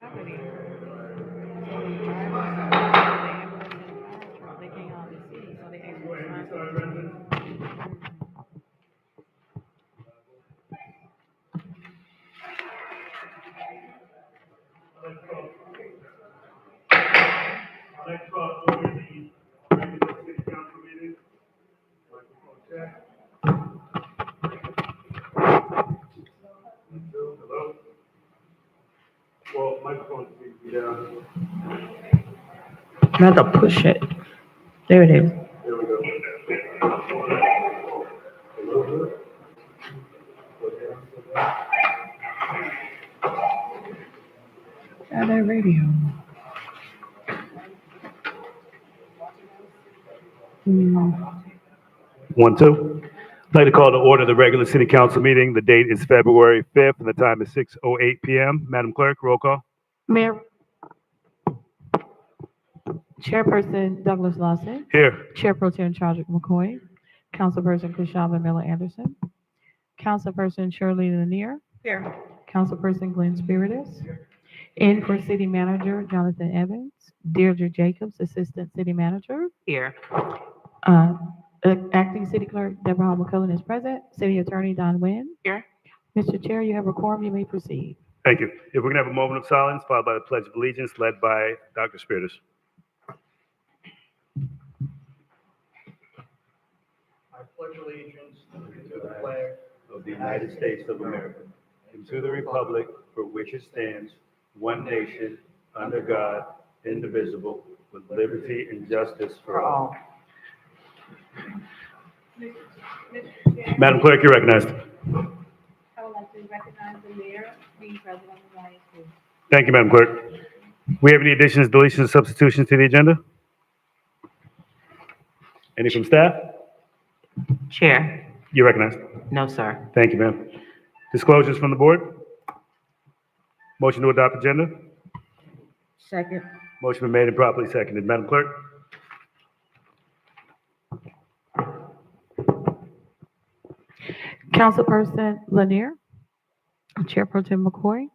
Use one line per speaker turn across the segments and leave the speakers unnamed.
Property. So the drivers, the ambulance and the fire truck, they can't hardly see, so they able to find
Next call for the regular city council meeting. Microphone check. Hello? Well, microphone needs to be down.
I have to push it. There it is.
There we go. A little bit.
Got that radio. Mm.
1, 2. I'd like to call to order the regular city council meeting. The date is February 5th and the time is 6:08 p.m. Madam Clerk, roll call.
Mayor, Chairperson Douglas Lawson,
Here.
Chair Pro Tem Charles McCoy, Councilperson Kushaba Miller Anderson, Councilperson Shirley Lanier. Here. Councilperson Glenn Spiritus. In for City Manager Jonathan Evans, Deirdre Jacobs, Assistant City Manager.
Here.
Acting City Clerk Deborah McCullen is present. City Attorney Don Nguyen.
Here.
Mr. Chair, you have a quorum. You may proceed.
Thank you. If we can have a moment of silence, followed by the Pledge of Allegiance, led by Dr. Spiritus.
I pledge allegiance to the flag
Of the United States of America, and to the republic for which it stands, one nation, under God, indivisible, with liberty and justice for all. Madam Clerk, you're recognized.
I would like to recognize the mayor, being president of the United States.
Thank you, Madam Clerk. We have any additions, deletions, substitutions to the agenda? Any from staff?
Chair.
You're recognized.
No, sir.
Thank you, ma'am. Disclosures from the board? Motion to adopt agenda?
Second.
Motion been made and properly seconded. Madam Clerk?
Councilperson Lanier, Chair Pro Tem McCoy,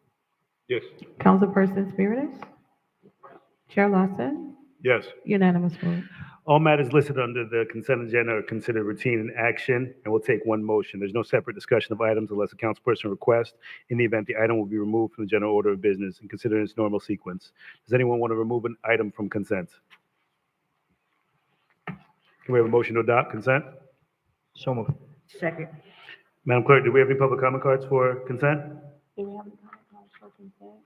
Yes.
Councilperson Spiritus, Chair Lawson,
Yes.
unanimous vote.
All matters listed under the consent agenda are considered routine in action and will take one motion. There's no separate discussion of items unless a councilperson requests. In the event, the item will be removed from the general order of business and considered in its normal sequence. Does anyone want to remove an item from consent? Can we have a motion to adopt consent?
So moved.
Second.
Madam Clerk, do we have any public comment cards for consent?
Do we have any comment cards for consent?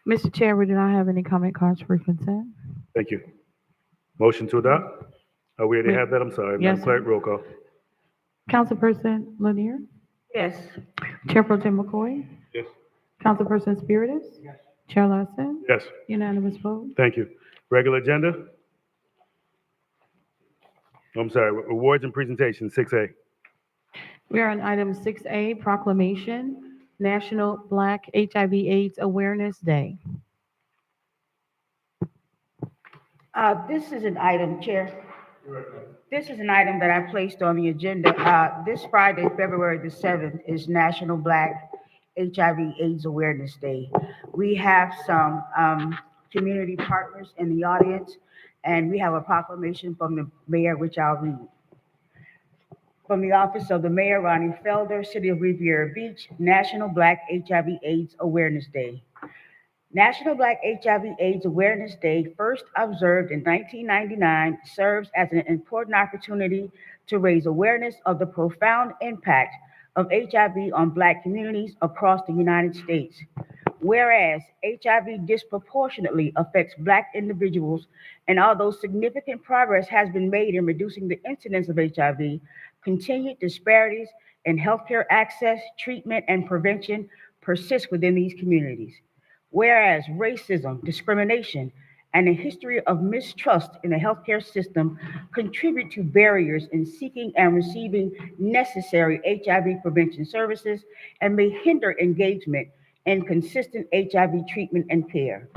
Mr. Chair, we do not have any comment cards for consent.
Thank you. Motion to adopt? Oh, we already have that? I'm sorry.
Yes,
Madam Clerk, roll call.
Councilperson Lanier,
Yes.
Chair Pro Tem McCoy,
Yes.
Councilperson Spiritus, Chair Lawson,
Yes.
unanimous vote.
Thank you. Regular agenda? I'm sorry, awards and presentations, 6A.
We are on item 6A, Proclamation, National Black HIV/AIDS Awareness Day.
This is an item, Chair. This is an item that I placed on the agenda. This Friday, February the 7th, is National Black HIV/AIDS Awareness Day. We have some community partners in the audience, and we have a proclamation from the mayor, which I'll read. From the office of the mayor, Ronnie Felder, City of Riviera Beach, National Black HIV/AIDS Awareness Day. National Black HIV/AIDS Awareness Day, first observed in 1999, serves as an important opportunity to raise awareness of the profound impact of HIV on Black communities across the United States. Whereas HIV disproportionately affects Black individuals, and although significant progress has been made in reducing the incidence of HIV, continued disparities in healthcare access, treatment, and prevention persist within these communities. Whereas racism, discrimination, and a history of mistrust in the healthcare system contribute to barriers in seeking and receiving necessary HIV prevention services and may hinder engagement in consistent HIV treatment and care.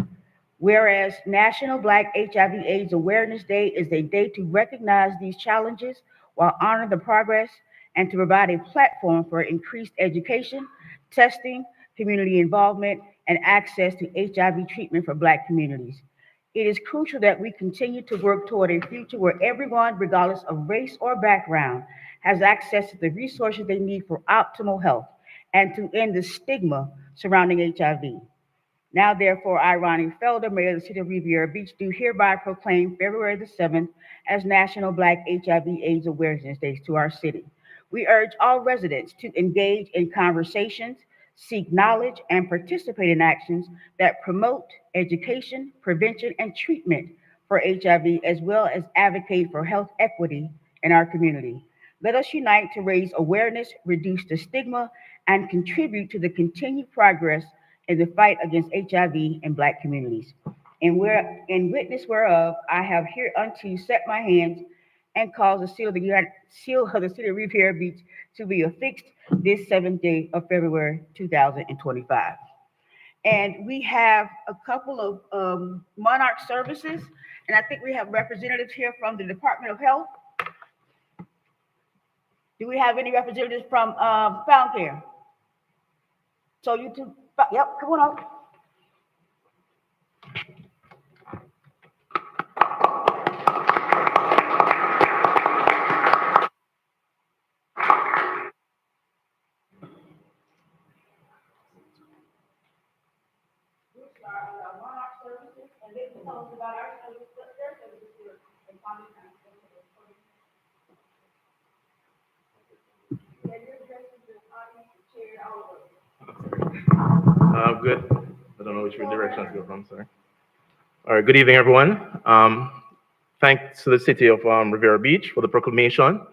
Whereas National Black HIV/AIDS Awareness Day is a day to recognize these challenges while honoring the progress and to provide a platform for increased education, testing, community involvement, and access to HIV treatment for Black communities. It is crucial that we continue to work toward a future where everyone, regardless of race or background, has access to the resources they need for optimal health and to end the stigma surrounding HIV. Now, therefore, I, Ronnie Felder, Mayor of the City of Riviera Beach, do hereby proclaim February the 7th as National Black HIV/AIDS Awareness Day to our city. We urge all residents to engage in conversations, seek knowledge, and participate in actions that promote education, prevention, and treatment for HIV, as well as advocate for health equity in our community. Let us unite to raise awareness, reduce the stigma, and contribute to the continued progress in the fight against HIV in Black communities. And where, in witness whereof, I have hereunto set my hands and caused the seal of the City of Riviera Beach to be affixed this 7th day of February 2025. And we have a couple of Monarch services, and I think we have representatives here from the Department of Health. Do we have any representatives from Found Care? So you two, yep, come on up. We'll start with our Monarch services, and they will tell us about our services, their services here in Palm Beach County. And your addresses, the audience, the chair, all of us.
Good. I don't know which direction to go from, sorry. All right, good evening, everyone. Thanks to the City of Riviera Beach for the proclamation.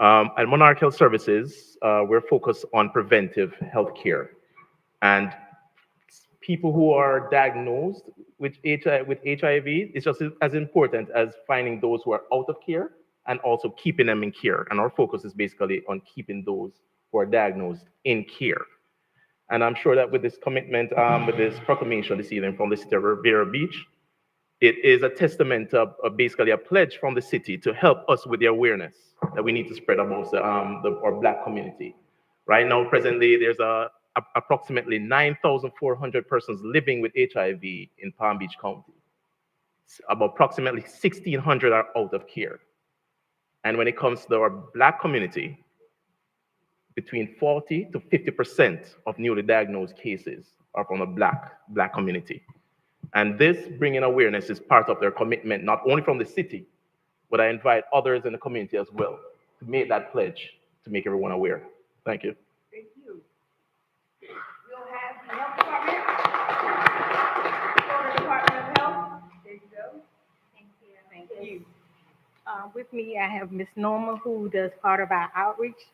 At Monarch Health Services, we're focused on preventive health care. And people who are diagnosed with HIV is just as important as finding those who are out of care and also keeping them in care. And our focus is basically on keeping those who are diagnosed in care. And I'm sure that with this commitment, with this proclamation this evening from the City of Riviera Beach, it is a testament of basically a pledge from the city to help us with the awareness that we need to spread amongst our Black community. Right now, presently, there's approximately 9,400 persons living with HIV in Palm Beach County. About approximately 1,600 are out of care. And when it comes to our Black community, between 40 to 50% of newly diagnosed cases are from the Black community. And this bringing awareness is part of their commitment, not only from the city, but I invite others in the community as well to make that pledge to make everyone aware. Thank you.
Thank you. We'll have the health department. Florida Department of Health. There you go.
Thank you. With me, I have Ms. Norma, who does part of our outreach.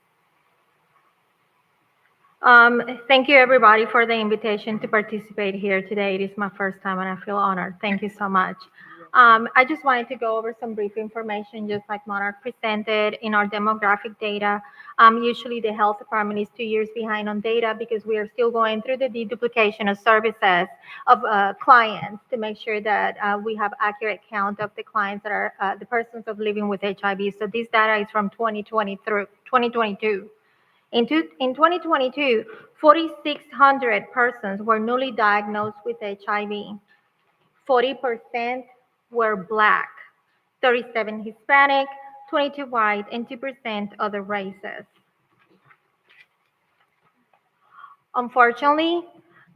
Thank you, everybody, for the invitation to participate here today. It is my first time, and I feel honored. Thank you so much. I just wanted to go over some brief information, just like Monarch presented in our demographic data. Usually, the health department is 2 years behind on data because we are still going through the deduplication of services of clients to make sure that we have accurate count of the clients that are the persons of living with HIV. So this data is from 2020 through 2022. In 2022, 4,600 persons were newly diagnosed with HIV. 40% were Black, 37 Hispanic, 22 white, and 2% other races. Unfortunately,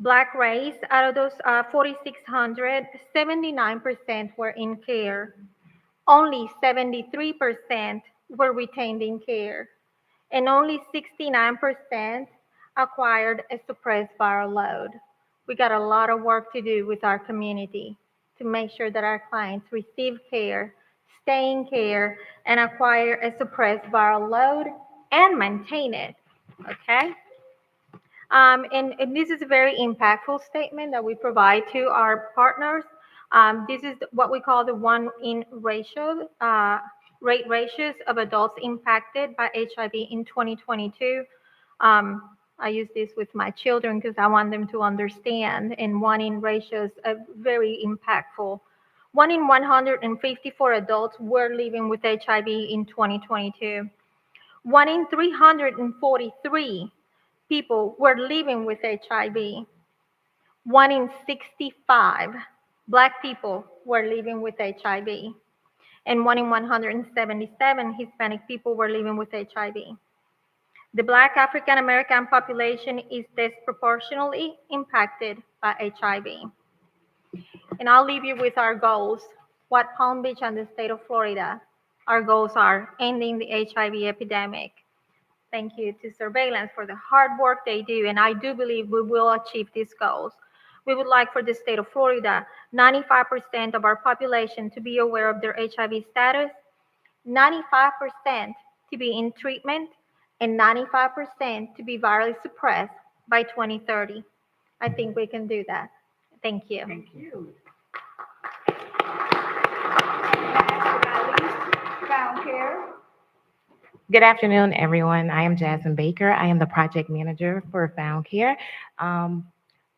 Black race, out of those 4,600, 79% were in care. Only 73% were retained in care. And only 69% acquired a suppressed viral load. We got a lot of work to do with our community to make sure that our clients receive care, stay in care, and acquire a suppressed viral load and maintain it, okay? And this is a very impactful statement that we provide to our partners. This is what we call the one-in ratio, rate ratios of adults impacted by HIV in 2022. I use this with my children because I want them to understand, and one-in ratios are very impactful. 1 in 154 adults were living with HIV in 2022. 1 in 343 people were living with HIV. 1 in 65 Black people were living with HIV. And 1 in 177 Hispanic people were living with HIV. The Black African American population is disproportionately impacted by HIV. And I'll leave you with our goals. What Palm Beach and the state of Florida, our goals are ending the HIV epidemic. Thank you to surveillance for the hard work they do, and I do believe we will achieve these goals. We would like for the state of Florida, 95% of our population to be aware of their HIV status, 95% to be in treatment, and 95% to be virally suppressed by 2030. I think we can do that. Thank you.
Thank you. Last but not least, Found Care.
Good afternoon, everyone. I am Jasmine Baker. I am the project manager for Found Care.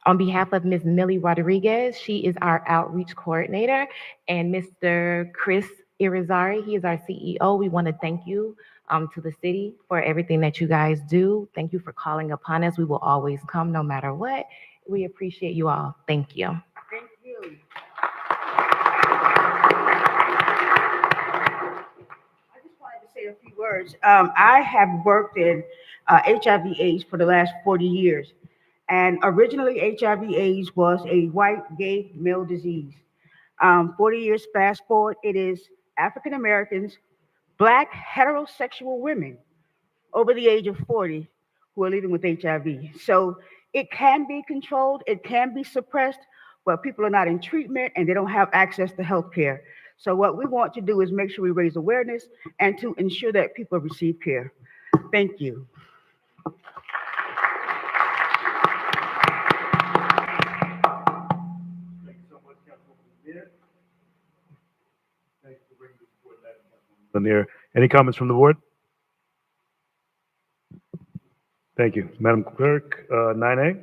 On behalf of Ms. Millie Rodriguez, she is our outreach coordinator, and Mr. Chris Irizarry, he is our CEO. We want to thank you to the city for everything that you guys do. Thank you for calling upon us. We will always come no matter what. We appreciate you all. Thank you.
Thank you. I just wanted to say a few words. I have worked in HIV/AIDS for the last 40 years. And originally, HIV/AIDS was a white gay male disease. 40 years fast forward, it is African Americans, Black heterosexual women over the age of 40 who are living with HIV. So it can be controlled, it can be suppressed, but people are not in treatment and they don't have access to health care. So what we want to do is make sure we raise awareness and to ensure that people receive care. Thank you.
Lanier. Any comments from the board? Thank you. Madam Clerk, 9A.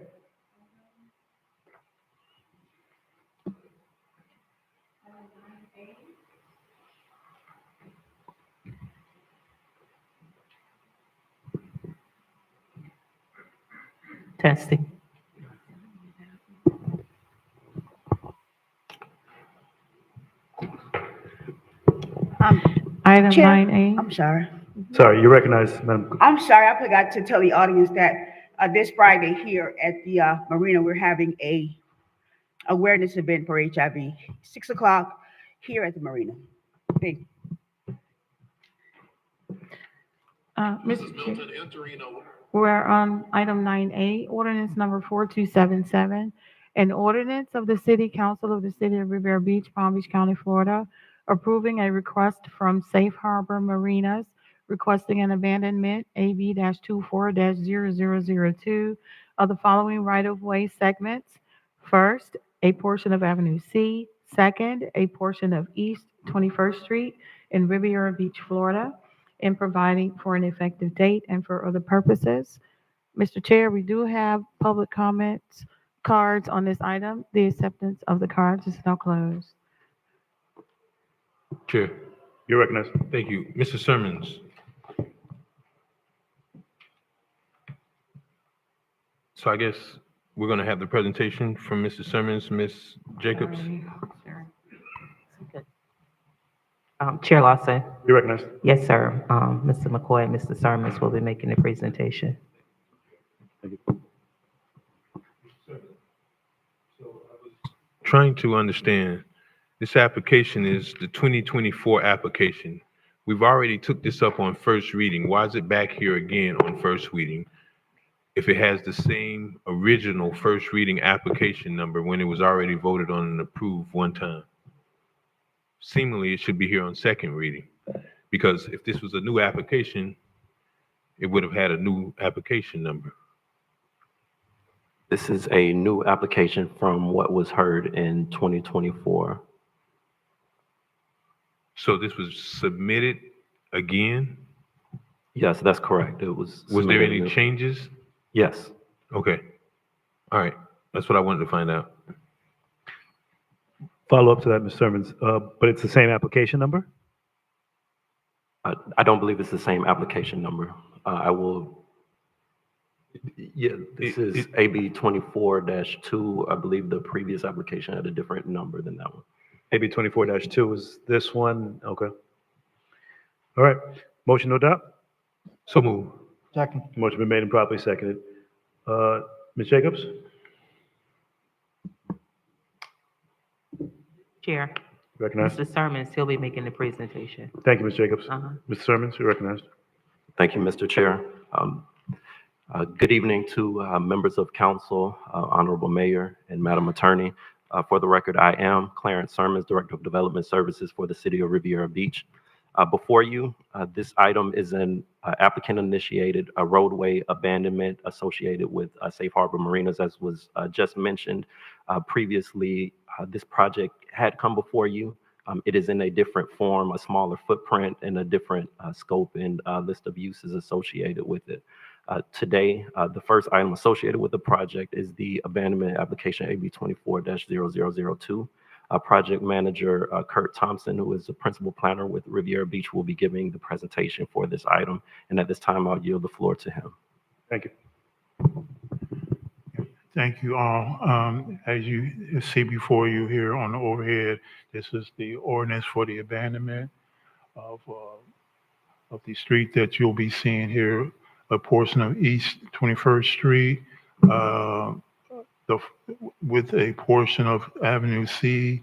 Testing.
Item
Chair,
9A.
I'm sorry.
Sorry, you recognize, Madam.
I'm sorry, I forgot to tell the audience that this Friday here at the Marina, we're having a awareness event for HIV, 6 o'clock here at the Marina. Thank you.
Mr. Chair, we're on item 9A, ordinance number 4277, an ordinance of the City Council of the City of Riviera Beach, Palm Beach County, Florida, approving a request from Safe Harbor Marinas requesting an abandonment AB-24-0002 of the following right-of-way segments. First, a portion of Avenue C. Second, a portion of East 21st Street in Riviera Beach, Florida, and providing for an effective date and for other purposes. Mr. Chair, we do have public comments cards on this item. The acceptance of the cards is now closed.
Chair,
You're recognized.
thank you. Mr. Sermons. So I guess we're going to have the presentation from Mr. Sermons, Ms. Jacobs.
Chair Lawson.
You're recognized.
Yes, sir. Mr. McCoy and Mr. Sermons will be making the presentation.
Thank you.
Trying to understand, this application is the 2024 application. We've already took this up on first reading. Why is it back here again on first reading if it has the same original first reading application number when it was already voted on and approved one time? Seemingly, it should be here on second reading, because if this was a new application, it would have had a new application number.
This is a new application from what was heard in 2024.
So this was submitted again?
Yes, that's correct. It was.
Was there
submitted
any
new-
changes?
Yes.
Okay. All right. That's what I wanted to find out.
Follow up to that, Ms. Sermons, but it's the same application number?
I don't believe it's the same application number. I will Yeah, this is AB 24-2. I believe the previous application had a different number than that one.
AB 24-2 is this one. Okay. All right. Motion to adopt?
So move.
Second.
Motion been made and properly seconded. Ms. Jacobs?
Chair,
Recognized.
Mr. Sermons, he'll be making the presentation.
Thank you, Ms. Jacobs.
Uh-huh.
Mr. Sermons, you're recognized.
Thank you, Mr. Chair. Good evening to members of council, Honorable Mayor, and Madam Attorney. For the record, I am Clarence Sermons, Director of Development Services for the City of Riviera Beach. Before you, this item is an applicant-initiated roadway abandonment associated with Safe Harbor Marinas, as was just mentioned previously. This project had come before you. It is in a different form, a smaller footprint, and a different scope and list of uses associated with it. Today, the first item associated with the project is the abandonment application AB 24-0002. Project manager Kurt Thompson, who is the principal planner with Riviera Beach, will be giving the presentation for this item. And at this time, I'll yield the floor to him.
Thank you.
Thank you all. As you see before you here on the overhead, this is the ordinance for the abandonment of the street that you'll be seeing here, a portion of East 21st Street, with a portion of Avenue C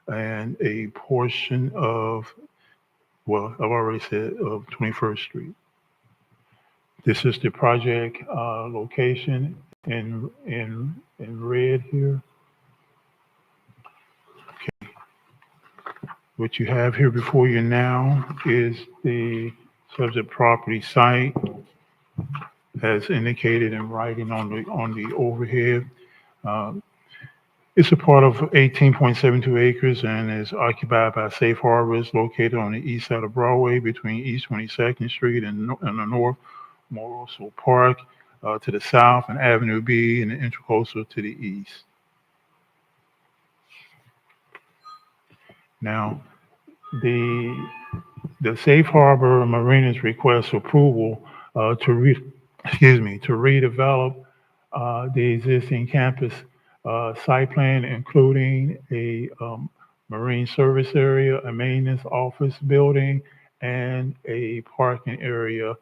and a portion of, well, I've already said, of 21st Street. This is the project location in red here. Okay. What you have here before you now is the subject property site, as indicated in writing on the overhead. It's a part of 18.72 acres and is occupied by Safe Harbor. It's located on the east side of Broadway between East 22nd Street and the north, Moroso Park to the south, and Avenue B and the Intercoastal to the east. Now, the Safe Harbor Marinas request approval to redevelop the existing campus site plan, including a marine service area, a maintenance office building, and a parking area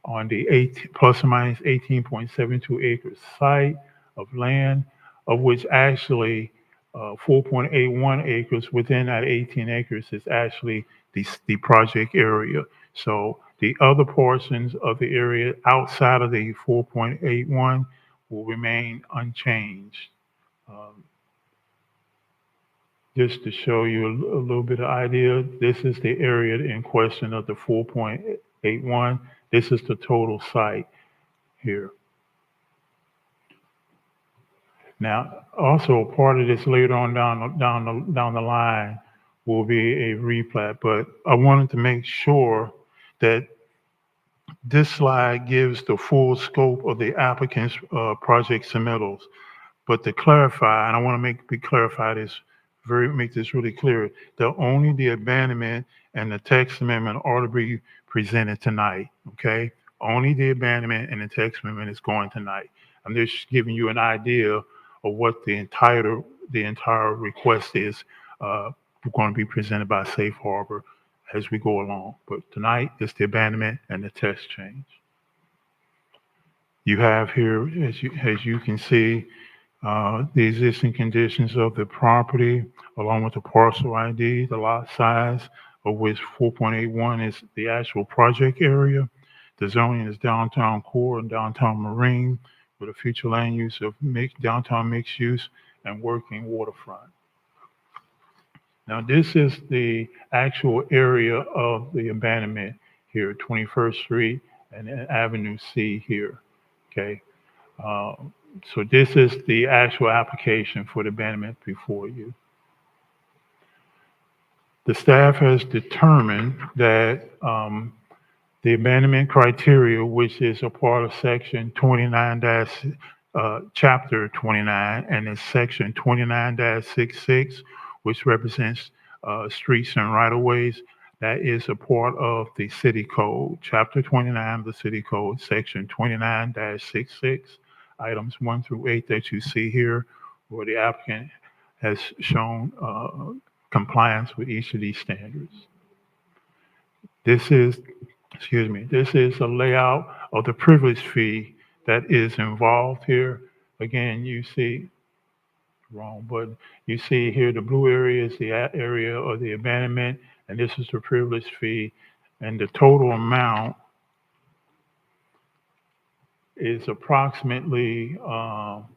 on the plus or minus 18.72 acres site of land, of which actually 4.81 acres within that 18 acres is actually the project area. So the other portions of the area outside of the 4.81 will remain unchanged. Just to show you a little bit of idea, this is the area in question of the 4.81. This is the total site here. Now, also part of this later on down the line will be a replat, but I wanted to make sure that this slide gives the full scope of the applicant's project submittals. But to clarify, and I want to make this really clear, that only the abandonment and the text amendment ought to be presented tonight, okay? Only the abandonment and the text amendment is going tonight. I'm just giving you an idea of what the entire request is going to be presented by Safe Harbor as we go along. But tonight, it's the abandonment and the text change. You have here, as you can see, the existing conditions of the property, along with the parcel ID, the lot size, of which 4.81 is the actual project area. The zoning is downtown core and downtown marine, with a future land use of downtown mixed use and working waterfront. Now, this is the actual area of the abandonment here, 21st Street and Avenue C here, okay? So this is the actual application for the abandonment before you. The staff has determined that the abandonment criteria, which is a part of section 29 chapter 29, and it's section 29-66, which represents streets and right-of-ways, That is a part of the city code, chapter 29 of the city code, section 29-66, items 1 through 8 that you see here, where the applicant has shown compliance with each of these standards. This is, this is a layout of the privilege fee that is involved here. Again, you see, wrong, but you see here the blue area is the area of the abandonment, and this is the privilege fee, and the total amount is approximately, well,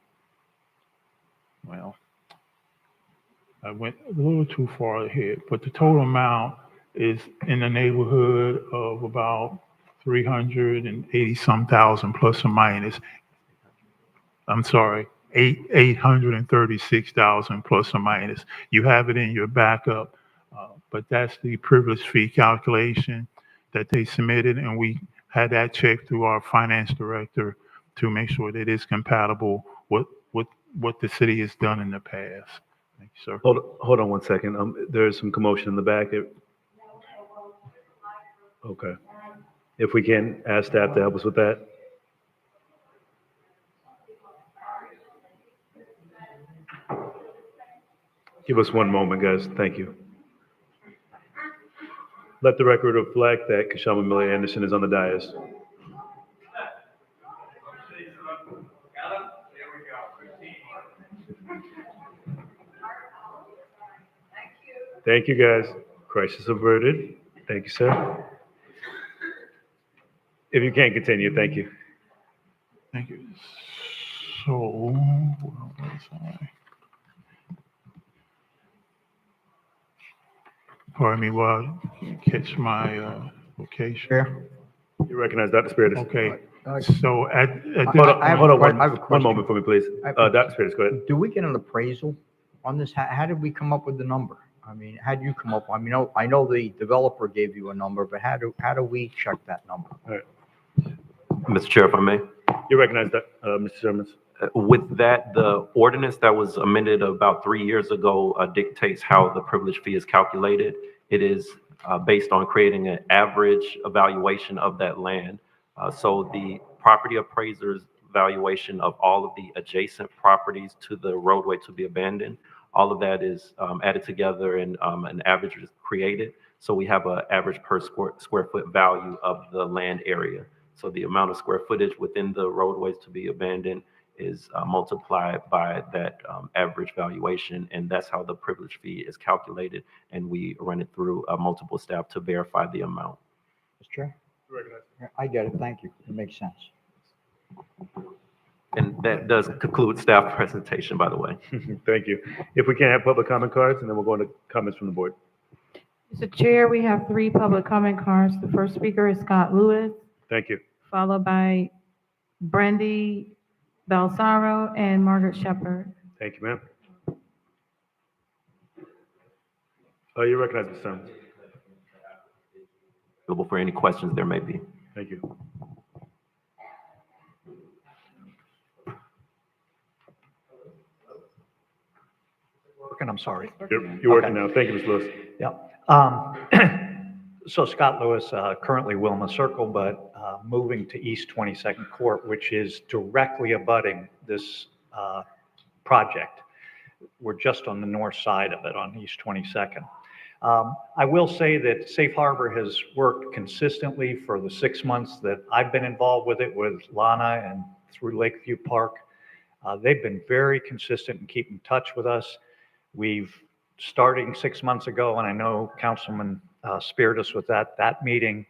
I went a little too far ahead, but the total amount is in the neighborhood of about 380 some thousand plus or minus. I'm sorry, 836,000 plus or minus. You have it in your backup, but that's the privilege fee calculation that they submitted, and we had that checked through our finance director to make sure that it's compatible with what the city has done in the past. Thank you, sir.
Hold on one second. There's some commotion in the back. Okay. If we can ask staff to help us with that. Give us one moment, guys. Thank you. Let the record reflect that Kashama Miller Anderson is on the dais. Thank you, guys. Crisis averted. Thank you, sir. If you can continue, thank you.
Thank you. So, where was I? Pardon me while I catch my location.
Chair?
You recognize Dr. Spiritus.
Okay. So at this
Hold on,
I have a
one
question.
moment for me, please.
I have a
Dr. Spiritus, go ahead.
Do we get an appraisal on this? How did we come up with the number? I mean, how did you come up? I mean, I know the developer gave you a number, but how do we check that number?
All right.
Mr. Chair, if I may.
You recognize that, Mr. Sermons?
With that, the ordinance that was amended about 3 years ago dictates how the privilege fee is calculated. It is based on creating an average evaluation of that land. So the property appraiser's valuation of all of the adjacent properties to the roadway to be abandoned, all of that is added together and an average is created. So we have an average per square foot value of the land area. So the amount of square footage within the roadways to be abandoned is multiplied by that average valuation, and that's how the privilege fee is calculated. And we run it through multiple staff to verify the amount.
Mr. Chair? I get it. Thank you. It makes sense.
And that does conclude staff presentation, by the way.
Thank you. If we can have public comment cards, and then we'll go into comments from the board.
Mr. Chair, we have 3 public comment cards. The first speaker is Scott Lewis,
Thank you.
followed by Brandy Balsaro and Margaret Shepherd.
Thank you, ma'am. You recognize Mr. Sermons.
Available for any questions there may be.
Thank you.
Working, I'm sorry.
You're working now. Thank you, Ms. Lewis.
Yeah. So Scott Lewis, currently Wilma Circle, but moving to East 22nd Court, which is directly abutting this project. We're just on the north side of it on East 22nd. I will say that Safe Harbor has worked consistently for the 6 months that I've been involved with it, with Lana and through Lakeview Park. They've been very consistent in keeping in touch with us. We've, starting 6 months ago, and I know Councilman speared us with that meeting,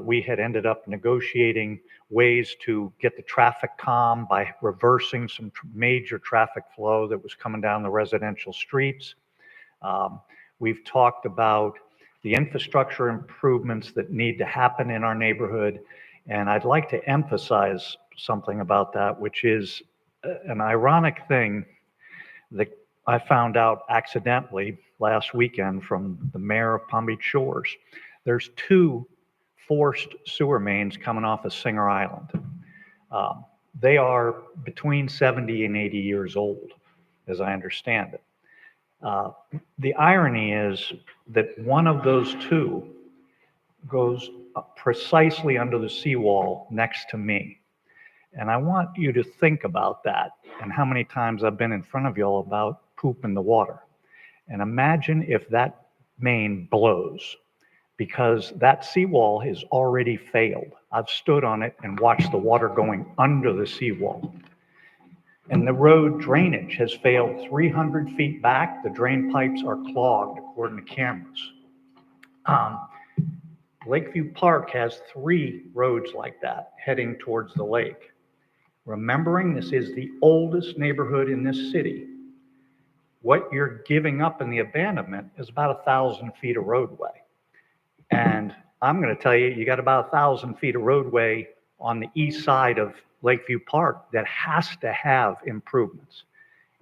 we had ended up negotiating ways to get the traffic calm by reversing some major traffic flow that was coming down the residential streets. We've talked about the infrastructure improvements that need to happen in our neighborhood, and I'd like to emphasize something about that, which is an ironic thing that I found out accidentally last weekend from the mayor of Palm Beach Shores. There's 2 forced sewer mains coming off of Singer Island. They are between 70 and 80 years old, as I understand it. The irony is that one of those two goes precisely under the seawall next to me. And I want you to think about that and how many times I've been in front of y'all about poop in the water. And imagine if that main blows, because that seawall has already failed. I've stood on it and watched the water going under the seawall. And the road drainage has failed 300 feet back. The drain pipes are clogged according to cameras. Lakeview Park has 3 roads like that heading towards the lake. Remembering this is the oldest neighborhood in this city, what you're giving up in the abandonment is about 1,000 feet of roadway. And I'm going to tell you, you got about 1,000 feet of roadway on the east side of Lakeview Park that has to have improvements.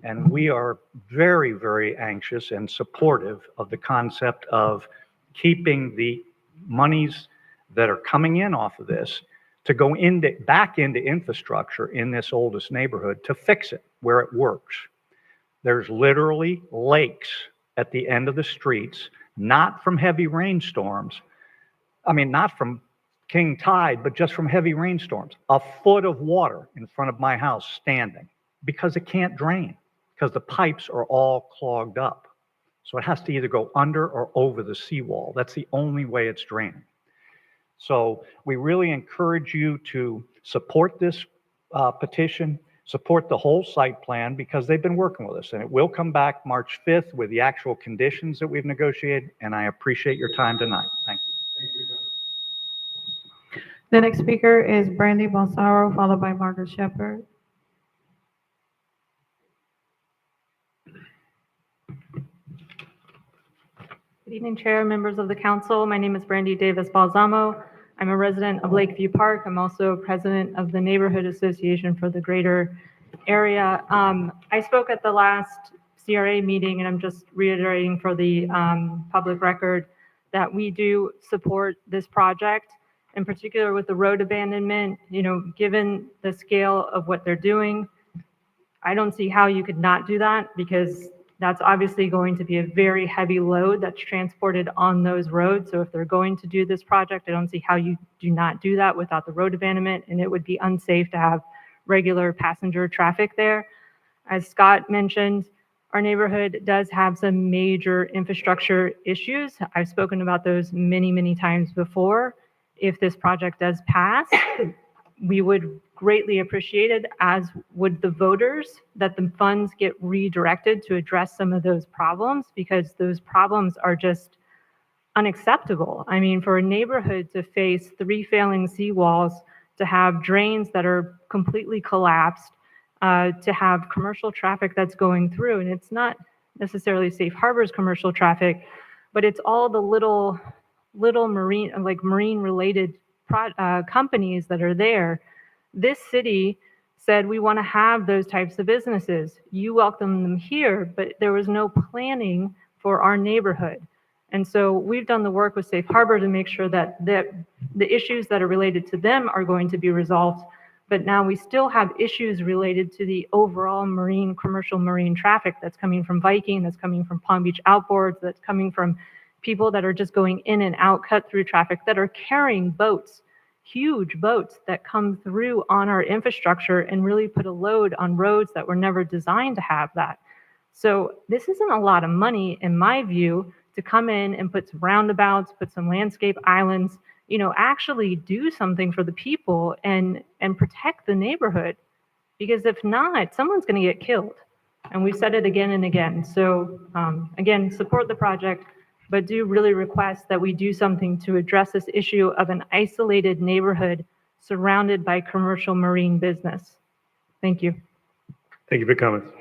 And we are very, very anxious and supportive of the concept of keeping the monies that are coming in off of this to go back into infrastructure in this oldest neighborhood to fix it where it works. There's literally lakes at the end of the streets, not from heavy rainstorms. I mean, not from king tide, but just from heavy rainstorms. A foot of water in front of my house standing because it can't drain, because the pipes are all clogged up. So it has to either go under or over the seawall. That's the only way it's draining. So we really encourage you to support this petition, support the whole site plan, because they've been working with us. And it will come back March 5th with the actual conditions that we've negotiated. And I appreciate your time tonight. Thank you.
The next speaker is Brandy Balsaro, followed by Margaret Shepherd.
Good evening, Chair, members of the council. My name is Brandy Davis Balsamo. I'm a resident of Lakeview Park. I'm also president of the Neighborhood Association for the greater area. I spoke at the last CRA meeting, and I'm just reiterating for the public record that we do support this project, in particular with the road abandonment. You know, given the scale of what they're doing, I don't see how you could not do that, because that's obviously going to be a very heavy load that's transported on those roads. So if they're going to do this project, I don't see how you do not do that without the road abandonment, and it would be unsafe to have regular passenger traffic there. As Scott mentioned, our neighborhood does have some major infrastructure issues. I've spoken about those many, many times before. If this project does pass, we would greatly appreciate it, as would the voters, that the funds get redirected to address some of those problems, because those problems are just unacceptable. I mean, for a neighborhood to face 3 failing seawalls, to have drains that are completely collapsed, to have commercial traffic that's going through, and it's not necessarily Safe Harbor's commercial traffic, but it's all the little marine related companies that are there. This city said we want to have those types of businesses. You welcome them here, but there was no planning for our neighborhood. And so we've done the work with Safe Harbor to make sure that the issues that are related to them are going to be resolved. But now we still have issues related to the overall commercial marine traffic that's coming from Viking, that's coming from Palm Beach outboards, that's coming from people that are just going in and out, cut through traffic, that are carrying boats, huge boats that come through on our infrastructure and really put a load on roads that were never designed to have that. So this isn't a lot of money, in my view, to come in and put some roundabouts, put some landscape islands, you know, actually do something for the people and protect the neighborhood. Because if not, someone's going to get killed. And we've said it again and again. So again, support the project, but do really request that we do something to address this issue of an isolated neighborhood surrounded by commercial marine business. Thank you.
Thank you for your comments.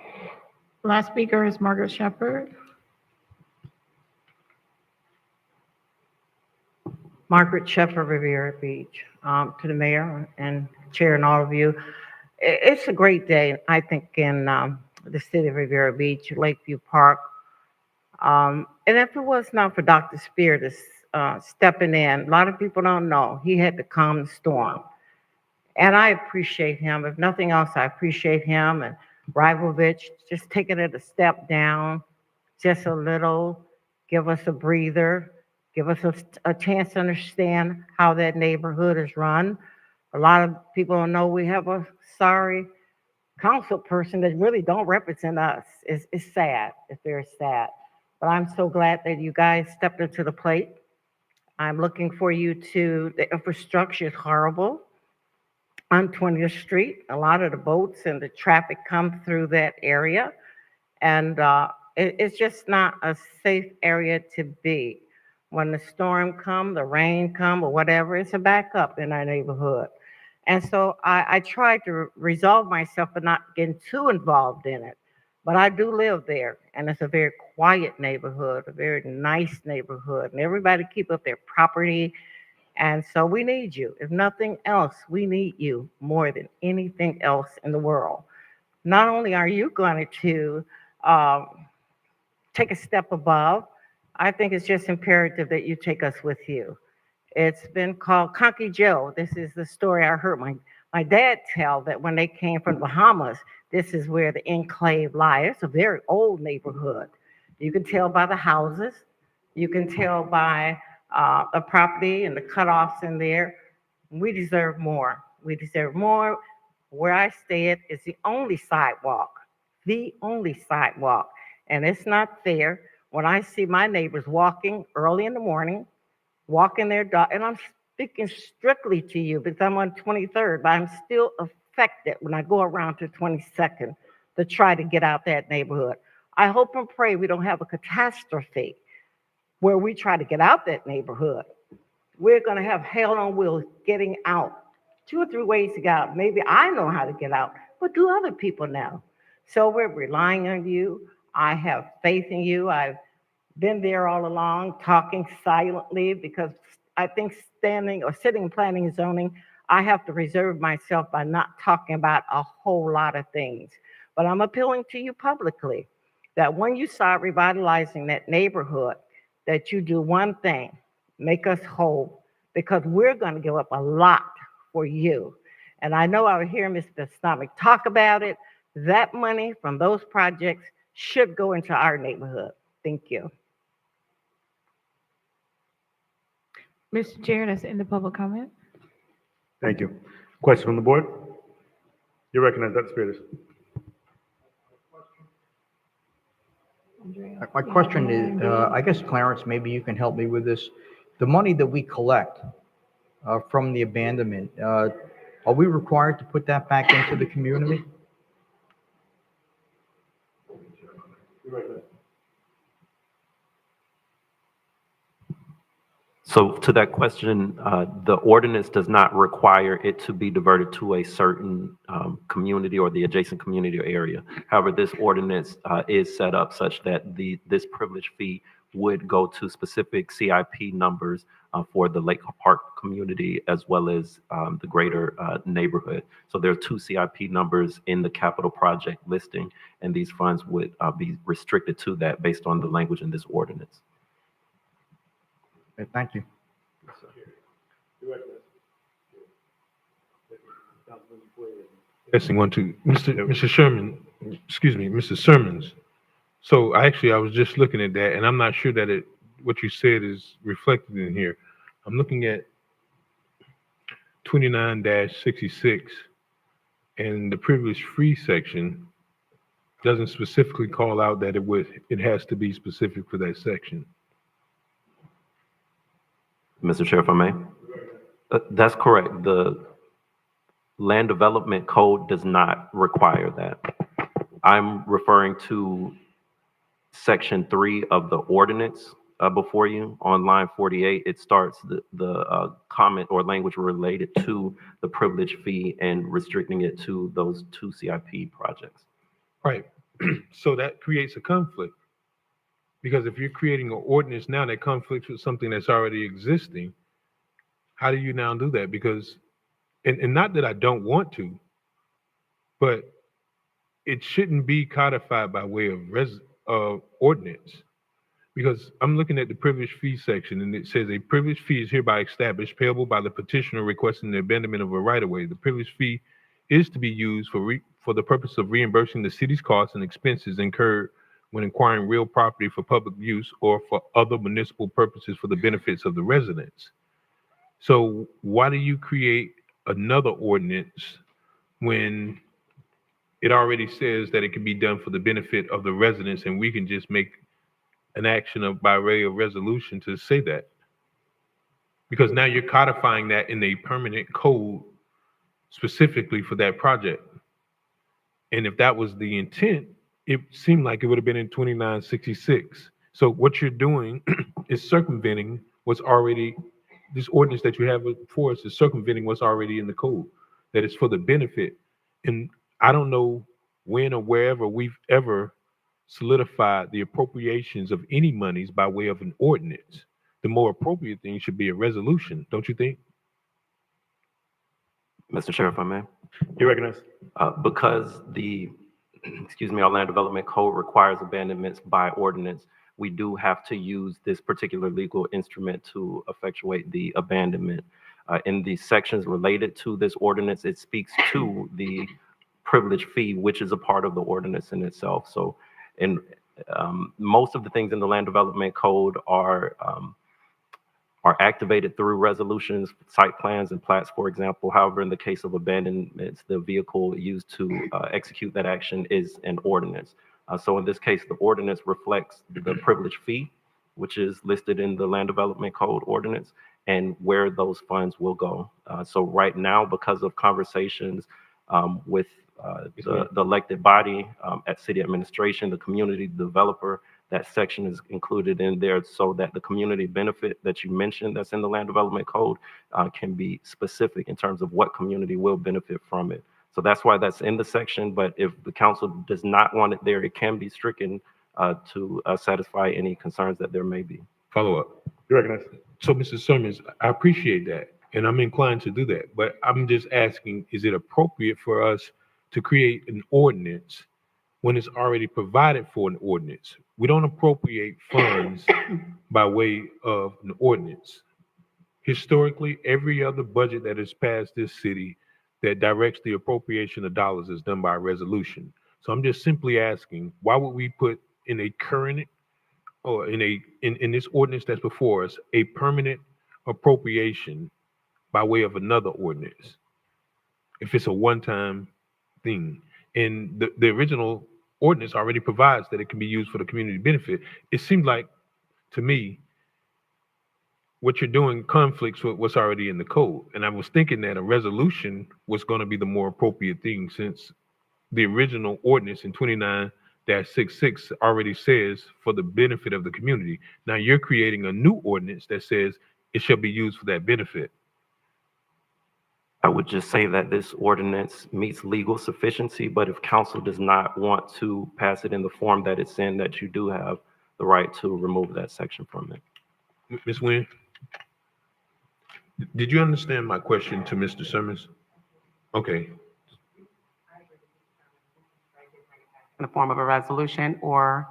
Last speaker is Margaret Shepherd.
Margaret Shepherd, Riviera Beach. To the mayor and chair and all of you, it's a great day, I think, in the city of Riviera Beach, Lakeview Park. And if it was not for Dr. Spear stepping in, a lot of people don't know, he had to calm the storm. And I appreciate him. If nothing else, I appreciate him and Rivovich just taking it a step down just a little, give us a breather, give us a chance to understand how that neighborhood is run. A lot of people don't know we have a sorry council person that really don't represent us. It's sad. It's very sad. But I'm so glad that you guys stepped up to the plate. I'm looking for you to, the infrastructure is horrible on 20th Street. A lot of the boats and the traffic come through that area. And it's just not a safe area to be. When the storm come, the rain come, or whatever, it's a backup in our neighborhood. And so I tried to resolve myself and not getting too involved in it. But I do live there, and it's a very quiet neighborhood, a very nice neighborhood, and everybody keep up their property. And so we need you. If nothing else, we need you more than anything else in the world. Not only are you going to take a step above, I think it's just imperative that you take us with you. It's been called Conky Joe. This is the story I heard my dad tell, that when they came from the Bahamas, this is where the enclave lies. It's a very old neighborhood. You can tell by the houses. You can tell by the property and the cutoffs in there. We deserve more. We deserve more. Where I stay at is the only sidewalk, and it's not fair when I see my neighbors walking early in the morning, walking their dog, and I'm speaking strictly to you because I'm on 23rd, but I'm still affected when I go around to 22nd to try to get out that neighborhood. I hope and pray we don't have a catastrophe where we try to get out that neighborhood. We're going to have hell on wheels getting out. 2 or 3 ways to get out. Maybe I know how to get out, but do other people know? So we're relying on you. I have faith in you. I've been there all along, talking silently, because I think standing or sitting in planning and zoning, I have to reserve myself by not talking about a whole lot of things. But I'm appealing to you publicly that when you start revitalizing that neighborhood, that you do one thing, make us whole, because we're going to give up a lot for you. And I know I would hear Mr. Stomach talk about it. That money from those projects should go into our neighborhood. Thank you.
Mr. Chair, that's in the public comment.
Thank you. Question from the board? You recognize Dr. Spears.
My question is, I guess Clarence, maybe you can help me with this. The money that we collect from the abandonment, are we required to put that back into the community?
So to that question, the ordinance does not require it to be diverted to a certain community or the adjacent community or area. However, this ordinance is set up such that this privilege fee would go to specific CIP numbers for the Lake Park community as well as the greater neighborhood. So there are 2 CIP numbers in the capital project listing, and these funds would be restricted to that based on the language in this ordinance.
Okay, thank you.
Testing 1, 2. Mr. Sherman, excuse me, Mr. Sermons. So I was just looking at that, and I'm not sure that what you said is reflected in here. I'm looking at 29-66, and the privilege-free section doesn't specifically call out that it has to be specific for that section.
Mr. Chair, if I may? That's correct. The Land Development Code does not require that. I'm referring to Section 3 of the ordinance before you on line 48. It starts the comment or language related to the privilege fee and restricting it to those 2 CIP projects.
Right. So that creates a conflict. Because if you're creating an ordinance now that conflicts with something that's already existing, how do you now do that? Because, and not that I don't want to, but it shouldn't be codified by way of ordinance. Because I'm looking at the privilege fee section, and it says a privilege fee is hereby established payable by the petitioner requesting the abandonment of a right-of-way. The privilege fee is to be used for the purpose of reimbursing the city's costs and expenses incurred when acquiring real property for public use or for other municipal purposes for the benefits of the residents. So why do you create another ordinance when it already says that it can be done for the benefit of the residents and we can just make an action of by way of resolution to say that? Because now you're codifying that in a permanent code specifically for that project. And if that was the intent, it seemed like it would have been in 2966. So what you're doing is circumventing what's already, this ordinance that you have before us is circumventing what's already in the code, that it's for the benefit. And I don't know when or wherever we've ever solidified the appropriations of any monies by way of an ordinance. The more appropriate thing should be a resolution, don't you think?
Mr. Chair, if I may.
You recognize?
Because the, our land development code requires abandonments by ordinance, we do have to use this particular legal instrument to effectuate the abandonment. In the sections related to this ordinance, it speaks to the privilege fee, which is a part of the ordinance in itself. So, most of the things in the land development code are activated through resolutions, site plans, and plats, for example. However, in the case of abandonments, the vehicle used to execute that action is an ordinance. So in this case, the ordinance reflects the privilege fee, which is listed in the land development code ordinance, and where those funds will go. So right now, because of conversations with the elected body at city administration, the community developer, that section is included in there so that the community benefit that you mentioned that's in the land development code can be specific in terms of what community will benefit from it. So that's why that's in the section, but if the council does not want it there, it can be stricken to satisfy any concerns that there may be.
Follow up.
You recognize?
So, Mr. Sermons, I appreciate that, and I'm inclined to do that, but I'm just asking, is it appropriate for us to create an ordinance when it's already provided for an ordinance? We don't appropriate funds by way of an ordinance. Historically, every other budget that has passed this city that directs the appropriation of dollars is done by a resolution. So I'm just simply asking, why would we put in a current or in this ordinance that's before us a permanent appropriation by way of another ordinance if it's a one-time thing? And the original ordinance already provides that it can be used for the community benefit. It seems like, to me, what you're doing conflicts with what's already in the code. And I was thinking that a resolution was going to be the more appropriate thing, since the original ordinance in 29-66 already says for the benefit of the community. Now you're creating a new ordinance that says it shall be used for that benefit.
I would just say that this ordinance meets legal sufficiency, but if council does not want to pass it in the form that it's in, that you do have the right to remove that section from it.
Ms. Nguyen, did you understand my question to Mr. Sermons? Okay.
In the form of a resolution or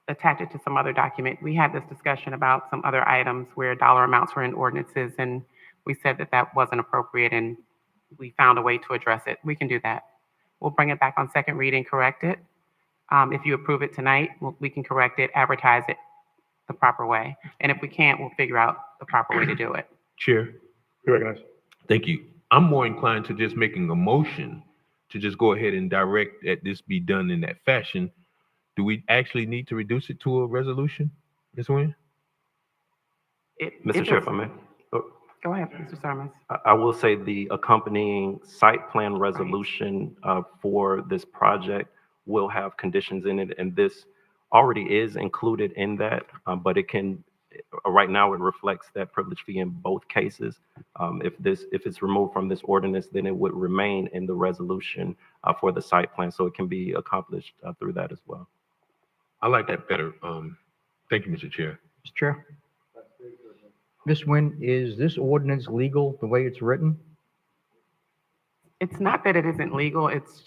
attach it to some other document. We had this discussion about some other items where dollar amounts were in ordinances, and we said that that wasn't appropriate, and we found a way to address it. We can do that. We'll bring it back on second reading, correct it. If you approve it tonight, we can correct it, advertise it the proper way. And if we can't, we'll figure out the proper way to do it.
Chair.
You recognize?
Thank you. I'm more inclined to just making a motion to just go ahead and direct that this be done in that fashion. Do we actually need to reduce it to a resolution, Ms. Nguyen?
Mr. Chair, if I may.
Go ahead, Mr. Sermons.
I will say the accompanying site plan resolution for this project will have conditions in it, and this already is included in that, but it can, right now it reflects that privilege fee in both cases. If it's removed from this ordinance, then it would remain in the resolution for the site plan, so it can be accomplished through that as well.
I like that better. Thank you, Mr. Chair.
Mr. Chair. Ms. Nguyen, is this ordinance legal the way it's written?
It's not that it isn't legal, it's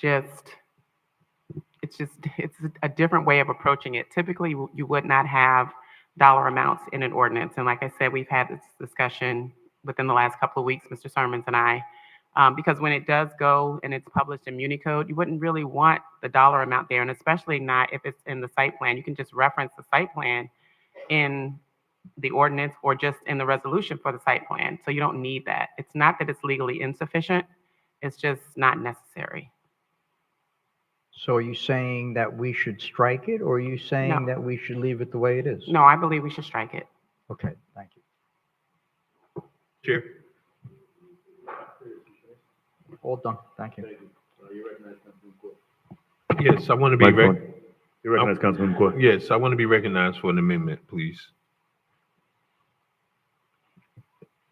a different way of approaching it. Typically, you would not have dollar amounts in an ordinance. And like I said, we've had this discussion within the last couple of weeks, Mr. Sermons and I, Because when it does go and it's published in Municode, you wouldn't really want the dollar amount there, and especially not if it's in the site plan. You can just reference the site plan in the ordinance or just in the resolution for the site plan. So you don't need that. It's not that it's legally insufficient, it's just not necessary.
So are you saying that we should strike it, or are you saying
No.
that we should leave it the way it is?
No, I believe we should strike it.
Okay, thank you.
Chair?
All done, thank you.
Yes, I want to be,
Microphone. You recognize Councilman McCoy.
yes, I want to be recognized for an amendment, please.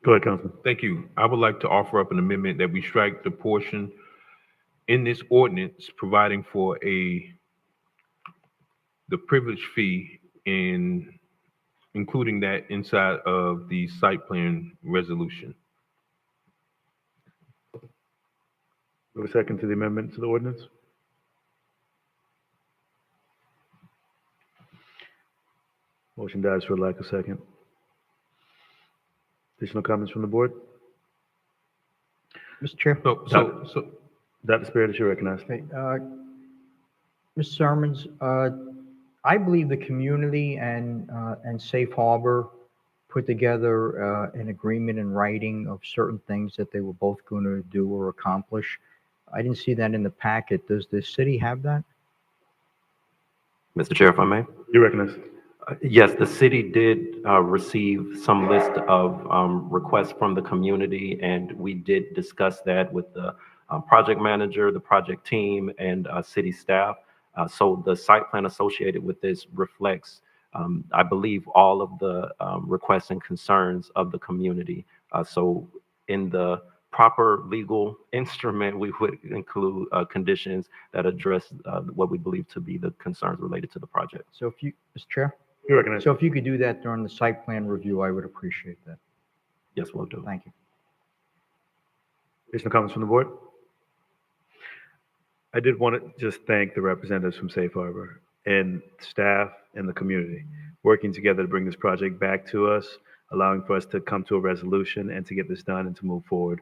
Go ahead, Councilman.
Thank you. I would like to offer up an amendment that we strike the portion in this ordinance providing for the privilege fee in including that inside of the site plan resolution.
We have a second to the amendment to the ordinance? Motion dies for lack of second. Additional comments from the board?
Mr. Chair?
So
Dr. Spirit, is you recognized?
Okay, Ms. Sermons, I believe the community and Safe Harbor put together an agreement in writing of certain things that they were both going to do or accomplish. I didn't see that in the packet. Does the city have that?
Mr. Chair, if I may?
You recognize?
Yes, the city did receive some list of requests from the community, and we did discuss that with the project manager, the project team, and city staff. So the site plan associated with this reflects, I believe, all of the requests and concerns of the community. So in the proper legal instrument, we would include conditions that address what we believe to be the concerns related to the project.
So if you, Mr. Chair?
You recognize?
So if you could do that during the site plan review, I would appreciate that.
Yes, we'll do.
Thank you.
Additional comments from the board? I did want to just thank the representatives from Safe Harbor and staff and the community working together to bring this project back to us, allowing for us to come to a resolution and to get this done and to move forward,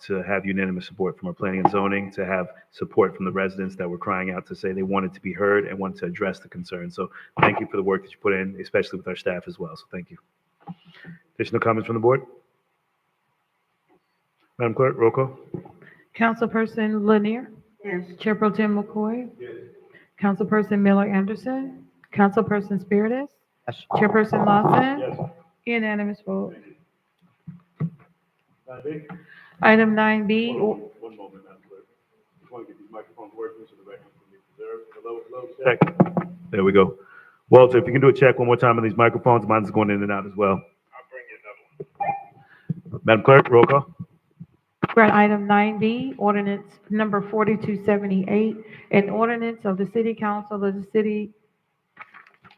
to have unanimous support from our planning and zoning, to have support from the residents that were crying out to say they wanted to be heard and wanted to address the concerns. So thank you for the work that you put in, especially with our staff as well. So thank you. Additional comments from the board? Madam Clerk, roll call.
Councilperson Lanier?
Yes.
Chair Pro Tem McCoy? Councilperson Miller Anderson? Councilperson Spiritus?
Yes.
Chairperson Lawson? Unanimous vote. Item 9B.
One moment, Madam Clerk. Just want to get these microphones working so the record can be preserved. Hello, check. There we go. Walter, if you can do a check one more time on these microphones, mine's going in and out as well. I'll bring you another one. Madam Clerk, roll call.
We're at item 9B, ordinance number 4278, an ordinance of the City Council of the City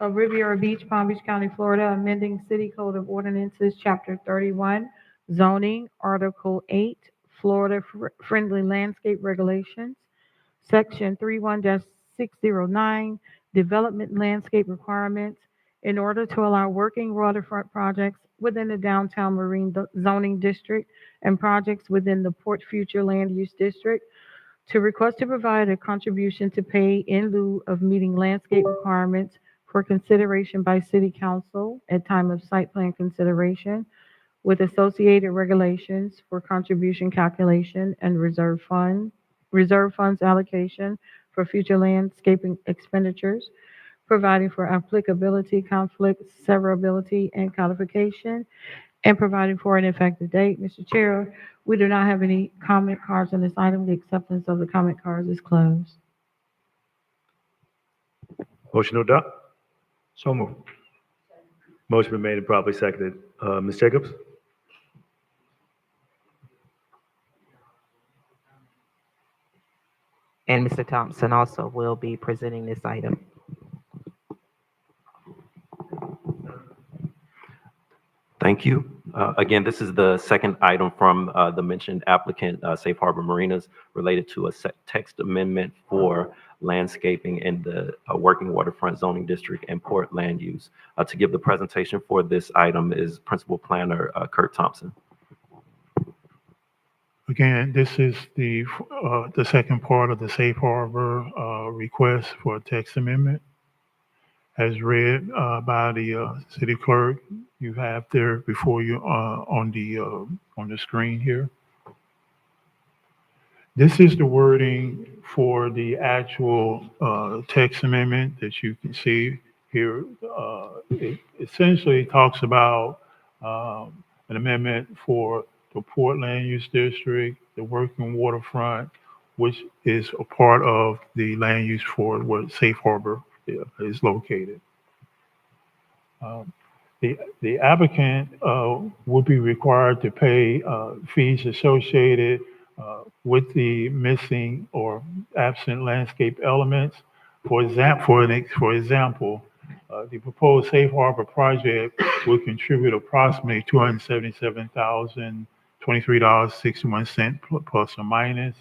of Riviera Beach, Palm Beach County, Florida, amending City Code of Ordinances, Chapter 31, zoning, Article 8, Florida Friendly Landscape Regulations, Section 31-609, Development Landscape Requirements, in order to allow working waterfront projects within the downtown marine zoning district and projects within the Port Future Land Use District, to request to provide a contribution to pay in lieu of meeting landscape requirements for consideration by City Council at time of site plan consideration, with associated regulations for contribution calculation and reserve funds allocation for future landscaping expenditures, providing for applicability, conflict, severability, and codification, and providing for an effective date. Mr. Chair, we do not have any comment cards on this item. The acceptance of the comment cards is closed.
Motion to adopt.
So moved.
Motion been made and properly seconded. Ms. Jacobs?
And Mr. Thompson also will be presenting this item.
Thank you. Again, this is the second item from the mentioned applicant, Safe Harbor Marinas, related to a text amendment for landscaping in the working waterfront zoning district and port land use. To give the presentation for this item is Principal Planner Kurt Thompson.
Again, this is the second part of the safe harbor request for a text amendment. As read by the city clerk, you have there before you on the screen here. This is the wording for the actual text amendment that you can see here. It essentially talks about an amendment for the Port Land Use District, the Working Waterfront, which is a part of the land use for where Safe Harbor is located. The applicant would be required to pay fees associated with the missing or absent landscape elements. For example, the proposed Safe Harbor project would contribute approximately $277,023.61 plus or minus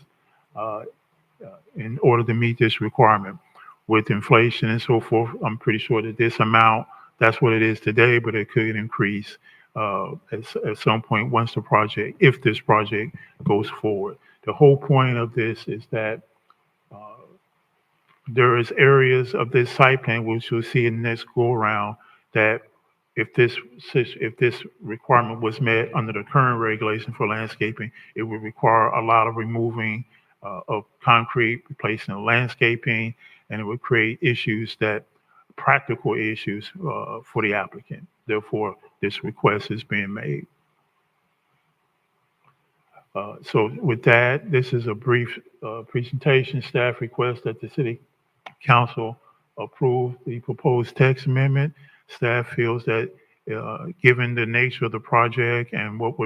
in order to meet this requirement. With inflation and so forth, I'm pretty sure that this amount, that's what it is today, but it could increase at some point once if this project goes forward. The whole point of this is that there is areas of this site plan, which you'll see in the next go around, that if this requirement was met under the current regulation for landscaping, it would require a lot of removing of concrete, replacing the landscaping, and it would create practical issues for the applicant. Therefore, this request is being made. So with that, this is a brief presentation. Staff requests that the City Council approve the proposed text amendment. Staff feels that given the nature of the project and what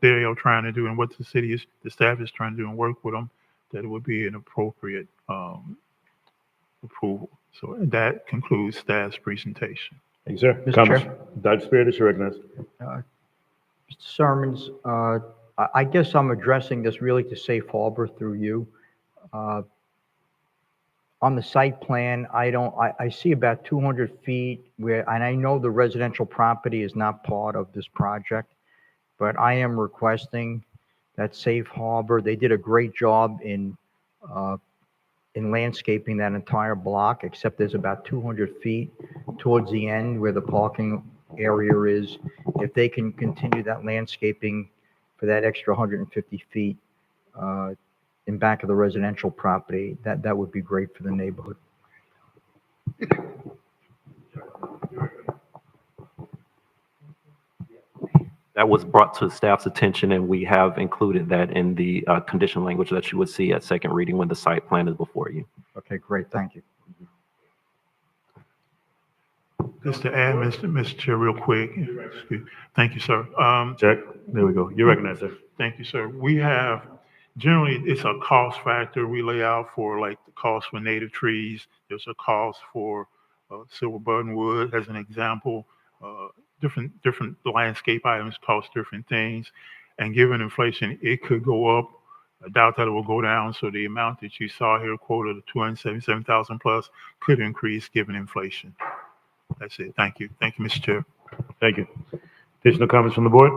they are trying to do, and what the staff is trying to do and work with them, that it would be an appropriate approval. So that concludes staff's presentation.
Thank you, sir.
Mr.
Comments?
Chair.
Dr. Spirit, you're recognized.
Mr. Sermons, I guess I'm addressing this really to Safe Harbor through you. On the site plan, I see about 200 feet and I know the residential property is not part of this project, but I am requesting that Safe Harbor, they did a great job in landscaping that entire block, except there's about 200 feet towards the end where the parking area is. If they can continue that landscaping for that extra 150 feet in back of the residential property, that would be great for the neighborhood.
That was brought to staff's attention, and we have included that in the condition language that you would see at second reading when the site plan is before you.
Okay, great, thank you.
Just to add, Mr. Chair, real quick. Thank you, sir.
Check. There we go. You're recognized, sir.
Thank you, sir. We have, generally, it's a cost factor. We lay out for like the cost for native trees. There's a cost for silver buttonwood, as an example. Different landscape items cost different things. And given inflation, it could go up. I doubt that it will go down. So the amount that you saw here quoted, 277,000 plus, could increase given inflation. That's it. Thank you. Thank you, Mr. Chair.
Thank you. Additional comments from the board?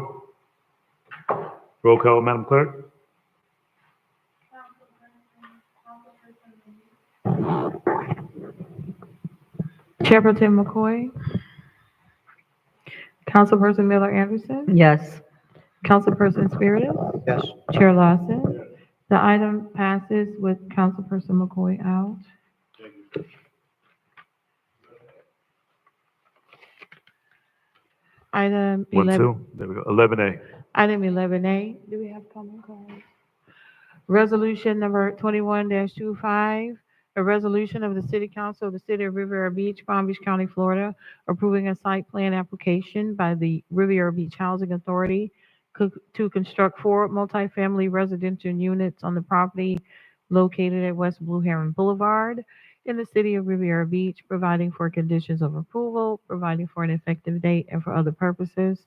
Roll call, Madam Clerk.
Chairperson McCoy? Councilperson Miller Anderson?
Yes.
Councilperson Spiritus?
Yes.
Chair Lawson? The item passes with Councilperson McCoy out. Item 11.
There we go. 11A.
Item 11A, do we have comment cards? Resolution number 21-25, a resolution of the City Council of the City of Riviera Beach, Palm Beach County, Florida, approving a site plan application by the Riviera Beach Housing Authority to construct 4 multifamily residential units on the property located at West Blue Heron Boulevard in the City of Riviera Beach, providing for conditions of approval, providing for an effective date, and for other purposes.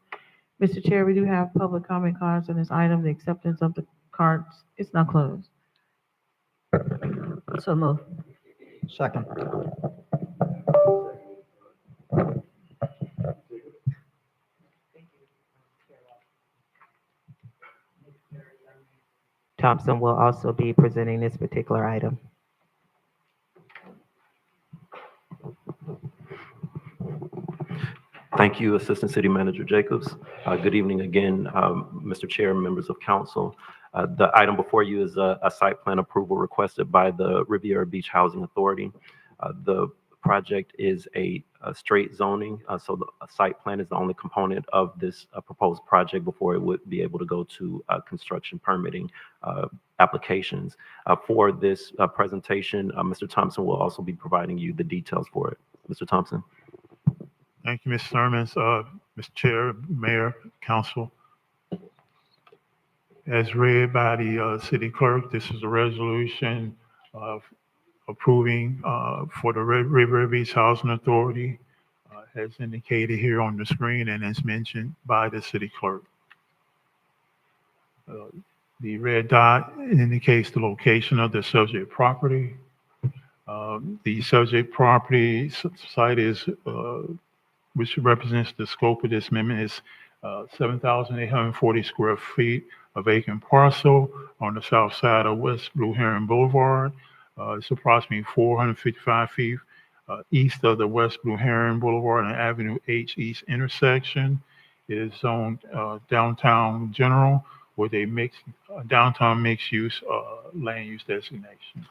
Mr. Chair, we do have public comment cards on this item. The acceptance of the cards is now closed.
So move.
Second.
Thompson will also be presenting this particular item.
Thank you, Assistant City Manager Jacobs. Good evening again, Mr. Chair, members of council. The item before you is a site plan approval requested by the Riviera Beach Housing Authority. The project is a straight zoning, so the site plan is the only component of this proposed project before it would be able to go to construction permitting applications. For this presentation, Mr. Thompson will also be providing you the details for it. Mr. Thompson.
Thank you, Mr. Sermons. Mr. Chair, Mayor, Council. As read by the city clerk, this is a resolution approving for the Riviera Beach Housing Authority, as indicated here on the screen and as mentioned by the city clerk. The red dot indicates the location of the subject property. The subject property site is which represents the scope of this amendment, is 7,840 square feet of vacant parcel on the south side of West Blue Heron Boulevard. It's approximately 455 feet east of the West Blue Heron Boulevard and Avenue H East intersection. It is zoned downtown general with a downtown mixed use land use designation.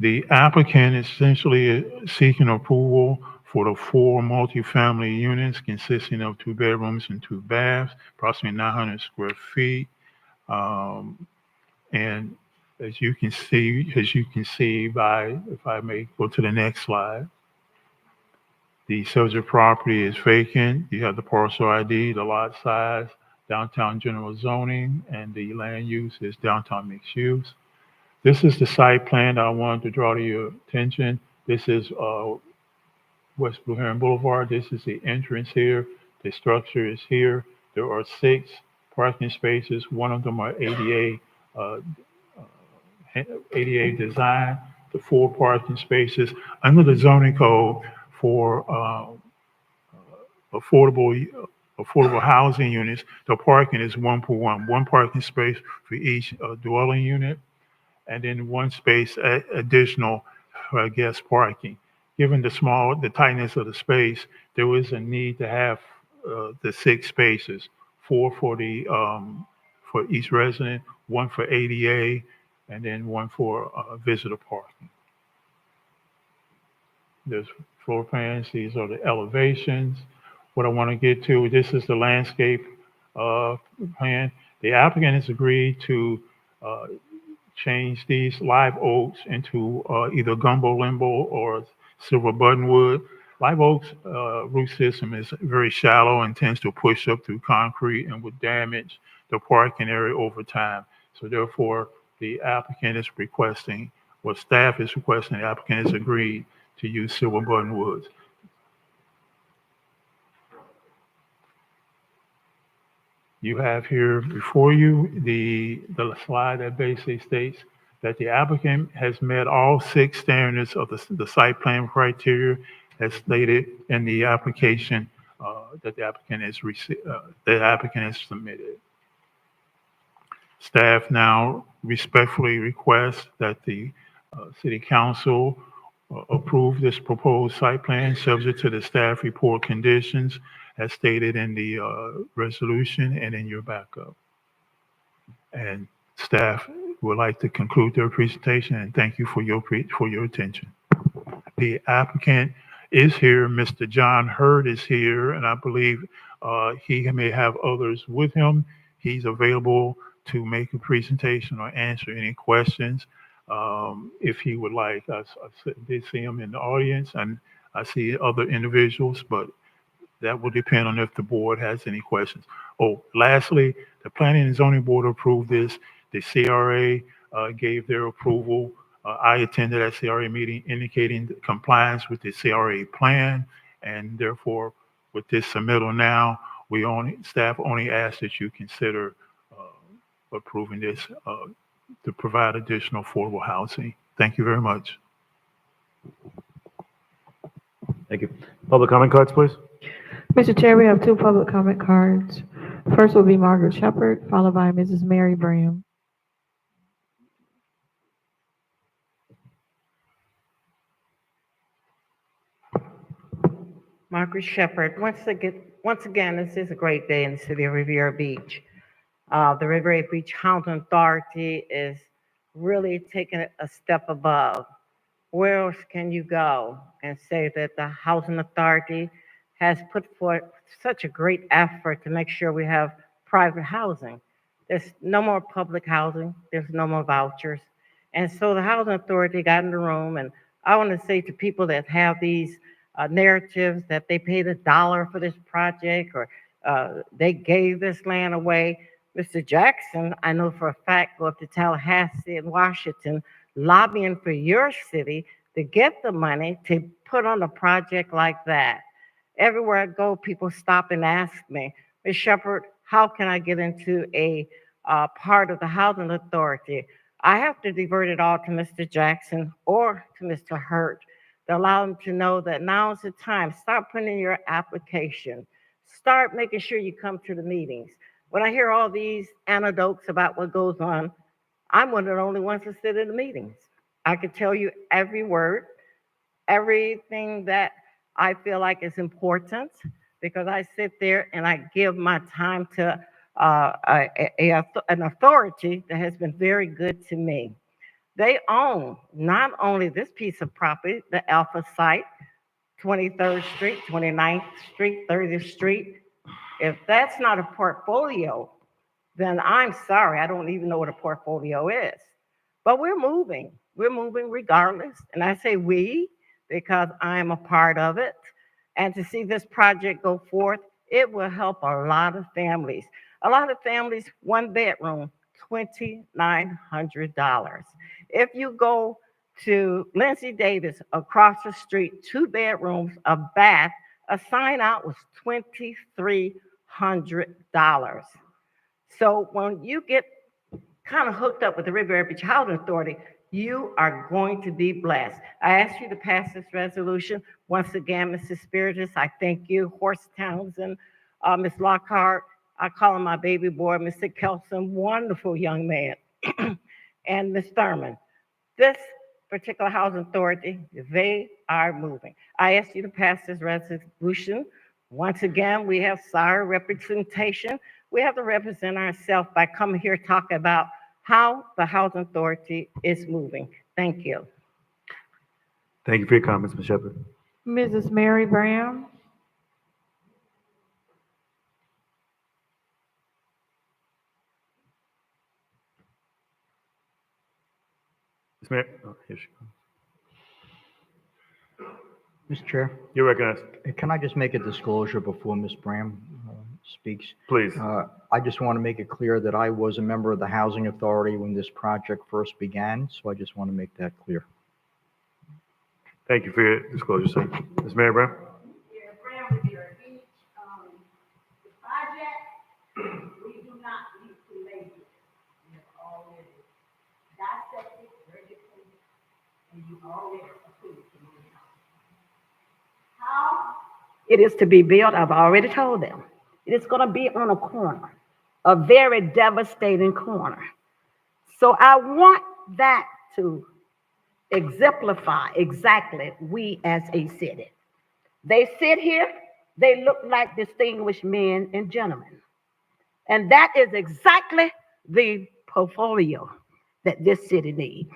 The applicant is essentially seeking approval for the 4 multifamily units consisting of 2 bedrooms and 2 baths, approximately 900 square feet. And as you can see by, if I may go to the next slide, the subject property is vacant. You have the parcel ID, the lot size, downtown general zoning, and the land use is downtown mixed use. This is the site plan that I wanted to draw to your attention. This is West Blue Heron Boulevard. This is the entrance here. The structure is here. There are 6 parking spaces. One of them are ADA design. The 4 parking spaces under the zoning code for affordable housing units. The parking is 1-for-1. 1 parking space for each dwelling unit, and then 1 space additional for guest parking. Given the tightness of the space, there was a need to have the 6 spaces, 4 for each resident, 1 for ADA, and then 1 for visitor parking. There's floor plans. These are the elevations. What I want to get to, this is the landscape plan. The applicant has agreed to change these live oaks into either gumbo limbo or silver buttonwood. Live oak's root system is very shallow and tends to push up through concrete and would damage the parking area over time. So therefore, the applicant is requesting, or staff is requesting, the applicant has agreed to use silver buttonwoods. You have here before you the slide that basically states that the applicant has met all 6 standards of the site plan criteria as stated in the application that the applicant has submitted. Staff now respectfully requests that the City Council approve this proposed site plan subject to the staff report conditions as stated in the resolution and in your backup. And staff would like to conclude their presentation and thank you for your attention. The applicant is here. Mr. John Hurd is here, and I believe he may have others with him. He's available to make a presentation or answer any questions if he would like. I did see him in the audience, and I see other individuals, but that will depend on if the board has any questions. Oh, lastly, the Planning and Zoning Board approved this. The CRA gave their approval. I attended that CRA meeting indicating compliance with the CRA plan, and therefore, with this submittal now, staff only ask that you consider approving this to provide additional affordable housing. Thank you very much.
Thank you. Public comment cards, please.
Mr. Chair, we have 2 public comment cards First will be Margaret Shepherd, followed by Mrs. Mary Bram.
Margaret Shepherd, once again, this is a great day in the city of Riviera Beach. The Riviera Beach Housing Authority is really taking it a step above. Where else can you go and say that the Housing Authority has put forth such a great effort to make sure we have private housing? There's no more public housing, there's no more vouchers. And so the Housing Authority got in the room, and I want to say to people that have these narratives that they paid $1 for this project or they gave this land away. Mr. Jackson, I know for a fact, go up to Tallahassee and Washington, lobbying for your city to get the money to put on a project like that. Everywhere I go, people stop and ask me, Ms. Shepherd, how can I get into a part of the Housing Authority? I have to divert it all to Mr. Jackson or to Mr. Hurt to allow them to know that now is the time. Start putting in your application. Start making sure you come to the meetings. When I hear all these anecdotes about what goes on, I'm one of the only ones that sit in the meetings. I could tell you every word, everything that I feel like is important, because I sit there and I give my time to an authority that has been very good to me. They own not only this piece of property, the Alpha site, 23rd Street, 29th Street, 30th Street. If that's not a portfolio, then I'm sorry, I don't even know what a portfolio is. But we're moving regardless. And I say we because I'm a part of it. And to see this project go forth, it will help a lot of families. A lot of families, one bedroom, $2,900. If you go to Lindsay Davis across the street, 2 bedrooms, a bath, a sign out was $2,300. So when you get kind of hooked up with the Riviera Beach Housing Authority, you are going to be blessed. I ask you to pass this resolution. Once again, Mrs. Spiritus, I thank you. Horst Townsend, Ms. Lockhart, I call him my baby boy, Mr. Kelson, wonderful young man, and Ms. Thurman. This particular housing authority, they are moving. I ask you to pass this resolution. Once again, we have sorry representation. We have to represent ourselves by coming here talking about how the housing authority is moving. Thank you.
Thank you for your comments, Ms. Shepherd.
Mrs. Mary Bram.
Ms. Mary, oh, here she comes.
Mr. Chair,
You're recognized.
can I just make a disclosure before Ms. Bram speaks?
Please.
I just want to make it clear that I was a member of the Housing Authority when this project first began, so I just want to make that clear.
Thank you for your disclosure, sir. Ms. Mary Brown?
How it is to be built, I've already told them. It is going to be on a corner, a very devastating corner. So I want that to exemplify exactly we as a city. They sit here, they look like distinguished men and gentlemen. And that is exactly the portfolio that this city needs.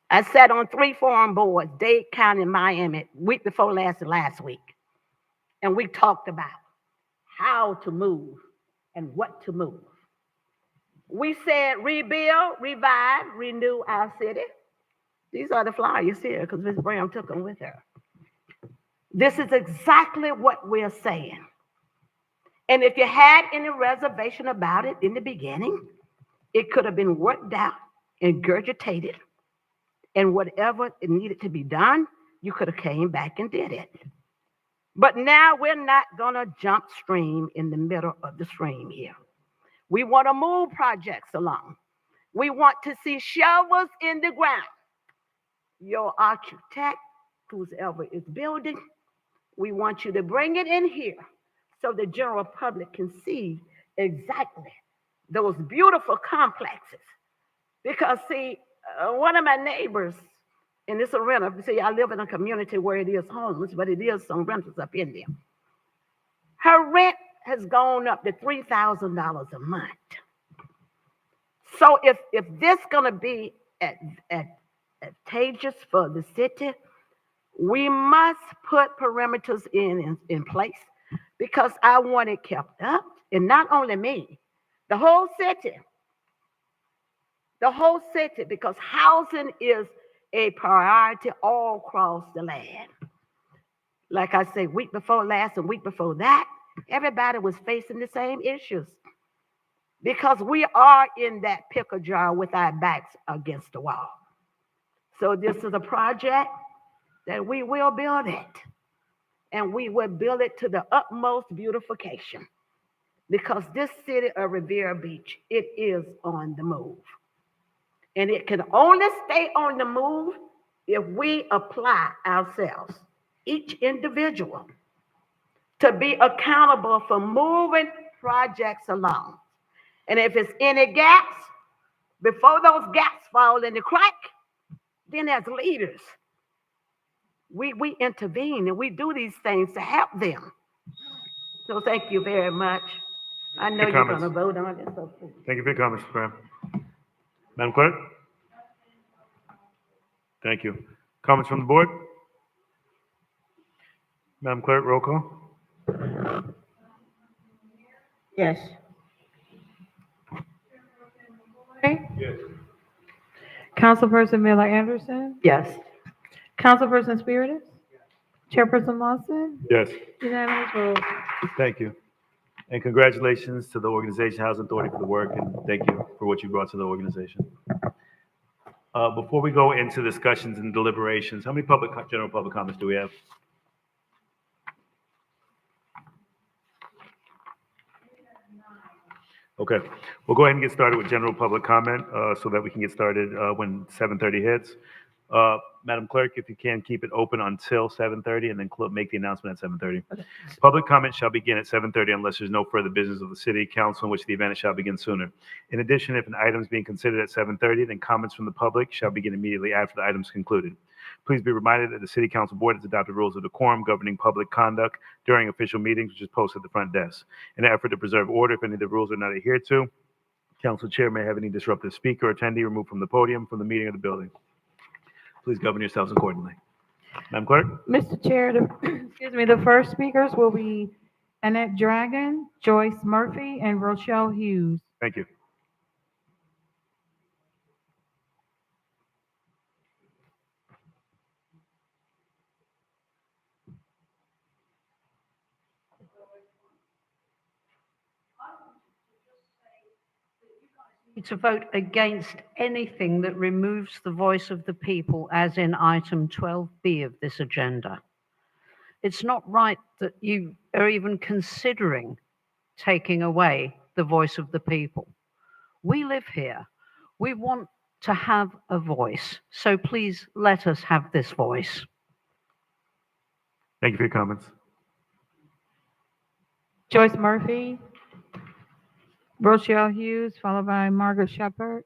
I sat on 3 forum boards, Dade County, Miami, week before last week. And we talked about how to move and what to move. We said rebuild, revive, renew our city. These are the flyers here because Ms. Brown took them with her. This is exactly what we're saying. And if you had any reservation about it in the beginning, it could have been worked out, ingurgitated, and whatever it needed to be done, you could have came back and did it. But now we're not going to jump stream in the middle of the stream here. We want to move projects along. We want to see shovels in the ground. Your architect, whoever is building, we want you to bring it in here so the general public can see
exactly those beautiful complexes. Because, see, one of my neighbors in this arena, see, I live in a community where it is homeless, but it is some renters up in there. Her rent has gone up to $3,000 a month. So if this going to be advantageous for the city, we must put perimeters in place because I want it kept up. And not only me, the whole city, because housing is a priority all across the land. Like I say, week before last and week before that, everybody was facing the same issues because we are in that pickle jar with our backs against the wall. So this is a project that we will build it, and we will build it to the utmost beautification because this city of Riviera Beach, it is on the move. And it can only stay on the move if we apply ourselves, each individual, to be accountable for moving projects along. And if it's any gaps, before those gaps fall in the crack, then as leaders, we intervene and we do these things to help them. So thank you very much. I know you're going to vote on it. So please.
Thank you for your comments, Mr. Graham. Madam Clerk? Thank you. Comments from the board? Madam Clerk, roll call.
Yes.
Yes. Councilperson Miller Anderson?
Yes.
Councilperson Spiritus? Chairperson Lawson?
Yes.
Unanimous vote.
Thank you. And congratulations to the organization, Housing Authority, for the work, and thank you for what you brought to the organization. Before we go into discussions and deliberations, how many general public comments do we have? Okay, we'll go ahead and get started with general public comment so that we can get started when 7:30 hits. Madam Clerk, if you can, keep it open until 7:30 and then make the announcement at 7:30. Okay. Public comment shall begin at 7:30 unless there's no further business of the city council in which the event shall begin sooner. In addition, if an item is being considered at 7:30, then comments from the public shall begin immediately after the item is concluded. Please be reminded that the City Council Board has adopted rules of decorum governing public conduct during official meetings, which is posted at the front desk. In an effort to preserve order, if any of the rules are not adhered to, Council Chair may have any disruptive speaker or attendee removed from the podium, from the meeting, or the building. Please govern yourselves accordingly. Madam Clerk?
Mr. Chair, the first speakers will be Annette Dragon, Joyce Murphy, and Rochelle Hughes.
Thank you.
To vote against anything that removes the voice of the people, as in item 12B of this agenda. It's not right that you are even considering taking away the voice of the people. We live here. We want to have a voice. So please let us have this voice.
Thank you for your comments.
Joyce Murphy, Rochelle Hughes, followed by Margaret Shepherd.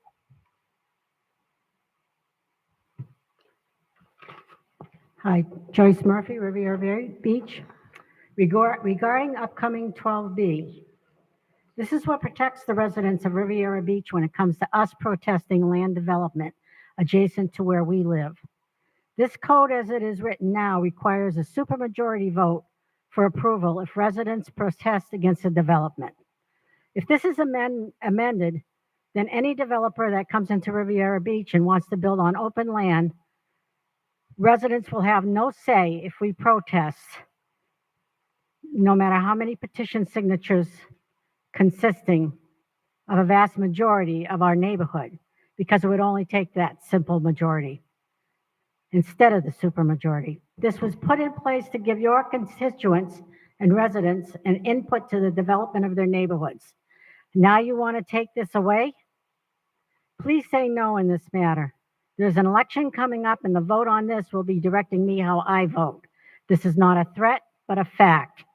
Hi, Joyce Murphy, Riviera Beach. Regarding upcoming 12B, this is what protects the residents of Riviera Beach when it comes to us protesting land development adjacent to where we live. This code, as it is written now, requires a supermajority vote for approval if residents protest against the development. If this is amended, then any developer that comes into Riviera Beach and wants to build on open land, residents will have no say if we protest, no matter how many petition signatures consisting of a vast majority of our neighborhood, because it would only take that simple majority instead of the supermajority. This was put in place to give your constituents and residents an input to the development of their neighborhoods. Now you want to take this away? Please say no in this matter. There's an election coming up, and the vote on this will be directing me how I vote. This is not a threat, but a fact.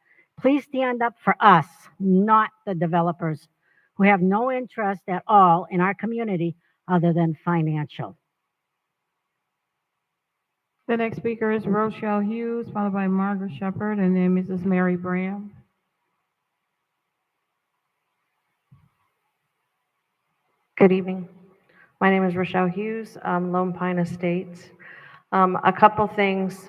Please stand up for us, not the developers who have no interest at all in our community other than financial.
The next speaker is Rochelle Hughes, followed by Margaret Shepherd, and then Mrs. Mary Bram.
Good evening. My name is Rochelle Hughes, Lone Pine Estates. A couple things.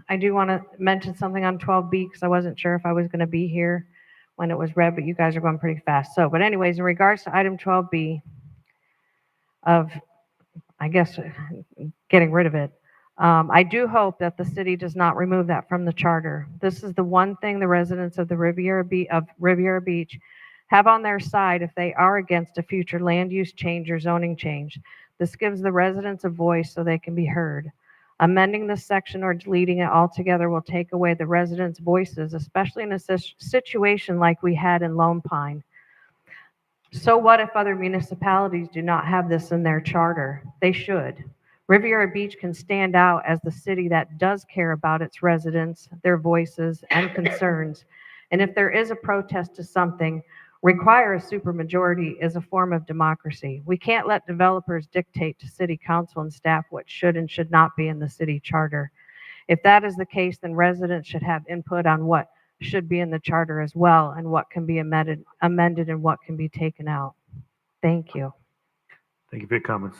I do want to mention something on 12B because I wasn't sure if I was going to be here when it was read, but you guys are going pretty fast. But anyways, in regards to item 12B of, I guess, getting rid of it, I do hope that the city does not remove that from the charter. This is the one thing the residents of the Riviera Beach have on their side if they are against a future land use change or zoning change. This gives the residents a voice so they can be heard. Amending this section or deleting it altogether will take away the residents' voices, especially in a situation like we had in Lone Pine. So what if other municipalities do not have this in their charter? They should. Riviera Beach can stand out as the city that does care about its residents, their voices, and concerns. And if there is a protest to something, require a supermajority is a form of democracy. We can't let developers dictate to city council and staff what should and should not be in the city charter. If that is the case, then residents should have input on what should be in the charter as well and what can be amended and what can be taken out. Thank you.
Thank you for your comments.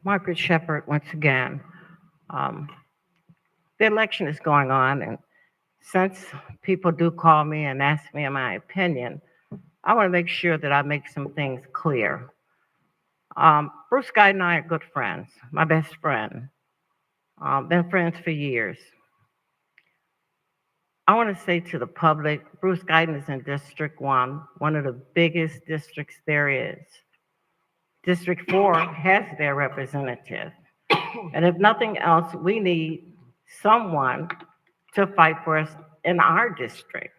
Margaret Shepherd, once again. The election is going on, and since people do call me and ask me my opinion, I want to make sure that I make some things clear. Bruce Guy and I are good friends, my best friend. Been friends for years. I want to say to the public, Bruce Guyton is in District 1, one of the biggest districts there is. District 4 has their representative. And if nothing else, we need someone to fight for us in our district.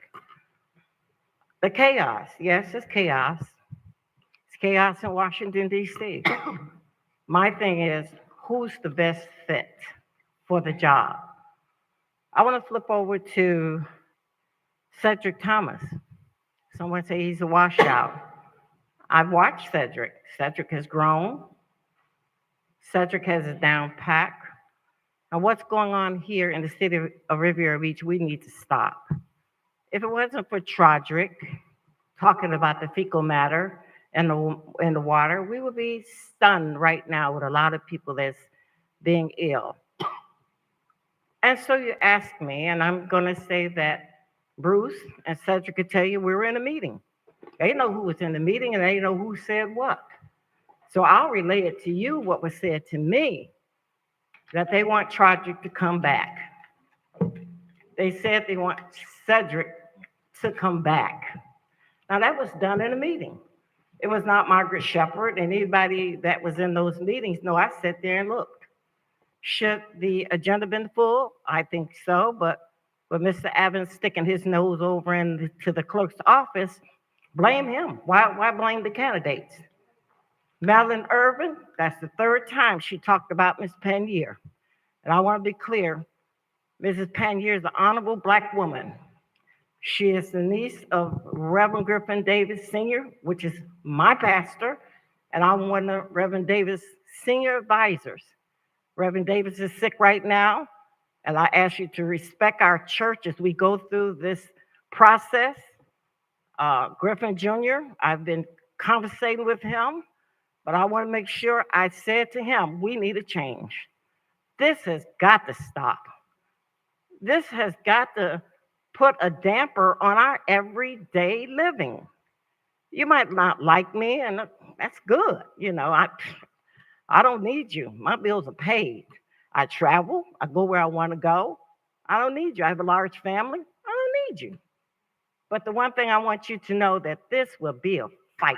The chaos, yes, it's chaos. It's chaos in Washington, D.C. My thing is, who's the best fit for the job? I want to flip over to Cedric Thomas. Someone say he's a washout. I've watched Cedric. Cedric has grown. Cedric has it down pat. And what's going on here in the city of Riviera Beach, we need to stop. If it wasn't for Trodrick talking about the fecal matter in the water, we would be stunned right now with a lot of people that's being ill. And so you ask me, and I'm going to say that Bruce and Cedric could tell you we were in a meeting. They know who was in the meeting and they know who said what. So I'll relay it to you what was said to me, that they want Trodrick to come back. They said they want Cedric to come back. Now that was done in a meeting. It was not Margaret Shepherd and anybody that was in those meetings. No, I sat there and looked. Should the agenda been full? I think so, but with Mr. Evans sticking his nose over into the clerk's office, blame him. Why blame the candidates? Madeline Irvin, that's the third time she talked about Ms. Pannier. And I want to be clear, Mrs. Pannier is an honorable Black woman. She is the niece of Reverend Griffin Davis Sr., which is my pastor, and I'm one of Reverend Davis' senior advisors. Reverend Davis is sick right now, and I ask you to respect our church as we go through this process. Griffin Jr., I've been conversating with him, but I want to make sure I said to him, we need a change. This has got to stop. This has got to put a damper on our everyday living. You might not like me, and that's good. You know, I don't need you. My bills are paid. I travel. I go where I want to go. I don't need you. I have a large family. I don't need you. But the one thing I want you to know that this will be a fight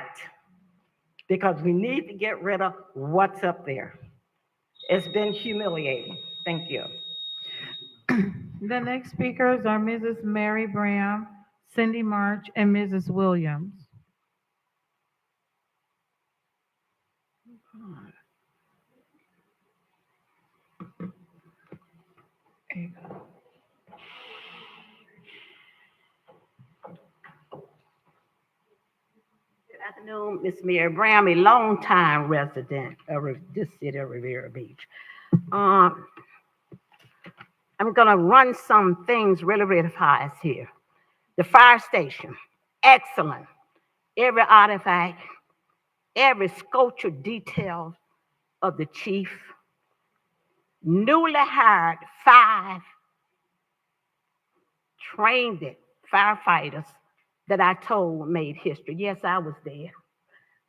because we need to get rid of what's up there. It's been humiliating. Thank you.
The next speakers are Mrs. Mary Bram, Cindy March, and Mrs. Williams.
Good afternoon, Ms. Mary Brown, a longtime resident of this city of Riviera Beach. I'm gonna run some things really fast here. The fire station, excellent. Every artifact, every sculpture detail of the chief. Newly hired 5 trained firefighters that I told made history. Yes, I was there.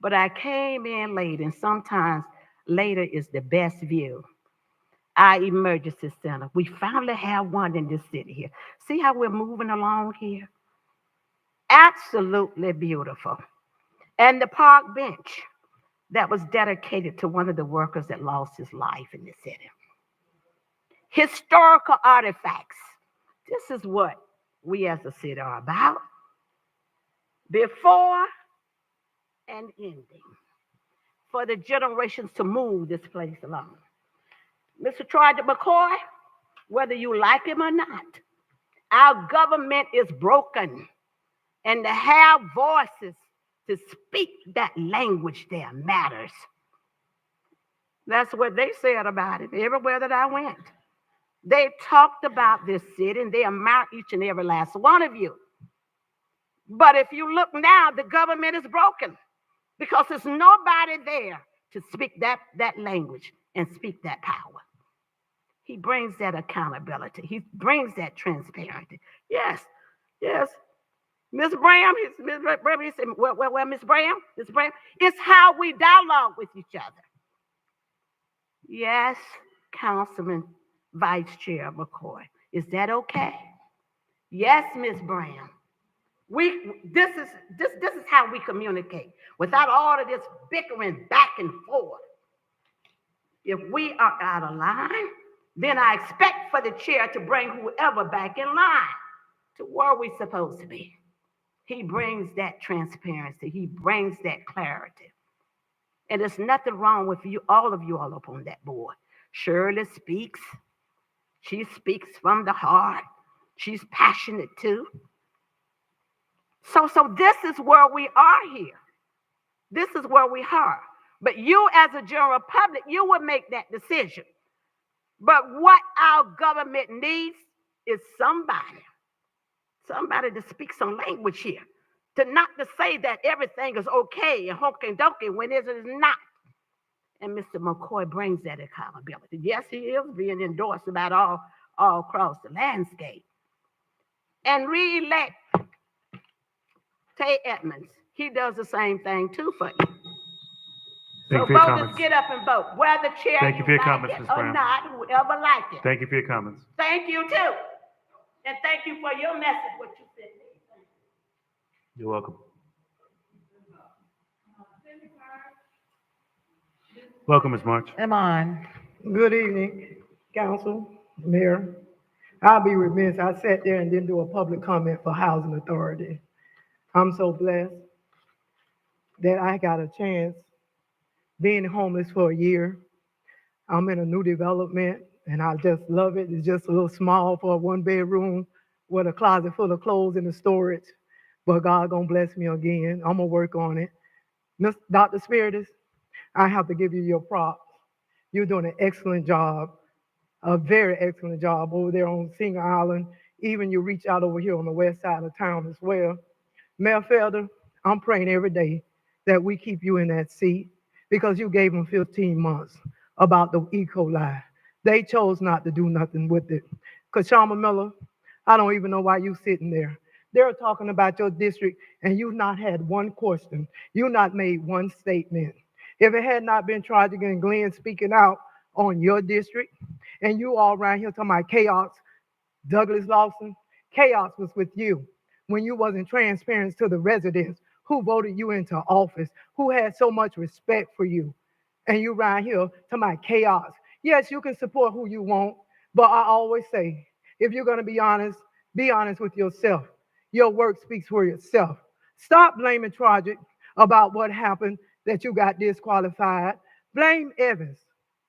But I came in late, and sometimes later is the best view. Our emergency center. We finally have one in this city here. See how we're moving along here? Absolutely beautiful. And the park bench that was dedicated to one of the workers that lost his life in the city. Historical artifacts. This is what we as a city are about. Before and ending. For the generations to move this place along. Mr. Troy McCoy, whether you like him or not, our government is broken. And to have voices to speak that language there matters. That's what they said about it everywhere that I went. They talked about this city and they admire each and every last one of you. But if you look now, the government is broken because there's nobody there to speak that language and speak that power. He brings that accountability. He brings that transparency. Yes. Ms. Bram, Ms. Bram, he said, well, Ms. Bram, it's how we dialogue with each other. Yes, Councilman Vice Chair McCoy, is that okay? Yes, Ms. Bram. This is how we communicate without all of this bickering back and forth. If we are out of line, then I expect for the chair to bring whoever back in line to where we're supposed to be. He brings that transparency. He brings that clarity. And there's nothing wrong with you, all of you all up on that board. Shirley speaks. She speaks from the heart. She's passionate too. So this is where we are here. This is where we are. But you as a general public, you will make that decision. But what our government needs is somebody to speak some language here. Not to say that everything is okay and honky-dokie when it is not. And Mr. McCoy brings that accountability. Yes, he is being endorsed about all across the landscape. And re-elect Tay Edmonds. He does the same thing too for you.
Thank you
So
for your
voters
comments.
get up and vote. Whether chair
Thank you for your
like
comments,
it
Ms.
or
Brown.
not, whoever like it.
Thank you for your comments.
Thank you too. And thank you for your message, what you said.
You're welcome. Welcome, Ms. March.
Am on. Good evening, council, mayor. I'll be remiss. I sat there and didn't do a public comment for Housing Authority. I'm so blessed that I got a chance being homeless for a year. I'm in a new development and I just love it. It's just a little small for a 1-bedroom with a closet full of clothes and a storage. But God gonna bless me again. I'm gonna work on it. Dr. Spiritus, I have to give you your props. You're doing an excellent job, a very excellent job over there on Singer Island. Even you reach out over here on the west side of town as well. Mayor Felder, I'm praying every day that we keep you in that seat because you gave them 15 months about the E. coli. They chose not to do nothing with it. Kashama Miller, I don't even know why you sitting there. They're talking about your district and you've not had one question. You've not made one statement. If it had not been tragic and Glenn speaking out on your district and you all around here talking about chaos, Douglas Lawson, chaos was with you when you wasn't transparent to the residents who voted you into office, who had so much respect for you. And you around here talking about chaos. Yes, you can support who you want, but I always say, if you're gonna be honest with yourself. Your work speaks for itself. Stop blaming Tragic about what happened, that you got disqualified. Blame Evans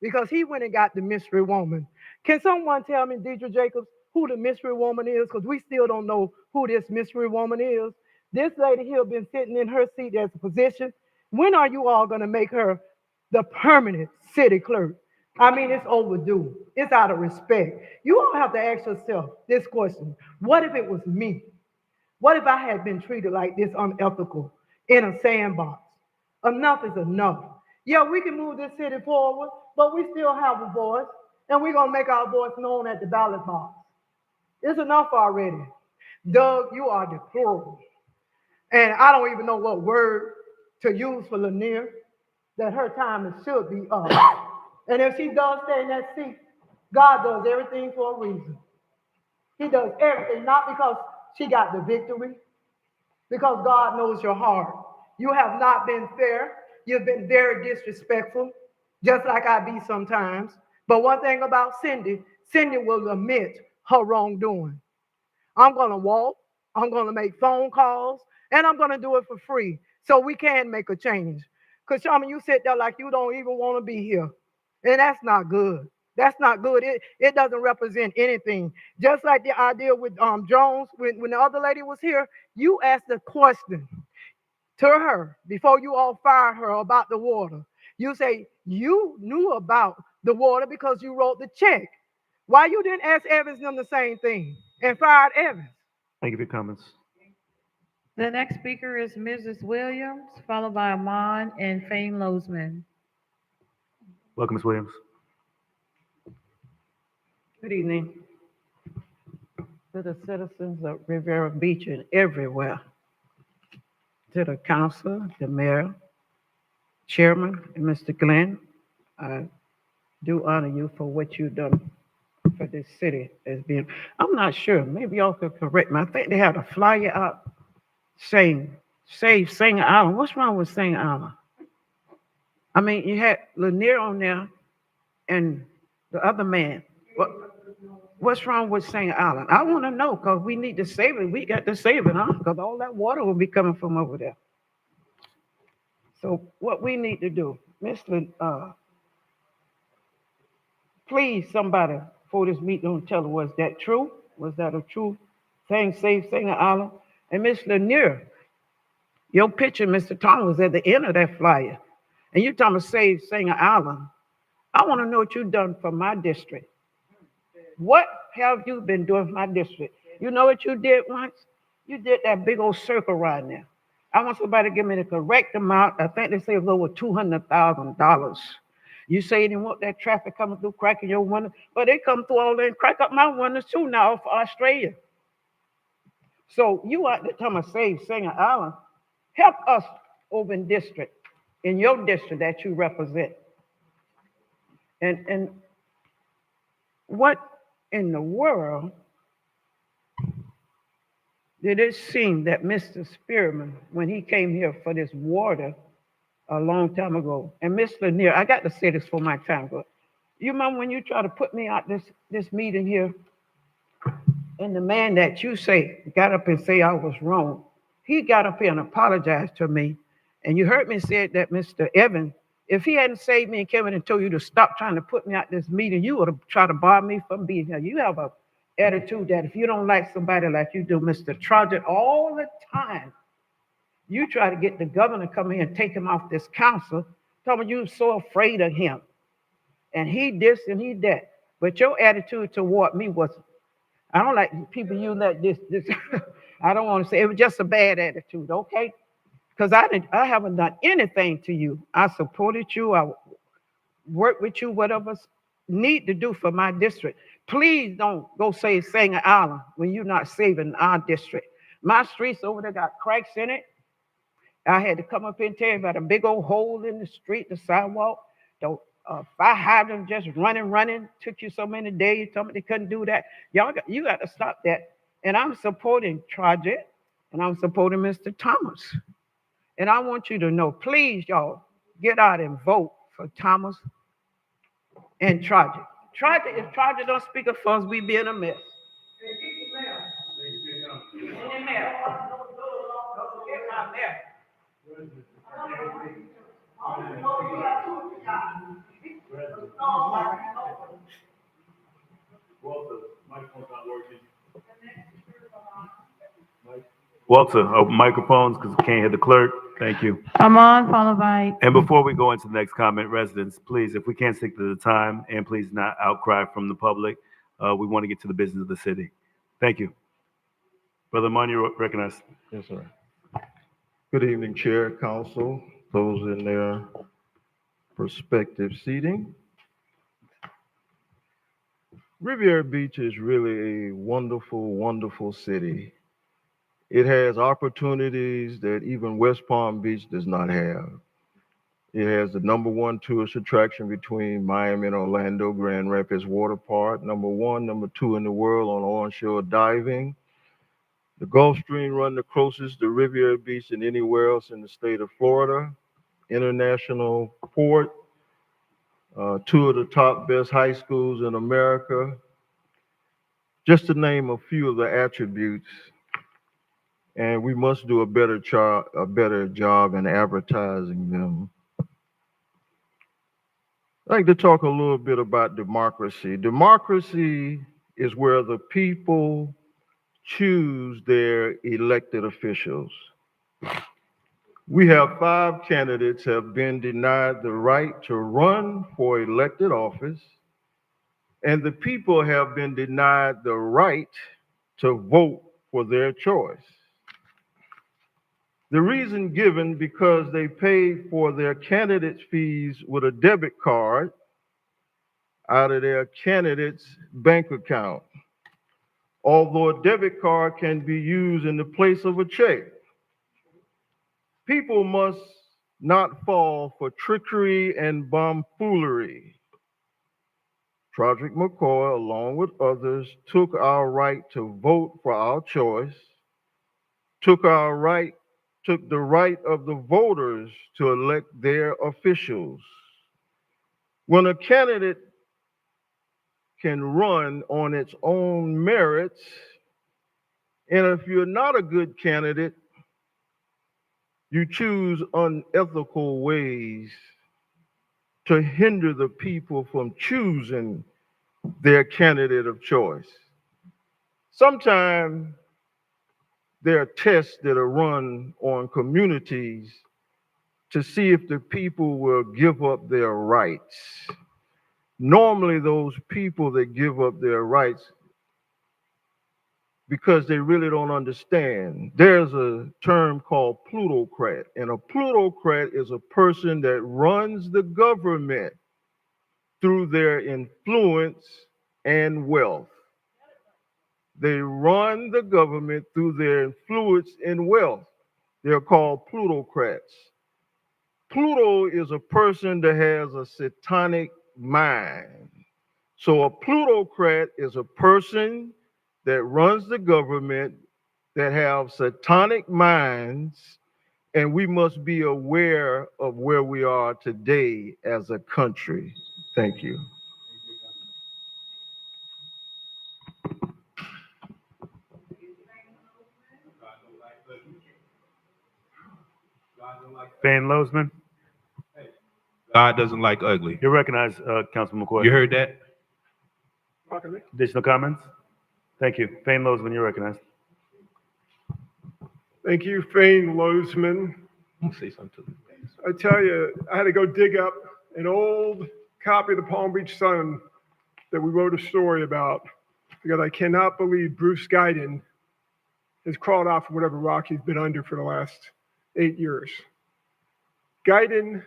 because he went and got the mystery woman. Can someone tell me, Deidre Jacobs, who the mystery woman is? Because we still don't know who this mystery woman is. This lady here been sitting in her seat as a position. When are you all going to make her the permanent city clerk? I mean, it's overdue. It's out of respect. You all have to ask yourself this question. What if it was me? What if I had been treated like this unethical in a sandbox? Enough is enough. Yeah, we can move this city forward, but we still have a voice, and we're going to make our voice known at the ballot box. It's enough already. Doug, you are deplorable. And I don't even know what word to use for Lanier, that her time should be up. And if she does stay in that seat, God does everything for a reason. He does everything, not because she got the victory, because God knows your heart. You have not been fair. You've been very disrespectful, just like I be sometimes. But one thing about Cindy, Cindy will admit her wrongdoing. I'm going to walk, I'm going to make phone calls, and I'm going to do it for free so we can make a change. Because, Shama, you sit there like you don't even want to be here. And that's not good. That's not good. It doesn't represent anything. Just like the idea with Jones, when the other lady was here, you asked a question to her before you all fired her about the water. You say you knew about the water because you wrote the check. Why you didn't ask Evans them the same thing and fired Evans?
Thank you for your comments.
The next speaker is Mrs. Williams, followed by Amon and Fane Lozman.
Welcome, Ms. Williams.
Good evening to the citizens of Riviera Beach and everywhere, to the council, the mayor, chairman, and Mr. Glenn. I do honor you for what you've done for this city as being. I'm not sure, maybe y'all could correct me. I think they had a flyer out saying, save Singer Island. What's wrong with Singer Island? I mean, you had Lanier on there and the other man. What's wrong with Singer Island? I want to know because we need to save it. We got to save it, huh? Because all that water will be coming from over there. So what we need to do, Mr. Please, somebody for this meeting, don't tell her, was that true? Was that a true thing? Save Singer Island? And Miss Lanier, your picture, Mr. Thomas, was at the end of that flyer. And you're talking about save Singer Island. I want to know what you've done for my district. What have you been doing for my district? You know what you did once? You did that big old circle right there. I want somebody to give me the correct amount. I think they say it was over $200,000. You say you didn't want that traffic coming through, cracking your window, but they come through all there and crack up my windows too now for Australia. So you out there talking about save Singer Island. Help us over in district, in your district that you represent. And what in the world did it seem that Mr. Spearman, when he came here for this water a long time ago, and Miss Lanier, I got to say this for my time, but you remember when you tried to put me out this meeting here, and the man that you say got up and say I was wrong, he got up here and apologized to me, and you heard me say that Mr. Evans, if he hadn't saved me and came in and told you to stop trying to put me out this meeting, you would have tried to bar me from being here. You have a attitude that if you don't like somebody like you do, Mr. Trudgett, all the time, you try to get the governor to come here and take him off this council, telling you so afraid of him. And he this and he that. But your attitude toward me was, I don't like people use that this. I don't want to say it was just a bad attitude, okay? Because I haven't done anything to you. I supported you. I worked with you, whatever need to do for my district. Please don't go save Singer Island when you're not saving our district. My streets over there got cracks in it. I had to come up and tell you about a big old hole in the street, the sidewalk. The fire hydrant just running. Took you so many days. You told me they couldn't do that. You got to stop that. And I'm supporting Trudgett, and I'm supporting Mr. Thomas. And I want you to know, please, y'all, get out and vote for Thomas and Trudgett. If Trudgett don't speak up for us, we be in a mess.
Walter, open microphones because we can't hear the clerk. Thank you.
Amon, followed by,
And before we go into the next comment, residents, please, if we can't stick to the time, and please not outcry from the public, we want to get to the business of the city. Thank you. Brother Amon, you're recognized.
Yes, sir. Good evening, Chair, Council, those in their prospective seating. Riviera Beach is really a wonderful, wonderful city. It has opportunities that even West Palm Beach does not have. It has the #1 tourist attraction between Miami and Orlando, Grand Rapids Water Park, #1, #2 in the world on onshore diving. The Gulf Stream runs the closest to Riviera Beach than anywhere else in the state of Florida. International port, 2 of the top best high schools in America. Just to name a few of the attributes. And we must do a better job in advertising them. I'd like to talk a little bit about democracy. Democracy is where the people choose their elected officials. We have 5 candidates have been denied the right to run for elected office, and the people have been denied the right to vote for their choice. The reason given because they paid for their candidates' fees with a debit card out of their candidate's bank account. Although a debit card can be used in the place of a check. People must not fall for trickery and tomfoolery. Roderick McCoy, along with others, took our right to vote for our choice, took the right of the voters to elect their officials. When a candidate can run on its own merits, and if you're not a good candidate, you choose unethical ways to hinder the people from choosing their candidate of choice. Sometimes there are tests that are run on communities to see if the people will give up their rights. Normally, those people that give up their rights because they really don't understand. There's a term called plutocrat, and a plutocrat is a person that runs the government through their influence and wealth. They run the government through their influence and wealth. They're called plutocrats. Pluto is a person that has a satanic mind. So a plutocrat is a person that runs the government that have satanic minds, and we must be aware of where we are today as a country. Thank you.
Van Lozman,
God doesn't like ugly.
you're recognized, Councilman McCoy.
You heard that?
Additional comments? Thank you. Van Lozman, you're recognized.
Thank you, Fane Lozman.
I'll say something to them.
I tell you, I had to go dig up an old copy of the Palm Beach Sun that we wrote a story about because I cannot believe Bruce Guyton has crawled out from whatever rock he's been under for the last 8 years. Guyton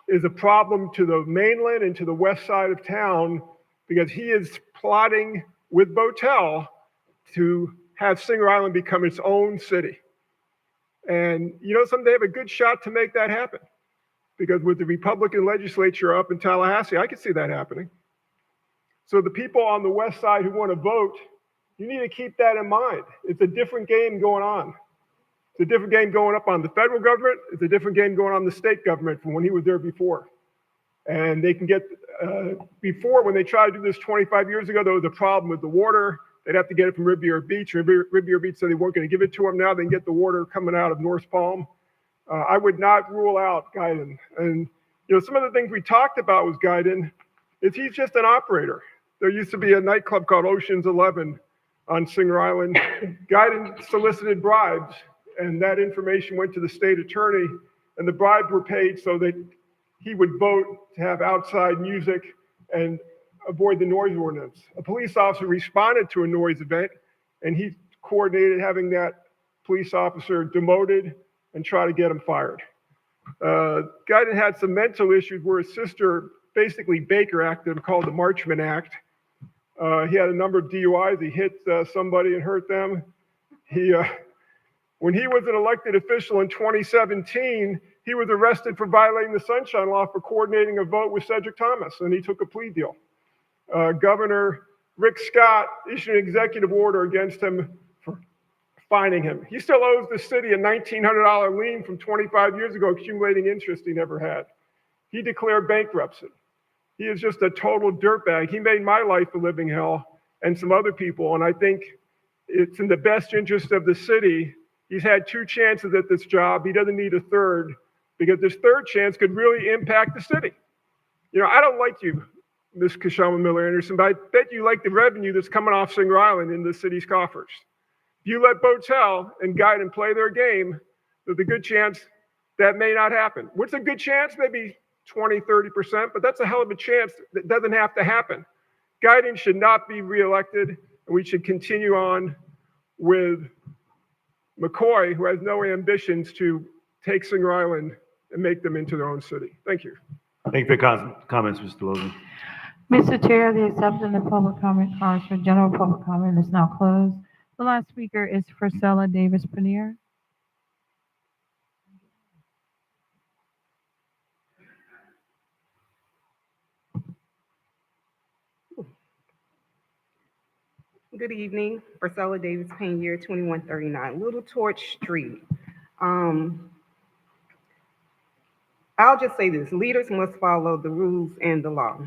is a problem to the mainland and to the west side of town because he is plotting with Botel to have Singer Island become its own city. And you know something, they have a good shot to make that happen. Because with the Republican legislature up in Tallahassee, I could see that happening. So the people on the west side who want to vote, you need to keep that in mind. It's a different game going on. It's a different game going up on the federal government. It's a different game going on the state government from when he was there before. And they can get, before when they tried to do this 25 years ago, there was a problem with the water. They'd have to get it from Riviera Beach. Riviera Beach said they weren't going to give it to them. Now they can get the water coming out of North Palm. I would not rule out Guyton. And you know, some of the things we talked about with Guyton is he's just an operator. There used to be a nightclub called Ocean's 11 on Singer Island. Guyton solicited bribes and that information went to the state attorney, and the bribes were paid so that he would vote to have outside music and avoid the noise ordinance. A police officer responded to a noise event, and he coordinated having that police officer demoted and try to get him fired. Guyton had some mental issues where his sister, basically Baker, acted called the Marchman Act. He had a number of DUIs. He hit somebody and hurt them. When he was an elected official in 2017, he was arrested for violating the Sunshine Law for coordinating a vote with Cedric Thomas, and he took a plea deal. Governor Rick Scott issued an executive order against him for fining him. He still owes the city a $1,900 lien from 25 years ago, accumulating interest he never had. He declared bankruptcy. He is just a total dirtbag. He made my life a living hell and some other people, and I think it's in the best interest of the city. He's had 2 chances at this job. He doesn't need a third, because this third chance could really impact the city. You know, I don't like you, Ms. Kashama Miller Anderson, but I bet you like the revenue that's coming off Singer Island in the city's coffers. If you let Botel and Guyton play their game, there's a good chance that may not happen. What's a good chance? Maybe 20, 30%, but that's a hell of a chance that doesn't have to happen. Guyton should not be reelected, and we should continue on with McCoy, who has no ambitions to take Singer Island and make them into their own city. Thank you.
Thank you for your comments, Mr. Logan.
Mr. Chair, the accepting of public comment cards for general public comment is now closed. The last speaker is Priscilla Davis Paneer.
Good evening, Priscilla Davis Payne, 2139 Little Torch Street. I'll just say this: leaders must follow the rules and the law.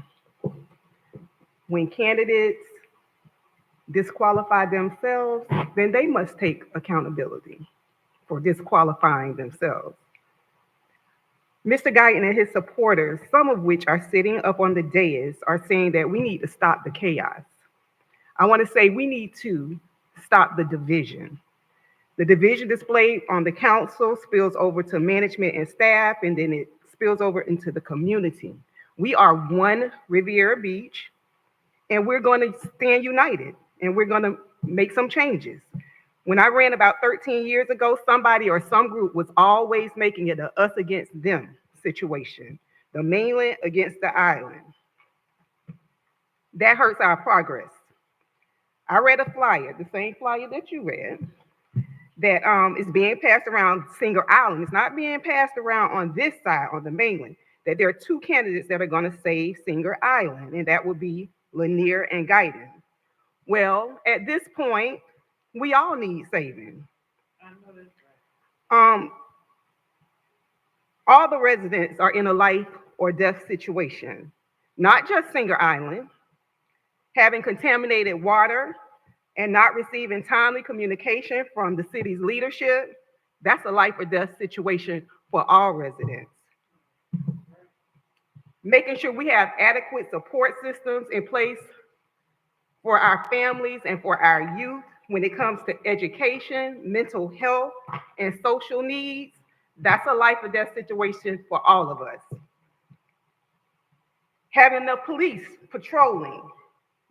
When candidates disqualify themselves, then they must take accountability for disqualifying themselves. Mr. Guyton and his supporters, some of which are sitting up on the dais, are saying that we need to stop the chaos. I want to say we need to stop the division. The division displayed on the council spills over to management and staff, and then it spills over into the community. We are one Riviera Beach, and we're going to stand united, and we're going to make some changes. When I ran about 13 years ago, somebody or some group was always making it a us against them situation, the mainland against the island. That hurts our progress. I read a flyer, the same flyer that you read, that is being passed around Singer Island. It's not being passed around on this side, on the mainland, that there are 2 candidates that are going to save Singer Island, and that would be Lanier and Guyton. Well, at this point, we all need saving. All the residents are in a life or death situation, not just Singer Island. Having contaminated water and not receiving timely communication from the city's leadership, that's a life or death situation for all residents. Making sure we have adequate support systems in place for our families and for our youth when it comes to education, mental health, and social needs, that's a life or death situation for all of us. Having the police patrolling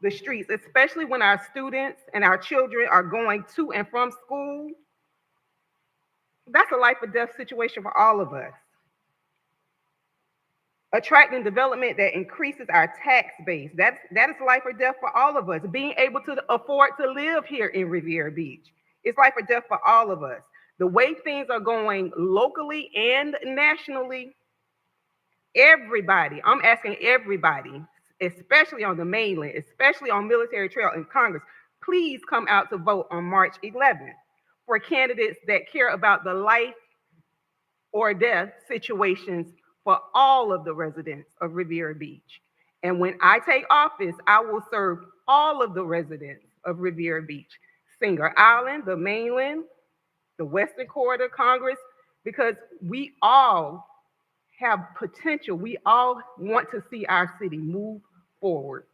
the streets, especially when our students and our children are going to and from school, that's a life or death situation for all of us. Attracting development that increases our tax base, that is life or death for all of us. Being able to afford to live here in Riviera Beach, it's life or death for all of us. The way things are going locally and nationally, everybody, I'm asking everybody, especially on the mainland, especially on Military Trail in Congress, please come out to vote on March 11th for candidates that care about the life or death situations for all of the residents of Riviera Beach. And when I take office, I will serve all of the residents of Riviera Beach, Singer Island, the mainland, the Western Corridor, Congress, because we all have potential. We all want to see our city move forward.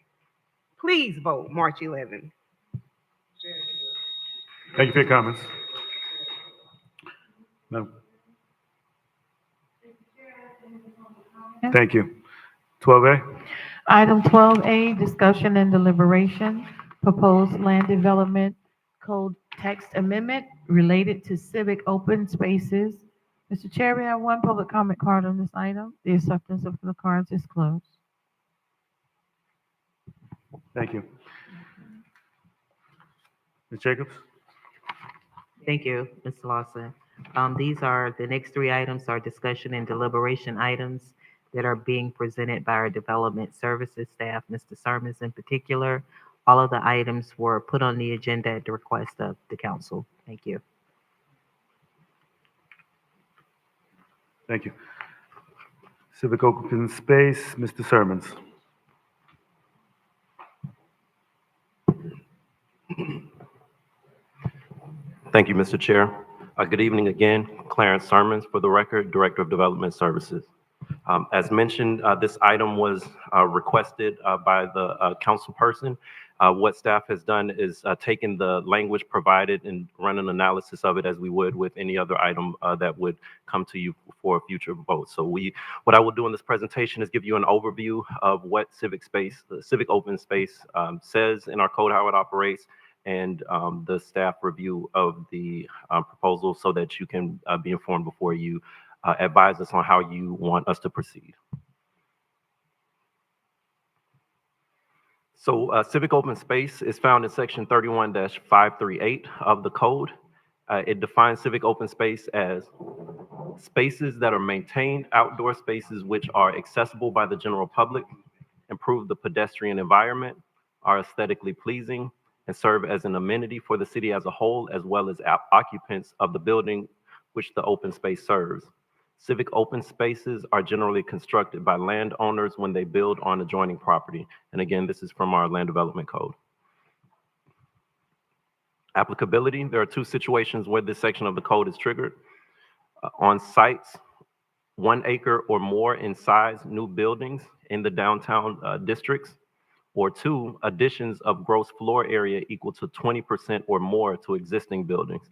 Please vote March 11th.
Thank you for your comments. No. Thank you. 12A?
Item 12A, discussion and deliberation, proposed land development code text amendment related to civic open spaces. Mr. Chair, we have one public comment card on this item. The acceptance of the cards is closed.
Thank you. Ms. Jacobs?
Thank you, Mr. Lawson. These are, the next three items are discussion and deliberation items that are being presented by our development services staff, Mr. Sermons in particular. All of the items were put on the agenda at the request of the council. Thank you.
Thank you. Civic open space, Mr. Sermons.
Thank you, Mr. Chair. Good evening again. Clarence Sermons, for the record, Director of Development Services. As mentioned, this item was requested by the councilperson. What staff has done is taken the language provided and run an analysis of it as we would with any other item that would come to you for a future vote. So what I will do in this presentation is give you an overview of what civic open space says in our code, how it operates, and the staff review of the proposal so that you can be informed before you advise us on how you want us to proceed. So civic open space is found in section 31-538 of the code. It defines civic open space as spaces that are maintained outdoor spaces which are accessible by the general public, improve the pedestrian environment, are aesthetically pleasing, and serve as an amenity for the city as a whole, as well as occupants of the building which the open space serves. Civic open spaces are generally constructed by landowners when they build on adjoining property. And again, this is from our land development code. Applicability, there are two situations where this section of the code is triggered. On sites 1 acre or more in size, new buildings in the downtown districts, or 2, additions of gross floor area equal to 20% or more to existing buildings.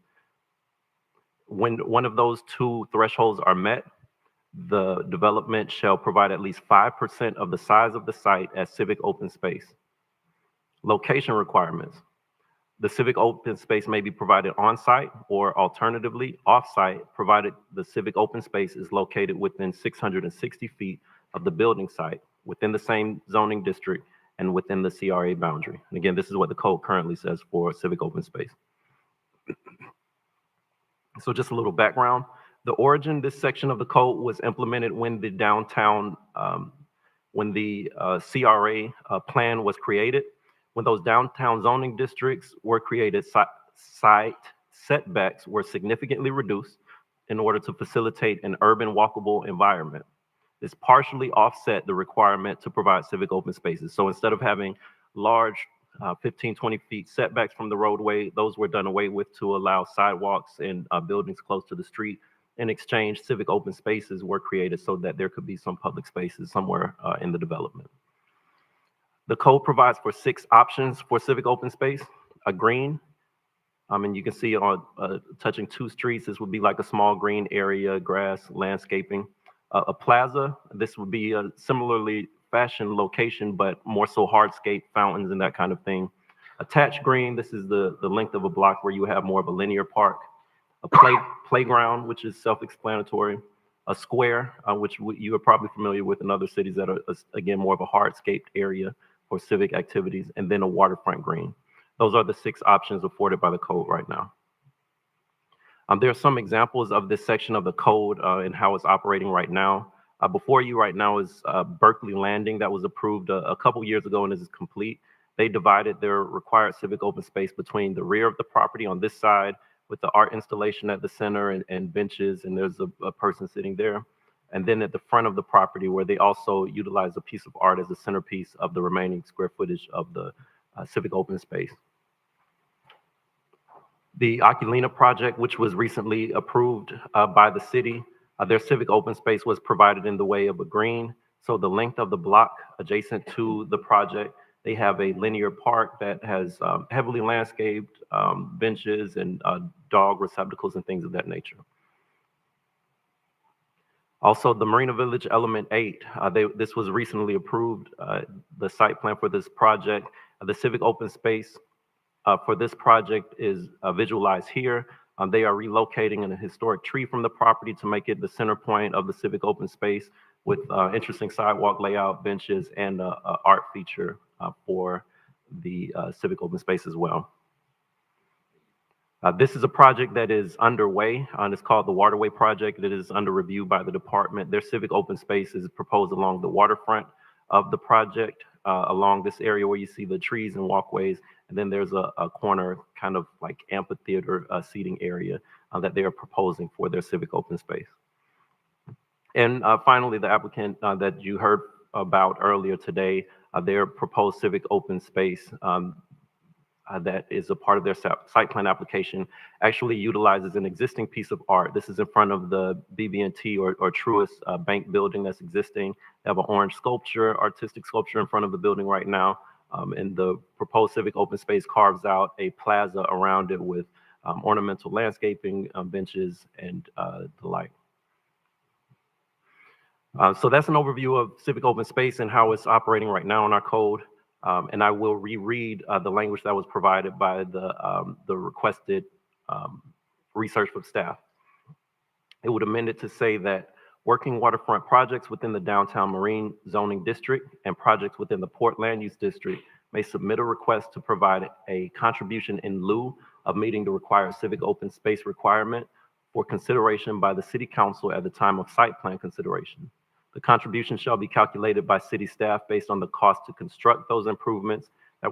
When one of those two thresholds are met, the development shall provide at least 5% of the size of the site as civic open space. Location requirements. The civic open space may be provided on-site or alternatively off-site, provided the civic open space is located within 660 feet of the building site, within the same zoning district, and within the CRA boundary. And again, this is what the code currently says for civic open space. So just a little background. The origin, this section of the code was implemented when the downtown, CRA plan was created. When those downtown zoning districts were created, site setbacks were significantly reduced in order to facilitate an urban walkable environment. This partially offset the requirement to provide civic open spaces. So instead of having large 15, 20 feet setbacks from the roadway, those were done away with to allow sidewalks and buildings close to the street. In exchange, civic open spaces were created so that there could be some public spaces somewhere in the development. The code provides for 6 options for civic open space. A green, and you can see on touching 2 streets, this would be like a small green area, grass, landscaping. A plaza, this would be a similarly fashioned location, but more so hardscape, fountains, and that kind of thing. Attached green, this is the length of a block where you have more of a linear park. A playground, which is self-explanatory. A square, which you are probably familiar with in other cities that are, again, more of a hardscaped area for civic activities, and then a waterfront green. Those are the 6 options afforded by the code right now. There are some examples of this section of the code and how it's operating right now. Before you right now is Berkeley Landing that was approved a couple years ago and is complete. They divided their required civic open space between the rear of the property on this side with the art installation at the center and benches, and there's a person sitting there. And then at the front of the property where they also utilize a piece of art as a centerpiece of the remaining square footage of the civic open space. The Oculina project, which was recently approved by the city, their civic open space was provided in the way of a green. So the length of the block adjacent to the project, they have a linear park that has heavily landscaped benches and dog receptacles and things of that nature. Also, the Marina Village Element 8, this was recently approved, the site plan for this project. The civic open space for this project is visualized here. They are relocating a historic tree from the property to make it the center point of the civic open space with interesting sidewalk layout, benches, and a art feature for the civic open space as well. This is a project that is underway, and it's called the Waterway Project. It is under review by the department. Their civic open space is proposed along the waterfront of the project, along this area where you see the trees and walkways, and then there's a corner kind of like amphitheater seating area that they are proposing for their civic open space. And finally, the applicant that you heard about earlier today, their proposed civic open space that is a part of their site plan application actually utilizes an existing piece of art. This is in front of the BB&T or Truist bank building that's existing. They have an orange sculpture, artistic sculpture in front of the building right now. And the proposed civic open space carves out a plaza around it with ornamental landscaping, benches, and the like. So that's an overview of civic open space and how it's operating right now in our code. And I will reread the language that was provided by the requested research from staff. It would amend it to say that working waterfront projects within the downtown marine zoning district and projects within the port land use district may submit a request to provide a contribution in lieu of meeting the required civic open space requirement for consideration by the city council at the time of site plan consideration. The contribution shall be calculated by city staff based on the cost to construct those improvements that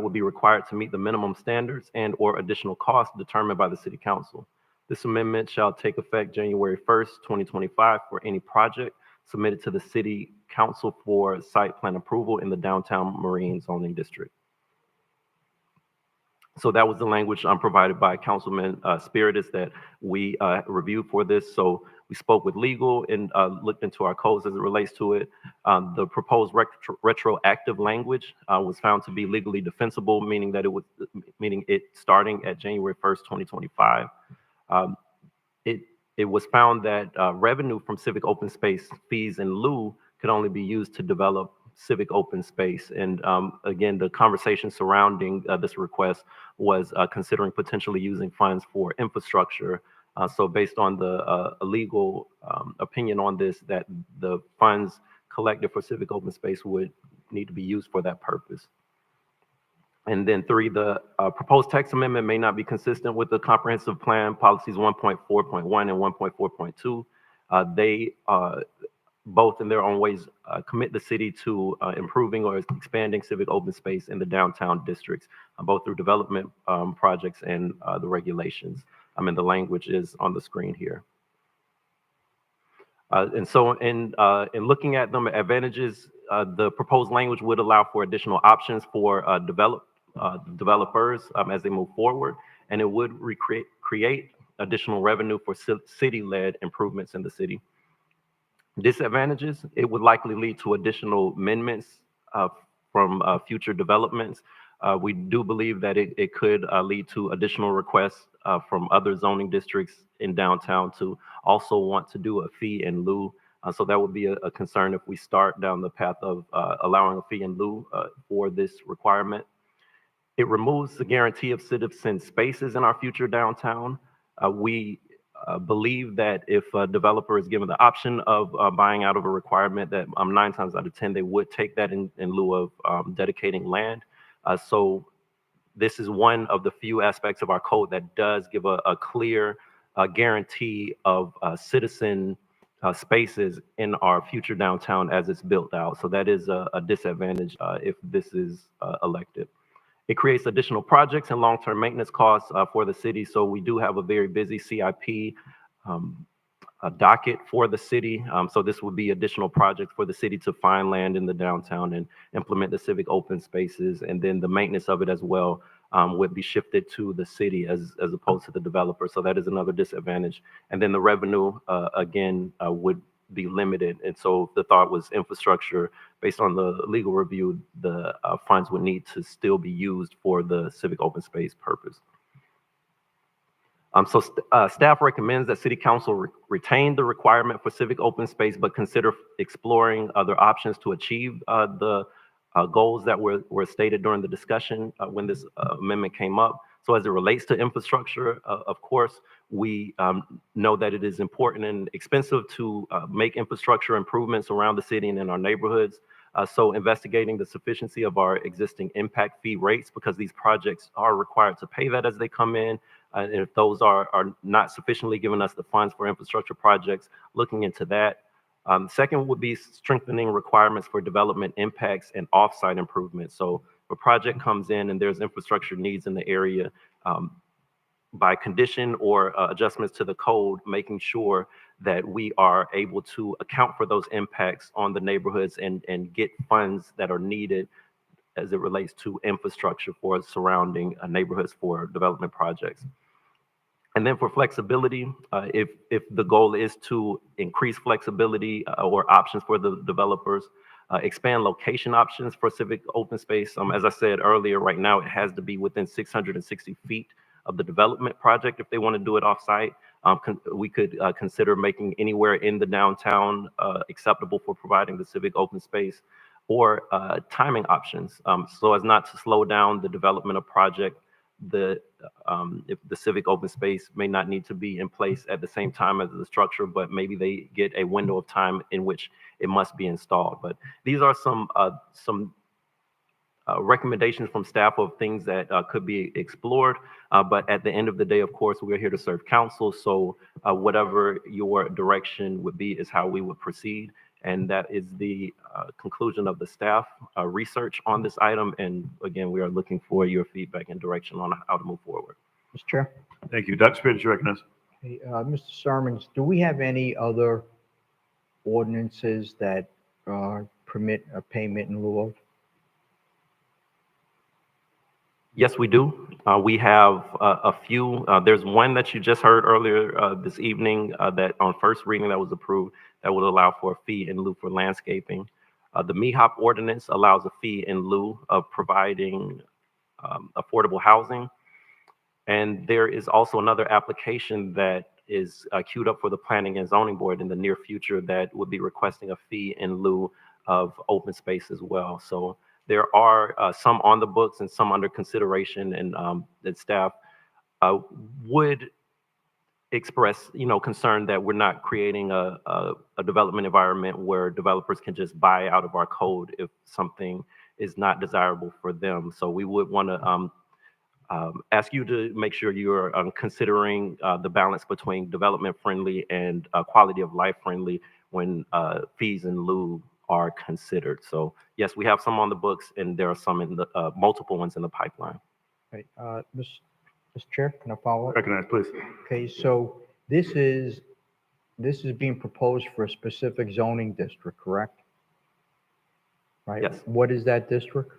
would be required to meet the minimum standards and or additional costs determined by the city council. This amendment shall take effect January 1st, 2025 for any project submitted to the city council for site plan approval in the downtown marine zoning district. So that was the language provided by Councilman Spiritus that we reviewed for this. So we spoke with legal and looked into our codes as it relates to it. The proposed retroactive language was found to be legally defensible, meaning it starting at January 1st, 2025. It was found that revenue from civic open space fees in lieu could only be used to develop civic open space. And again, the conversation surrounding this request was considering potentially using funds for infrastructure. So based on the legal opinion on this, that the funds collected for civic open space would need to be used for that purpose. And then 3, the proposed text amendment may not be consistent with the comprehensive plan policies 1.4.1 and 1.4.2. They both in their own ways commit the city to improving or expanding civic open space in the downtown districts, both through development projects and the regulations. And the language is on the screen here. And so in looking at them advantages, the proposed language would allow for additional options for developers as they move forward, and it would create additional revenue for city-led improvements in the city. Disadvantages, it would likely lead to additional amendments from future developments. We do believe that it could lead to additional requests from other zoning districts in downtown to also want to do a fee in lieu. So that would be a concern if we start down the path of allowing a fee in lieu for this requirement. It removes the guarantee of citizen spaces in our future downtown. We believe that if a developer is given the option of buying out of a requirement, that 9 times out of 10, they would take that in lieu of dedicating land. So this is one of the few aspects of our code that does give a clear guarantee of citizen spaces in our future downtown as it's built out. So that is a disadvantage if this is elected. It creates additional projects and long-term maintenance costs for the city. So we do have a very busy CIP docket for the city. So this would be additional projects for the city to find land in the downtown and implement the civic open spaces. And then the maintenance of it as well would be shifted to the city as opposed to the developer. So that is another disadvantage. And then the revenue, again, would be limited. And so the thought was infrastructure. Based on the legal review, the funds would need to still be used for the civic open space purpose. Staff recommends that City Council retain the requirement for civic open space, but consider exploring other options to achieve the goals that were stated during the discussion when this amendment came up. So as it relates to infrastructure, of course, we know that it is important and expensive to make infrastructure improvements around the city and in our neighborhoods. So investigating the sufficiency of our existing impact fee rates, because these projects are required to pay that as they come in. And if those are not sufficiently giving us the funds for infrastructure projects, looking into that. Second would be strengthening requirements for development impacts and off-site improvements. So if a project comes in and there's infrastructure needs in the area, by condition or adjustments to the code, making sure that we are able to account for those impacts on the neighborhoods and get funds that are needed as it relates to infrastructure for surrounding neighborhoods for development projects. And then for flexibility, if the goal is to increase flexibility or options for the developers, expand location options for civic open space. As I said earlier, right now it has to be within 660 feet of the development project if they want to do it off-site. We could consider making anywhere in the downtown acceptable for providing the civic open space, or timing options so as not to slow down the development of project. If the civic open space may not need to be in place at the same time as the structure, but maybe they get a window of time in which it must be installed. But these are some recommendations from staff of things that could be explored. But at the end of the day, of course, we're here to serve council. So whatever your direction would be is how we would proceed. And that is the conclusion of the staff research on this item. And again, we are looking for your feedback and direction on how to move forward.
Mr. Chair.
Thank you. Dr. Spirit, you recognize.
Hey, Mr. Sermons, do we have any other ordinances that permit a payment in lieu of?
Yes, we do. We have a few. There's one that you just heard earlier this evening that on first reading that was approved that would allow for a fee in lieu for landscaping. The MEHOP ordinance allows a fee in lieu of providing affordable housing. And there is also another application that is queued up for the Planning and Zoning Board in the near future that would be requesting a fee in lieu of open space as well. So there are some on the books and some under consideration, and that staff would express, concern that we're not creating a development environment where developers can just buy out of our code if something is not desirable for them. So we would want to ask you to make sure you're considering the balance between development friendly and quality of life friendly when fees in lieu are considered. So yes, we have some on the books, and there are some in the multiple ones in the pipeline.
Okay, Mr. Chair, can I follow up?
Recognize, please.
Okay, so this is being proposed for a specific zoning district, correct? Right.
Yes.
What is that district?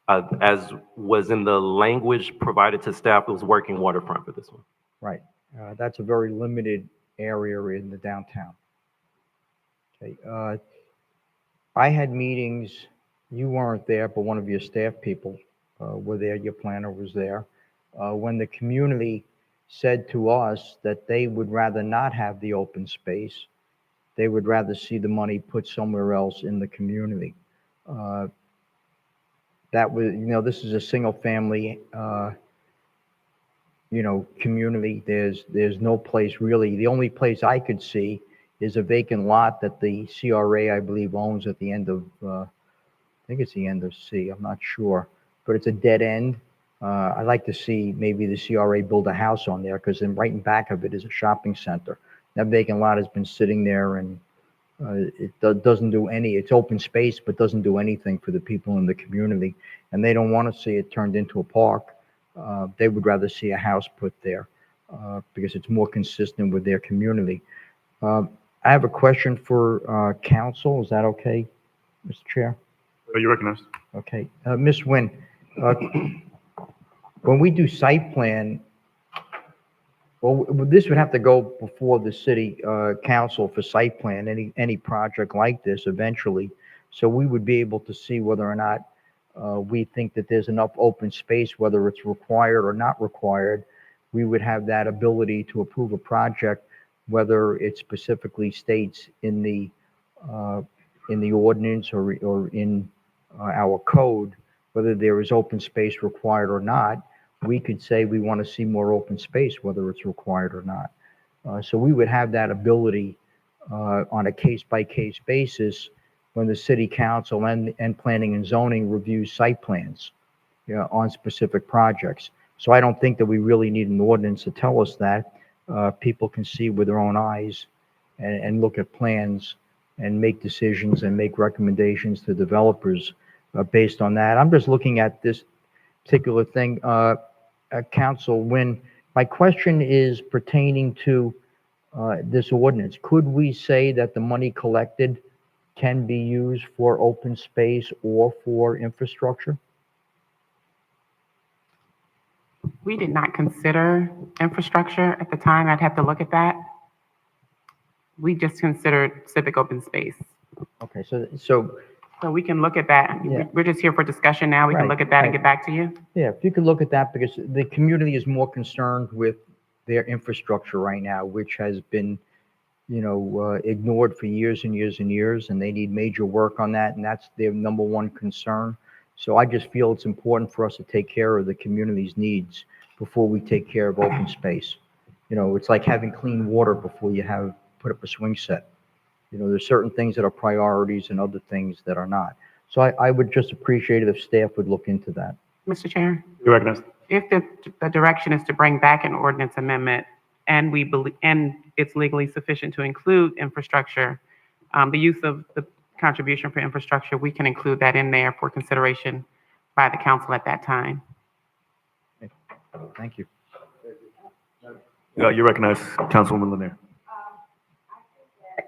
As was in the language provided to staff, it was working waterfront for this one.
Right. That's a very limited area in the downtown. Okay. I had meetings, you weren't there, but one of your staff people were there, your planner was there, when the community said to us that they would rather not have the open space. They would rather see the money put somewhere else in the community. That was, this is a single family, community. There's no place really. The only place I could see is a vacant lot that the CRA, I believe, owns at the end of, I think it's the end of C, I'm not sure, but it's a dead end. I'd like to see maybe the CRA build a house on there, because then right in back of it is a shopping center. That vacant lot has been sitting there, and it doesn't do it's open space, but doesn't do anything for the people in the community. And they don't want to see it turned into a park. They would rather see a house put there because it's more consistent with their community. I have a question for council. Is that okay, Mr. Chair?
You recognize.
Okay. Ms. Nguyen, when we do site plan, well, this would have to go before the city council for site plan, any project like this eventually. So we would be able to see whether or not we think that there's enough open space, whether it's required or not required. we would have that ability to approve a project, whether it specifically states in the ordinance or in our code, whether there is open space required or not. We could say we want to see more open space, whether it's required or not. So we would have that ability on a case-by-case basis when the city council and planning and zoning reviews site plans, on specific projects. So I don't think that we really need an ordinance to tell us that. People can see with their own eyes and look at plans and make decisions and make recommendations to developers based on that. I'm just looking at this particular thing, Council, when my question is pertaining to this ordinance, could we say that the money collected can be used for open space or for infrastructure?
We did not consider infrastructure at the time. I'd have to look at that. We just considered civic open space.
Okay, so
we can look at that.
Yeah.
We're just here for discussion now. We can
Right,
look at that and
right.
get back to you.
yeah, if you could look at that, because the community is more concerned with their infrastructure right now, which has been, ignored for years and years and years, and they need major work on that, and that's their number one concern. So I just feel it's important for us to take care of the community's needs before we take care of open space. It's like having clean water before you put up a swing set. There's certain things that are priorities and other things that are not. So I would just appreciate it if staff would look into that.
Mr. Chair,
You're recognized.
if the direction is to bring back an ordinance amendment and we believe, and it's legally sufficient to include infrastructure, the use of the contribution for infrastructure, we can include that in there for consideration by the council at that time.
Thank you.
You're recognized, Councilwoman Lanier.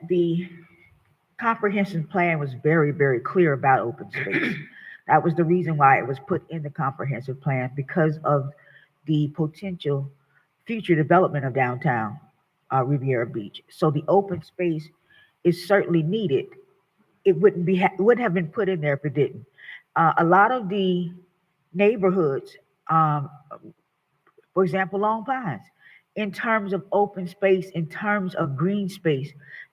The comprehensive plan was very, very clear about open space. That was the reason why it was put in the comprehensive plan, because of the potential future development of downtown Riviera Beach. So the open space is certainly needed. It wouldn't have been put in there if it didn't. A lot of the neighborhoods, for example, Long Pines, in terms of open space, in terms of green space,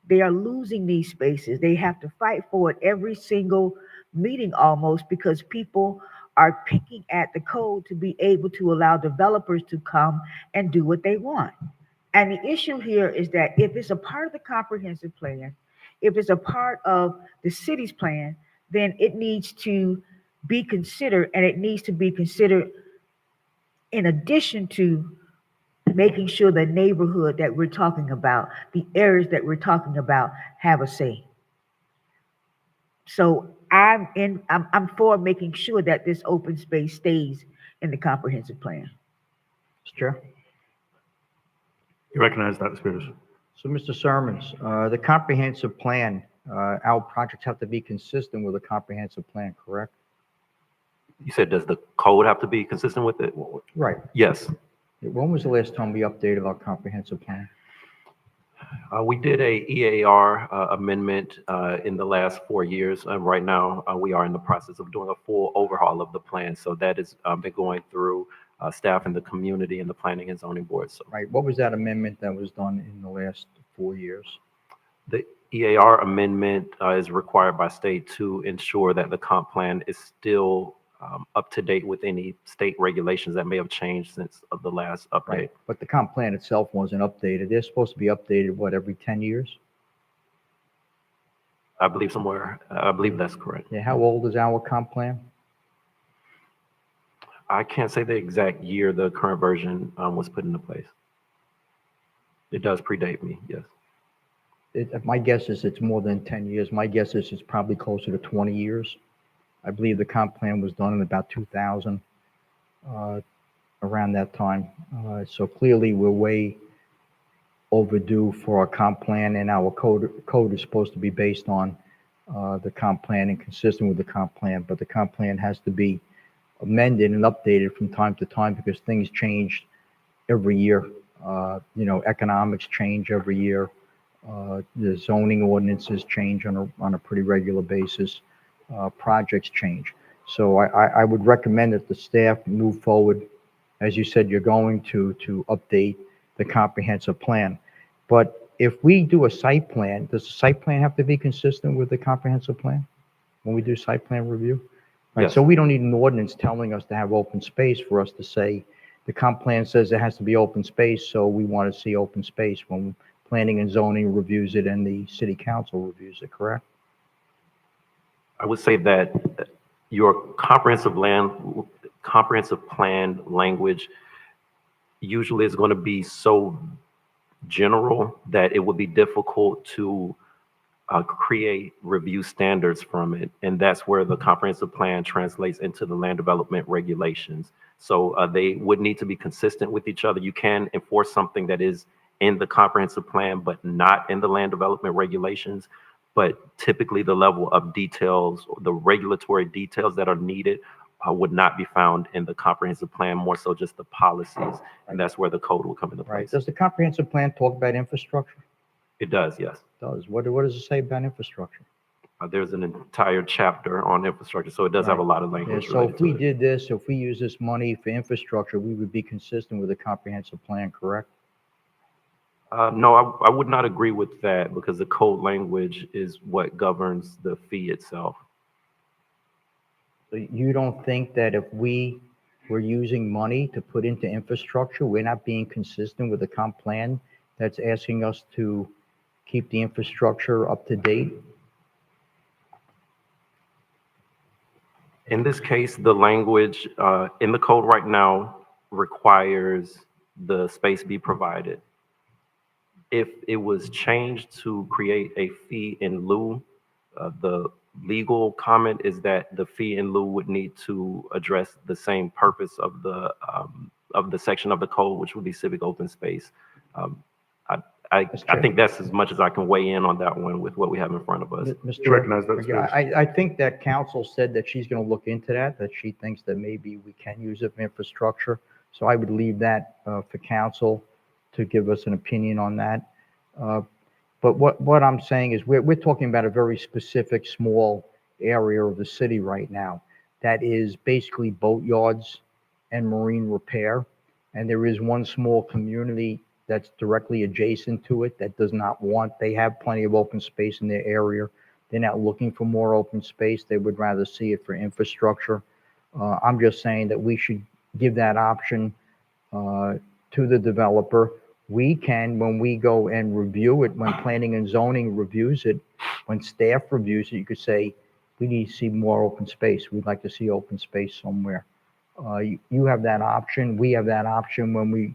they are losing these spaces. They have to fight for it every single meeting almost, because people are picking at the code to be able to allow developers to come and do what they want. And the issue here is that if it's a part of the comprehensive plan, if it's a part of the city's plan, then it needs to be considered, and it needs to be considered in addition to making sure the neighborhood that we're talking about, the areas that we're talking about, have a say. So I'm for making sure that this open space stays in the comprehensive plan.
Mr. Chair.
You recognize Dr. Spears.
So, Mr. Sermons, the comprehensive plan, our projects have to be consistent with a comprehensive plan, correct?
You said, does the code have to be consistent with it?
Right.
Yes.
When was the last time we updated our comprehensive plan?
We did a EAR amendment in the last 4 years. Right now, we are in the process of doing a full overhaul of the plan. So that has been going through staff and the community and the planning and zoning board. So,
Right. What was that amendment that was done in the last 4 years?
the EAR amendment is required by state to ensure that the comp plan is still up to date with any state regulations that may have changed since the last update.
Right. But the comp plan itself wasn't updated. They're supposed to be updated, what, every 10 years?
I believe that's correct.
Yeah. How old is our comp plan?
I can't say the exact year the current version was put into place. It does predate me, yes.
My guess is it's more than 10 years. My guess is it's probably closer to 20 years. I believe the comp plan was done in about 2000, around that time. So clearly we're way overdue for our comp plan, and our code is supposed to be based on the comp plan and consistent with the comp plan. But the comp plan has to be amended and updated from time to time because things change every year. Economics change every year. The zoning ordinances change on a pretty regular basis. Projects change. So I would recommend that the staff move forward As you said, you're going to update the comprehensive plan. But if we do a site plan, does the site plan have to be consistent with the comprehensive plan when we do site plan review? Right,
Yes.
so we don't need an ordinance telling us to have open space for us to say, the comp plan says it has to be open space, so we want to see open space when planning and zoning reviews it and the city council reviews it, correct?
I would say that your comprehensive plan language usually is going to be so general that it would be difficult to create review standards from it. And that's where the comprehensive plan translates into the land development regulations. So they would need to be consistent with each other. You can enforce something that is in the comprehensive plan, but not in the land development regulations. But typically the level of details, the regulatory details that are needed would not be found in the comprehensive plan, more so just the policies. And that's where the code will come into
Right.
place.
Does the comprehensive plan talk about infrastructure?
It does, yes.
It does. What does it say about infrastructure?
There's an entire chapter on infrastructure, so it does have a lot of
Yeah,
language
so
related
if
to
we
it.
did this, if we use this money for infrastructure, we would be consistent with the comprehensive plan, correct?
No, I would not agree with that because the code language is what governs the fee itself.
So you don't think that if we were using money to put into infrastructure, we're not being consistent with the comp plan that's asking us to keep the infrastructure up to date?
In this case, the language in the code right now requires the space be provided. If it was changed to create a fee in lieu, the legal comment is that the fee in lieu would need to address the same purpose of the section of the code, which would be civic open space. I think that's as much as I can weigh in on that one with what we have in front of us.
Mr.
You recognize that
Yeah,
space.
I think that council said that she's going to look into that she thinks that maybe we can use it for infrastructure. So I would leave that for council to give us an opinion on that. But what I'm saying is we're talking about a very specific small area of the city right now that is basically boat yards and marine repair. And there is one small community that's directly adjacent to it that does not want, they have plenty of open space in their area. They're not looking for more open space. They would rather see it for infrastructure. I'm just saying that we should give that option to the developer. We can, when we go and review it, when planning and zoning reviews it, when staff reviews it, you could say, we need to see more open space. We'd like to see open space somewhere. You have that option. We have that option when we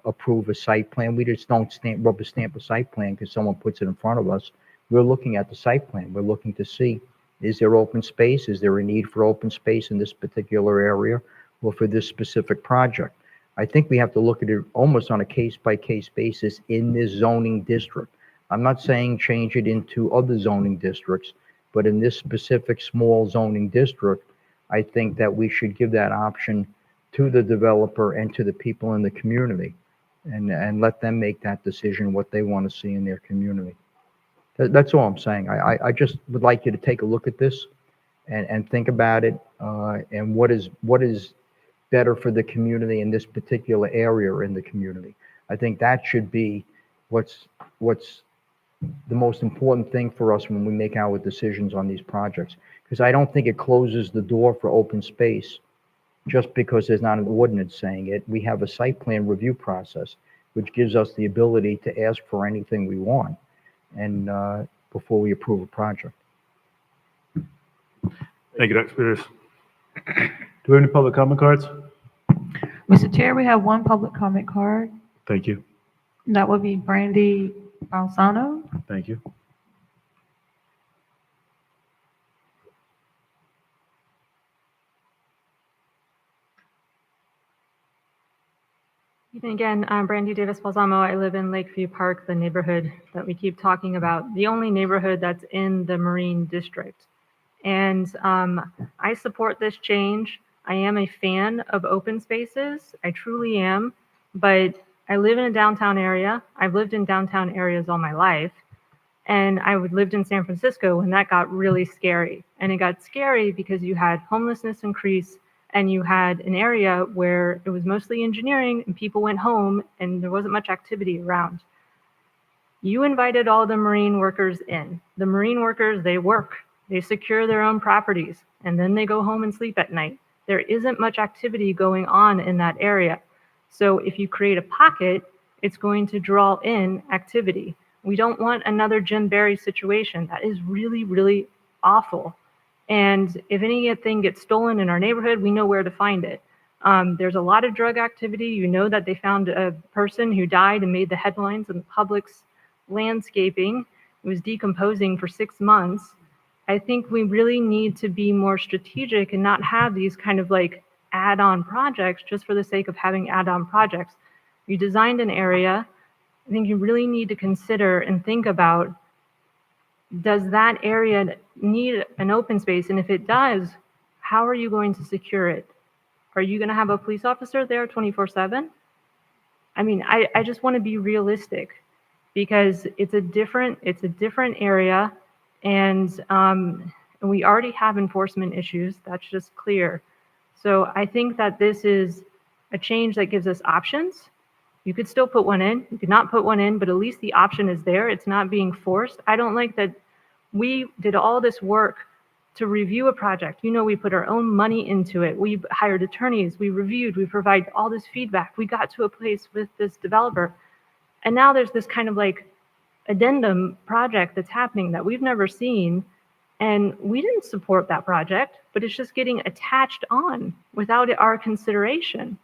approve a site plan. We just don't rubber stamp a site plan because someone puts it in front of us. We're looking at the site plan. We're looking to see, is there open space? Is there a need for open space in this particular area or for this specific project? I think we have to look at it almost on a case-by-case basis in this zoning district. I'm not saying change it into other zoning districts, but in this specific small zoning district, I think that we should give that option to the developer and to the people in the community and let them make that decision, what they want to see in their community. That's all I'm saying. I just would like you to take a look at this and think about it and what is better for the community in this particular area in the community. I think that should be what's the most important thing for us when we make our decisions on these projects. Because I don't think it closes the door for open space just because there's not an ordinance saying it. We have a site plan review process, which gives us the ability to ask for anything we want and before we approve a project.
Thank you, Dr. Spears. Do we have any public comment cards?
Mr. Chair, we have one public comment card.
Thank you.
That would be Brandy Balsano.
Thank you.
Again, I'm Brandy Davis Balsamo. I live in Lakeview Park, the neighborhood that we keep talking about, the only neighborhood that's in the Marine District. And I support this change. I am a fan of open spaces. I truly am. But I live in a downtown area. I've lived in downtown areas all my life. And I lived in San Francisco when that got really scary. And it got scary because you had homelessness increase and you had an area where it was mostly engineering and people went home and there wasn't much activity around. You invited all the marine workers in. The marine workers, they work, they secure their own properties, and then they go home and sleep at night. There isn't much activity going on in that area. So if you create a pocket, it's going to draw in activity. We don't want another Jim Barry situation. That is really, really awful. And if anything gets stolen in our neighborhood, we know where to find it. There's a lot of drug activity. You know that they found a person who died and made the headlines in the Publix landscaping. It was decomposing for 6 months. I think we really need to be more strategic and not have these kind of like add-on projects just for the sake of having add-on projects. You designed an area. I think you really need to consider and think about, does that area need an open space? And if it does, how are you going to secure it? Are you going to have a police officer there 24/7? I mean, I just want to be realistic, because it's a different area, and we already have enforcement issues. That's just clear. So I think that this is a change that gives us options. You could still put one in, you could not put one in, but at least the option is there. It's not being forced. I don't like that we did all this work to review a project. You know, we put our own money into it. We hired attorneys, we reviewed, we provided all this feedback. We got to a place with this developer. And now there's this kind of like addendum project that's happening that we've never seen. And we didn't support that project, but it's just getting attached on without our consideration.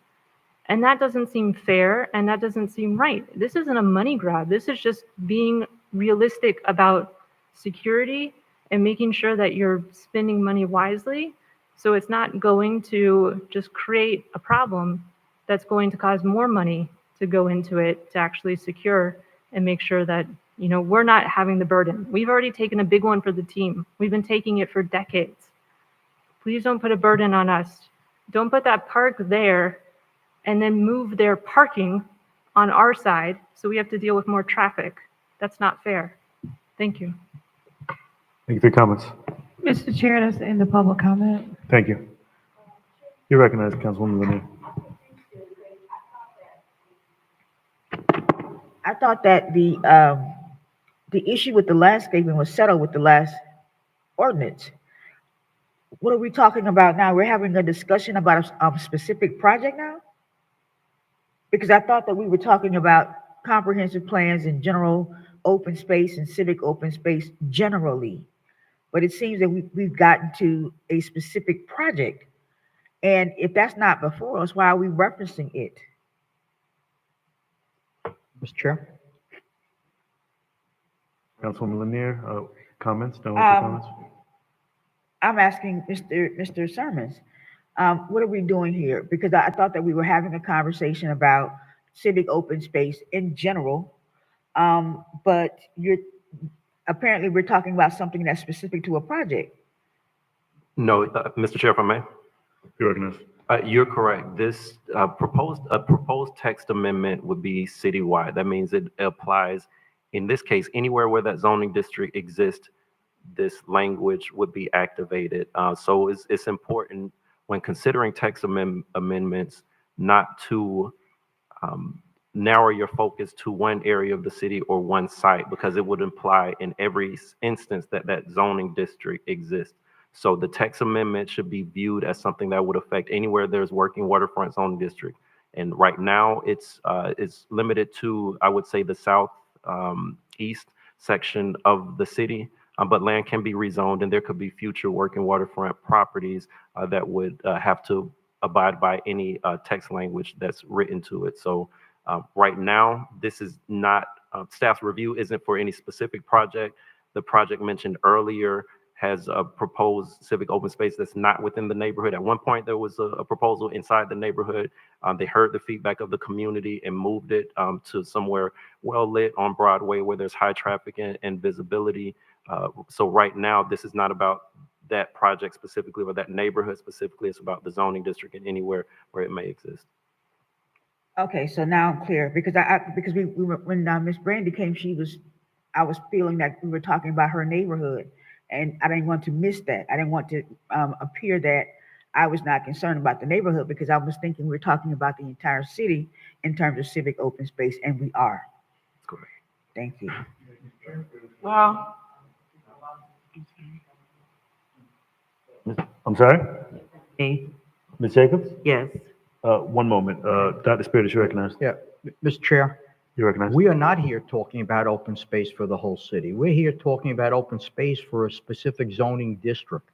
And that doesn't seem fair, and that doesn't seem right. This isn't a money grab. This is just being realistic about security and making sure that you're spending money wisely, so it's not going to just create a problem that's going to cause more money to go into it to actually secure and make sure that, you know, we're not having the burden. We've already taken a big one for the team. We've been taking it for decades. Please don't put a burden on us. Don't put that park there and then move their parking on our side so we have to deal with more traffic. That's not fair. Thank you.
Thank you for your comments.
Mr. Chair, that's the end of public comment.
Thank you. You're recognized, Councilwoman Lanier.
I thought that the issue with the landscaping was settled with the last ordinance. What are we talking about now? We're having a discussion about a specific project now? Because I thought that we were talking about comprehensive plans in general, open space and civic open space generally. But it seems that we've gotten to a specific project. And if that's not before us, why are we referencing it?
Mr. Chair?
Councilwoman Lanier, comments? No other comments?
I'm asking Mr. Sermons, what are we doing here? Because I thought that we were having a conversation about civic open space in general, but apparently we're talking about something that's specific to a project.
No, Mr. Chair, if I may.
You're recognized.
You're correct. This proposed text amendment would be citywide. That means it applies, in this case, anywhere where that zoning district exists, this language would be activated. So it's important when considering text amendments not to narrow your focus to one area of the city or one site, because it would imply in every instance that that zoning district exists. So the text amendment should be viewed as something that would affect anywhere there's working waterfront zoning district. And right now it's limited to, I would say, the south east section of the city, but land can be rezoned, and there could be future working waterfront properties that would have to abide by any text language that's written to it. So right now, this is not, staff's review isn't for any specific project. The project mentioned earlier has a proposed civic open space that's not within the neighborhood. At one point, there was a proposal inside the neighborhood. They heard the feedback of the community and moved it to somewhere well lit on Broadway where there's high traffic and visibility. So right now, this is not about that project specifically or that neighborhood specifically. It's about the zoning district and anywhere where it may exist.
Okay, so now I'm clear, because when Miss Brandy came, I was feeling that we were talking about her neighborhood, and I didn't want to miss that. I didn't want to appear that I was not concerned about the neighborhood because I was thinking we're talking about the entire city in terms of civic open space, and we are.
Correct.
Thank you.
Well,
I'm sorry?
Me?
Ms. Jacobs?
Yes.
One moment. Dr. Spirit, you recognized?
Yeah, Mr. Chair,
You recognized?
we are not here talking about open space for the whole city. We're here talking about open space for a specific zoning district.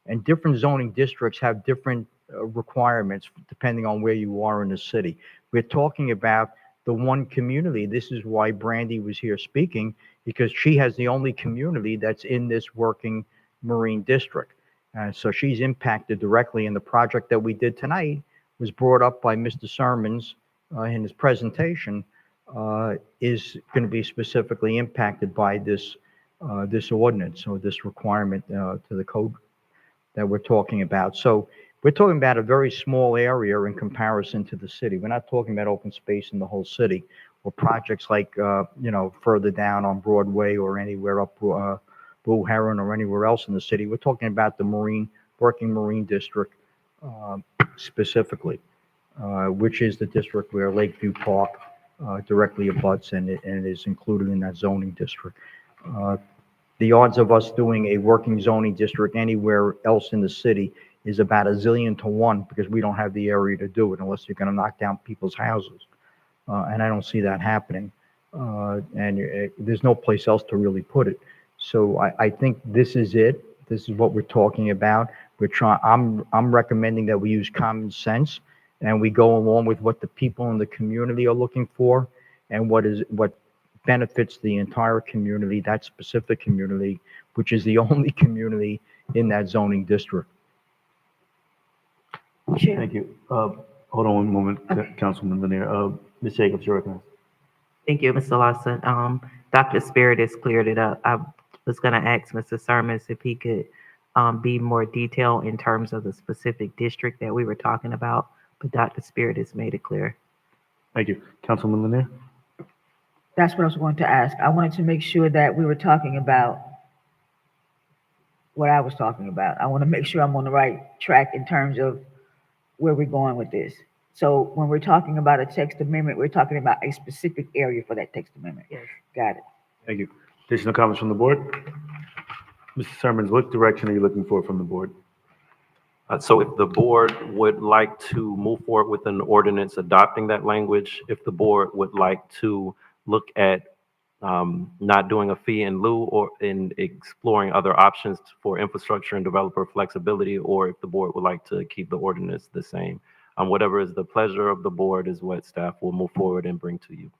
And different zoning districts have different requirements depending on where you are in the city. We're talking about the one community. This is why Brandy was here speaking, because she has the only community that's in this working marine district. So she's impacted directly, and the project that we did tonight was brought up by Mr. Sermons in his presentation, is going to be specifically impacted by this ordinance or this requirement to the code that we're talking about. So we're talking about a very small area in comparison to the city. We're not talking about open space in the whole city or projects like, further down on Broadway or anywhere up Blue Heron or anywhere else in the city. We're talking about the working marine district specifically, which is the district where Lakeview Park directly abuts and it is included in that zoning district. The odds of us doing a working zoning district anywhere else in the city is about 1,000,000 to 1 because we don't have the area to do it unless you're going to knock down people's houses. And I don't see that happening. There's no place else to really put it. So I think this is it. This is what we're talking about. I'm recommending that we use common sense and we go along with what the people in the community are looking for and what benefits the entire community, that specific community, which is the only community in that zoning district.
Thank you. Hold on one moment, Councilman Lanier. Ms. Jacobs, you're recognized.
Thank you, Mr. Lawson. Dr. Spirit has cleared it up. I was going to ask Mr. Sermons if he could be more detailed in terms of the specific district that we were talking about, but Dr. Spirit has made it clear.
Thank you. Councilman Lanier?
That's what I was going to ask. I wanted to make sure that we were talking about what I was talking about. I want to make sure I'm on the right track in terms of where we're going with this. So when we're talking about a text amendment, we're talking about a specific area for that text amendment.
Yes.
Got it.
Thank you. Additional comments from the board? Mr. Sermons, what direction are you looking for from the board?
So if the board would like to move forward with an ordinance adopting that language, if the board would like to look at not doing a fee in lieu or in exploring other options for infrastructure and developer flexibility, or if the board would like to keep the ordinance the same. Whatever is the pleasure of the board is what staff will move forward and bring to you.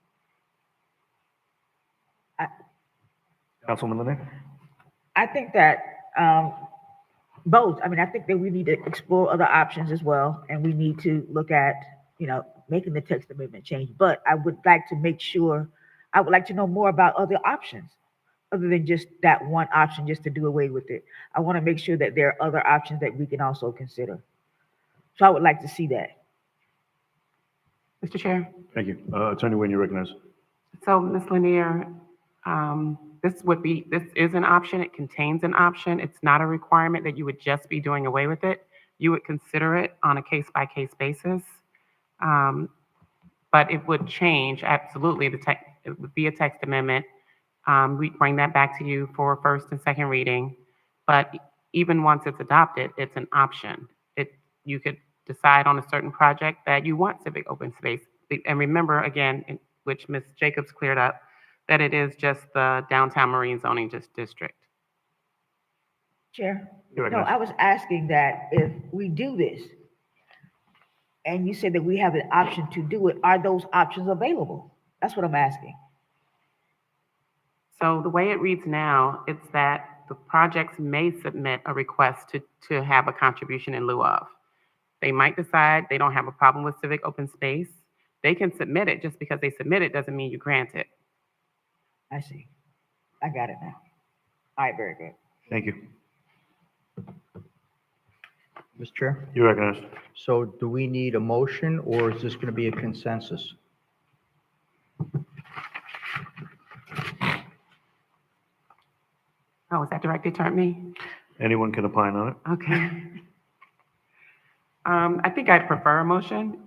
Councilman Lanier?
I think that both. I mean, I think that we need to explore other options as well, and we need to look at, making the text amendment change. But I would like to make sure, I would like to know more about other options other than just that one option just to do away with it. I want to make sure that there are other options that we can also consider. So I would like to see that.
Mr. Chair.
Thank you. Attorney Nguyen, you recognize.
So, Ms. Lanier, this is an option. It contains an option. It's not a requirement that you would just be doing away with it. You would consider it on a case-by-case basis. But it would change, absolutely. It would be a text amendment. We bring that back to you for first and second reading. But even once it's adopted, it's an option. You could decide on a certain project that you want civic open space. And remember, again, which Ms. Jacobs cleared up, that it is just the downtown marine zoning district.
Chair? No, I was asking that if we do this, and you said that we have an option to do it, are those options available? That's what I'm asking.
So the way it reads now, it's that the projects may submit a request to have a contribution in lieu of. They might decide they don't have a problem with civic open space. They can submit it. Just because they submit it doesn't mean you grant it.
I see. I got it now. All right, very good.
Thank you.
Mr. Chair?
You recognize.
So do we need a motion or is this going to be a consensus?
Oh, is that directed toward me?
Anyone can opine on it.
Okay. I think I'd prefer a motion.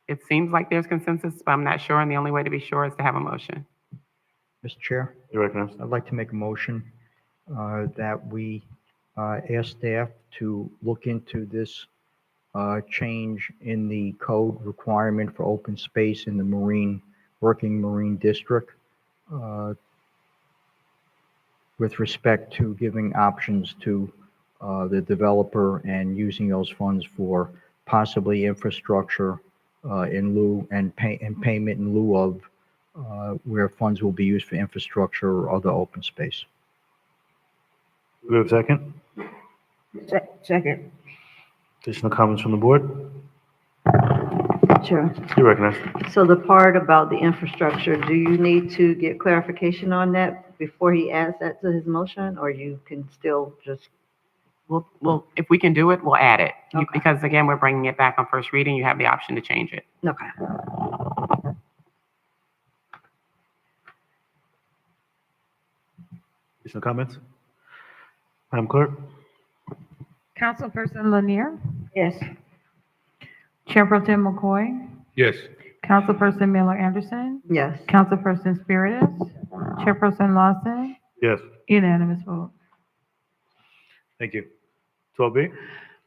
It seems like there's consensus, but I'm not sure, and the only way to be sure is to have a motion.
Mr. Chair,
You recognize?
I'd like to make a motion that we ask staff to look into this change in the code requirement for open space in the working marine district with respect to giving options to the developer and using those funds for possibly infrastructure in lieu and payment in lieu of where funds will be used for infrastructure or other open space.
Do we have a second?
Second.
Additional comments from the board?
Sure.
You recognize?
So the part about the infrastructure, do you need to get clarification on that before he adds that to his motion, or you can still just?
Well, if we can do it, we'll add it.
Okay.
Because again, we're bringing it back on first reading. You have the option to change it.
Okay.
Additional comments? Madam Clerk?
Councilperson Lanier?
Yes.
Chair Pro Tem McCoy?
Yes.
Councilperson Miller Anderson?
Yes.
Councilperson Spiritus? Chairperson Lawson?
Yes.
Unanimous vote.
Thank you. 12B?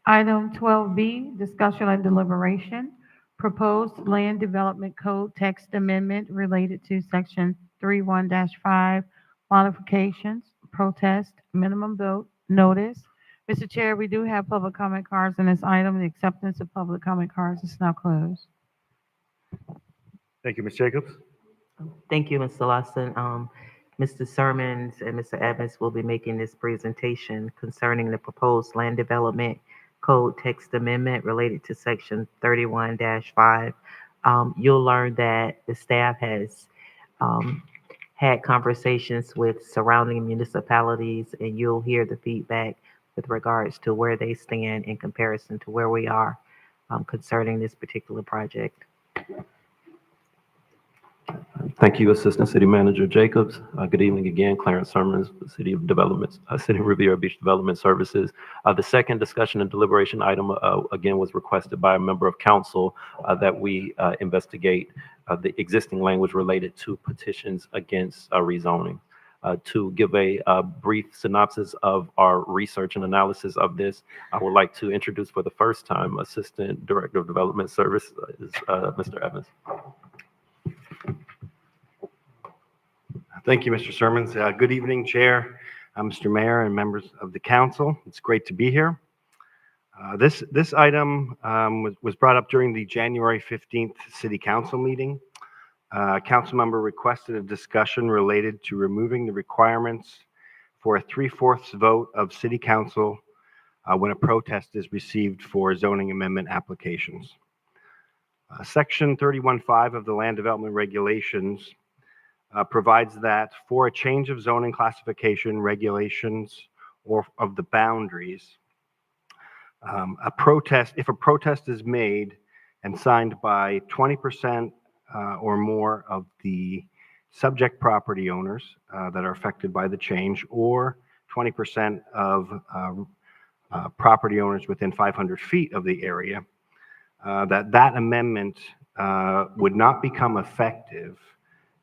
Item 12B, discussion and deliberation, proposed land development code text amendment related to section 31-5 modifications, protest, minimum vote, notice. Mr. Chair, we do have public comment cards in this item. The acceptance of public comment cards is now closed.
Thank you, Ms. Jacobs.
Thank you, Mr. Lawson. Mr. Sermons and Mr. Evans will be making this presentation concerning the proposed land development code text amendment related to section 31-5. You'll learn that the staff has had conversations with surrounding municipalities, and you'll hear the feedback with regards to where they stand in comparison to where we are concerning this particular project.
Thank you, Assistant City Manager Jacobs. Good evening again, Clarence Sermons, City of Development, City of Riviera Beach Development Services. The second discussion and deliberation item, again, was requested by a member of council that we investigate the existing language related to petitions against rezoning. To give a brief synopsis of our research and analysis of this, I would like to introduce for the first time Assistant Director of Development Services, Mr. Evans.
Thank you, Mr. Sermons. Good evening, Chair, Mr. Mayor, and members of the council. It's great to be here. This item was brought up during the January 15th City Council meeting. A council member requested a discussion related to removing the requirements for a 3/4 vote of City Council when a protest is received for zoning amendment applications. Section 31.5 of the Land Development Regulations provides that for a change of zoning classification, regulations, or of the boundaries, if a protest is made and signed by 20% or more of the subject property owners that are affected by the change, or 20% of property owners within 500 feet of the area, that amendment would not become effective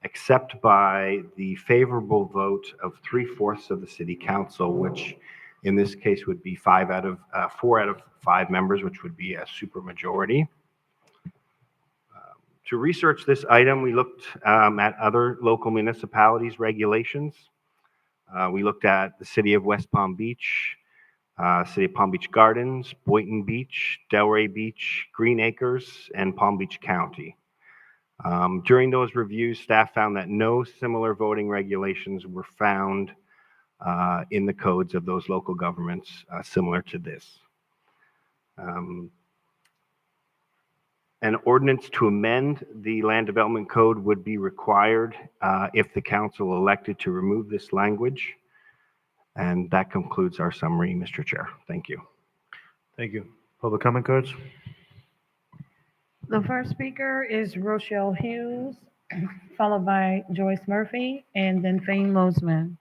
except by the favorable vote of 3/4 of the City Council, which in this case would be 4 out of 5 members, which would be a supermajority. To research this item, we looked at other local municipalities' regulations. We looked at the City of West Palm Beach, City of Palm Beach Gardens, Boynton Beach, Delray Beach, Green Acres, and Palm Beach County. During those reviews, staff found that no similar voting regulations were found in the codes of those local governments similar to this. An ordinance to amend the land development code would be required if the council elected to remove this language. And that concludes our summary, Mr. Chair. Thank you.
Thank you. Public comment cards?
The first speaker is Rochelle Hughes, followed by Joyce Murphy, and then Fane Lozman.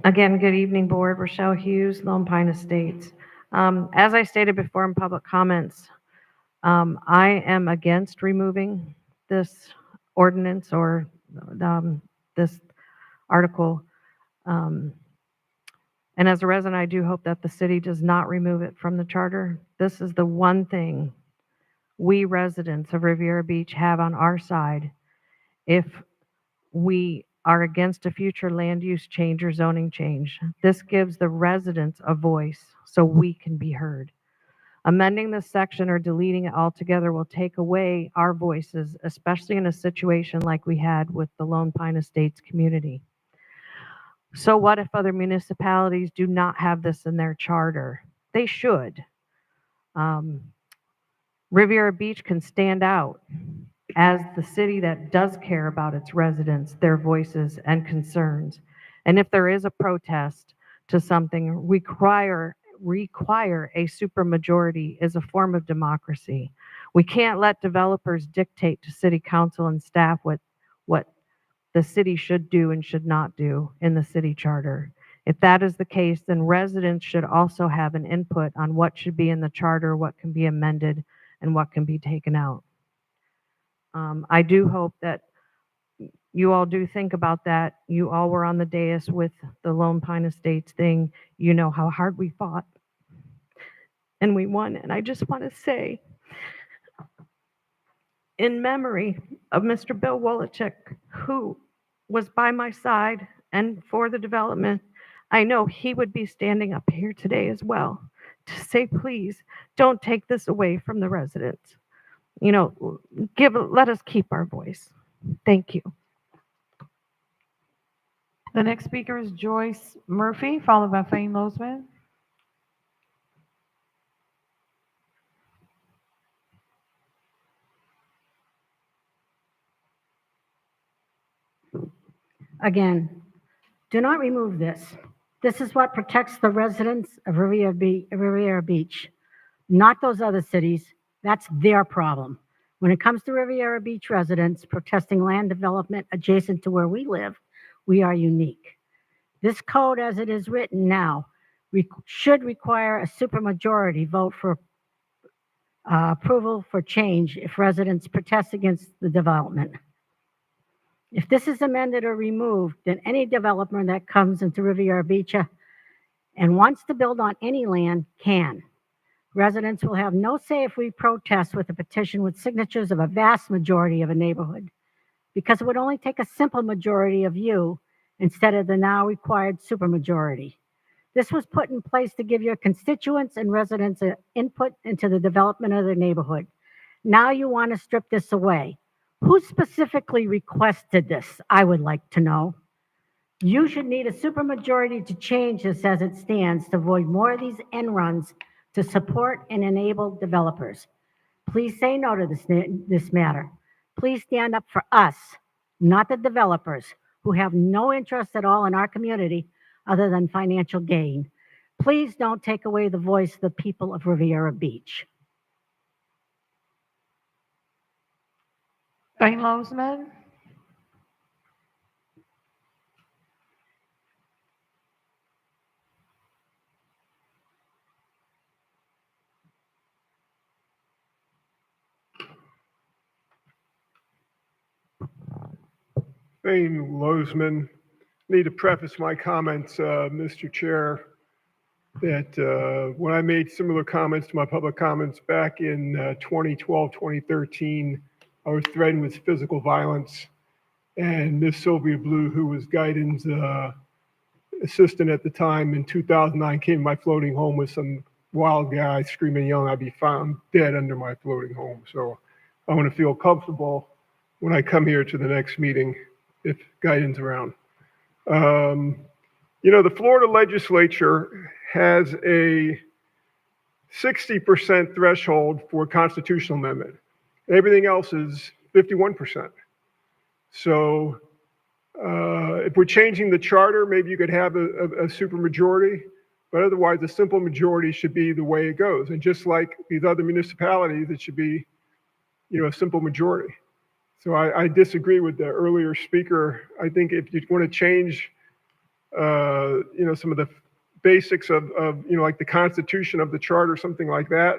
Again, good evening, Board. Rochelle Hughes, Lone Pine Estates. As I stated before in public comments, I am against removing this ordinance or this article. Um, And as a resident, I do hope that the city does not remove it from the charter. This is the one thing we residents of Riviera Beach have on our side if we are against a future land use change or zoning change. This gives the residents a voice so we can be heard. Amending this section or deleting it altogether will take away our voices, especially in a situation like we had with the Lone Pine Estates community. So what if other municipalities do not have this in their charter? They should. Riviera Beach can stand out as the city that does care about its residents, their voices and concerns. And if there is a protest to something, require a supermajority is a form of democracy. We can't let developers dictate to city council and staff what the city should do and should not do in the city charter. If that is the case, then residents should also have an input on what should be in the charter, what can be amended, and what can be taken out. I do hope that you all do think about that. You all were on the dais with the Lone Pine Estates thing. You know how hard we fought, and we won. And I just want to say, in memory of Mr. Bill Wolochek, who was by my side and for the development, I know he would be standing up here today as well to say, please don't take this away from the residents. You know, let us keep our voice. Thank you.
The next speaker is Joyce Murphy, followed by Fane Losman.
Again, do not remove this. This is what protects the residents of Riviera Beach, not those other cities. That's their problem. When it comes to Riviera Beach residents protesting land development adjacent to where we live, we are unique. This code, as it is written now, should require a supermajority vote for approval for change if residents protest against the development. If this is amended or removed, then any developer that comes into Riviera Beach and wants to build on any land can. Residents will have no say if we protest with a petition with signatures of a vast majority of a neighborhood, because it would only take a simple majority of you instead of the now required supermajority. This was put in place to give your constituents and residents input into the development of their neighborhood. Now you want to strip this away. Who specifically requested this? I would like to know. You should need a supermajority to change this as it stands to avoid more of these end runs to support and enable developers. Please say no to this matter. Please stand up for us, not the developers who have no interest at all in our community other than financial gain. Please don't take away the voice of the people of Riviera Beach.
Fane Losman.
Fane Losman. Need to preface my comments, Mr. Chair, that when I made similar comments to my public comments back in 2012, 2013, I was threatened with physical violence. And Miss Sylvia Blue, who was guidance assistant at the time in 2009, came to my floating home with some wild guy screaming, yelling, I'd be found dead under my floating home. So I want to feel comfortable when I come here to the next meeting if guidance around. You know, the Florida legislature has a 60% threshold for constitutional amendment. Everything else is 51%. So if we're changing the charter, maybe you could have a supermajority, but otherwise a simple majority should be the way it goes. And just like these other municipalities, it should be, you know, a simple majority. So I disagree with the earlier speaker. I think if you want to change some of the basics of, like the constitution of the charter, something like that.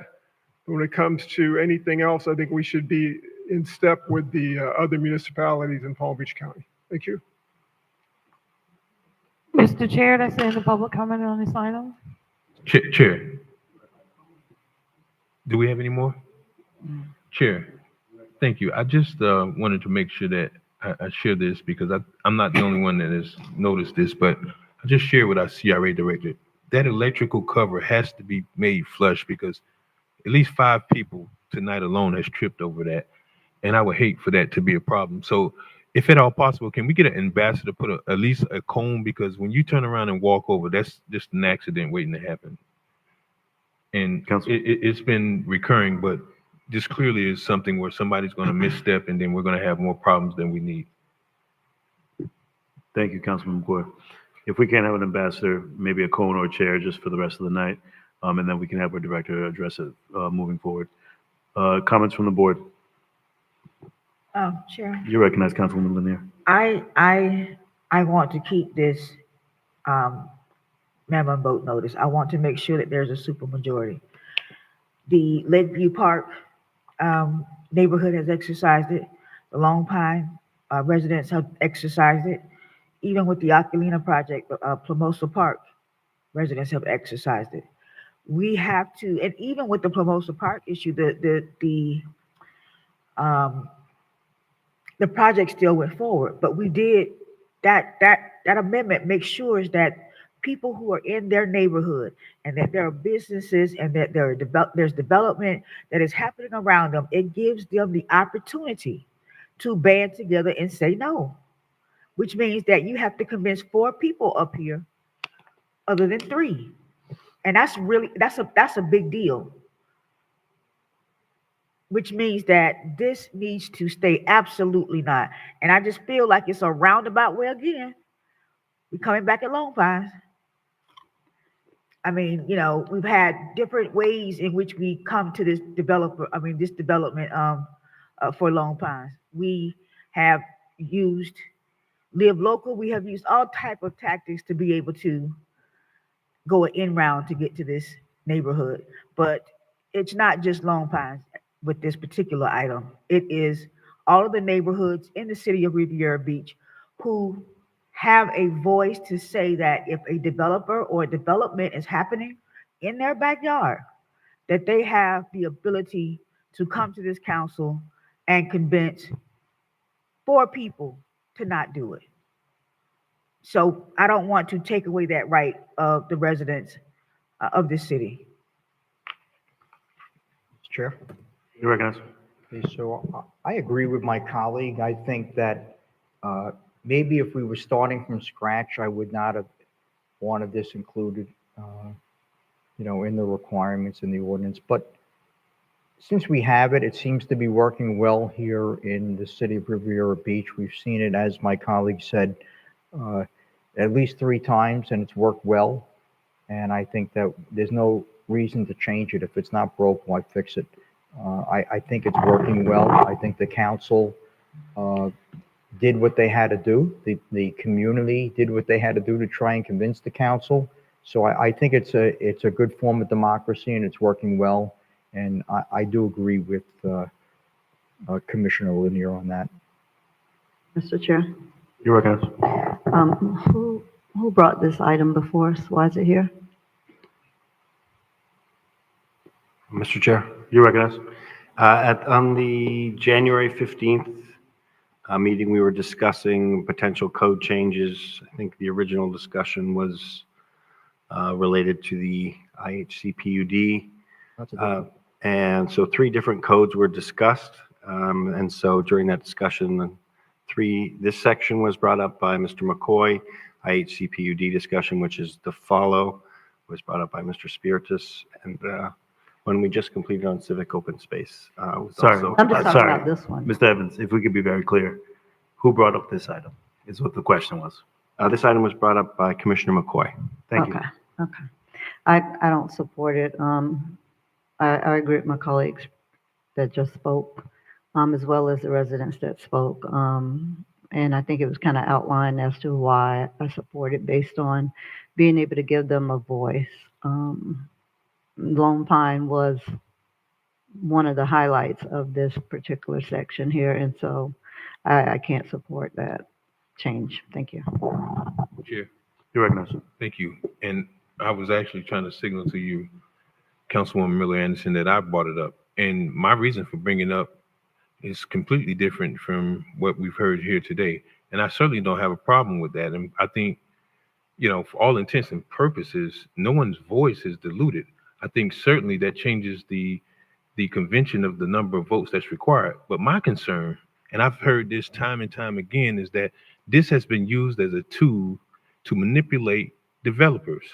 But when it comes to anything else, I think we should be in step with the other municipalities in Palm Beach County. Thank you.
Mr. Chair, that's the end of public comment on this item.
Chair, do we have any more? Chair, thank you. I just wanted to make sure that I share this because I'm not the only one that has noticed this, but I just shared with our CRA director. That electrical cover has to be made flush because at least 5 people tonight alone has tripped over that. And I would hate for that to be a problem. So if at all possible, can we get an ambassador to put at least a cone? Because when you turn around and walk over, that's just an accident waiting to happen. And it's been recurring, but this clearly is something where somebody's going to misstep and then we're going to have more problems than we need.
Thank you, Councilman McCoy. If we can't have an ambassador, maybe a cone or a chair just for the rest of the night, and then we can have our director address it moving forward. Comments from the board?
Chair.
You recognize Councilwoman Lanier.
I want to keep this minimum vote notice. I want to make sure that there's a supermajority. The Lakeview Park neighborhood has exercised it. The Long Pine residents have exercised it. Even with the Oculina project, Plamosa Park residents have exercised it. We have to, and even with the Plamosa Park issue, the project still went forward, but we did that amendment makes sure that people who are in their neighborhood and that there are businesses and that there's development that is happening around them, it gives them the opportunity to band together and say no, which means that you have to convince 4 people up here other than 3. And that's a big deal. Which means that this needs to stay absolutely not. And I just feel like it's a roundabout way again. We're coming back at Lone Pines. I mean, we've had different ways in which we come to this development for Lone Pines. We have used Live Local. We have used all type of tactics to be able to go an in round to get to this neighborhood. But it's not just Lone Pines with this particular item. It is all of the neighborhoods in the city of Riviera Beach who have a voice to say that if a developer or a development is happening in their backyard, that they have the ability to come to this council and convince 4 people to not do it. So I don't want to take away that right of the residents of this city.
Chair.
You recognize?
Okay, so I agree with my colleague. I think that maybe if we were starting from scratch, I would not have wanted this included, in the requirements in the ordinance. But since we have it, it seems to be working well here in the city of Riviera Beach. We've seen it, as my colleague said, at least 3 times, and it's worked well. And I think that there's no reason to change it. If it's not broke, why fix it? I think it's working well. I think the council did what they had to do. The community did what they had to do to try and convince the council. So I think it's a good form of democracy and it's working well. And I do agree with Commissioner Lanier on that.
Mr. Chair,
You recognize?
who brought this item before us? Why is it here?
Mr. Chair.
You recognize?
On the January 15th meeting, we were discussing potential code changes. I think the original discussion was related to the IHC PUD.
That's a good one.
And so 3 different codes were discussed. And so during that discussion, this section was brought up by Mr. McCoy. IHC PUD discussion, which is the follow, was brought up by Mr. Spiritus. And when we just completed on civic open space.
Sorry,
I'm just talking about this one.
Mr. Evans, if we could be very clear, who brought up this item is what the question was.
This item was brought up by Commissioner McCoy.
Thank you.
Okay. I don't support it. I agree with my colleagues that just spoke, as well as the residents that spoke. And I think it was kind of outlined as to why I support it based on being able to give them a voice. Lone Pine was one of the highlights of this particular section here, and so I can't support that change. Thank you.
Chair,
You're recognized.
thank you. And I was actually trying to signal to you, Councilwoman Miller Anderson, that I brought it up. And my reason for bringing it up is completely different from what we've heard here today. And I certainly don't have a problem with that. And I think, for all intents and purposes, no one's voice is diluted. I think certainly that changes the convention of the number of votes that's required. But my concern, and I've heard this time and time again, is that this has been used as a tool to manipulate developers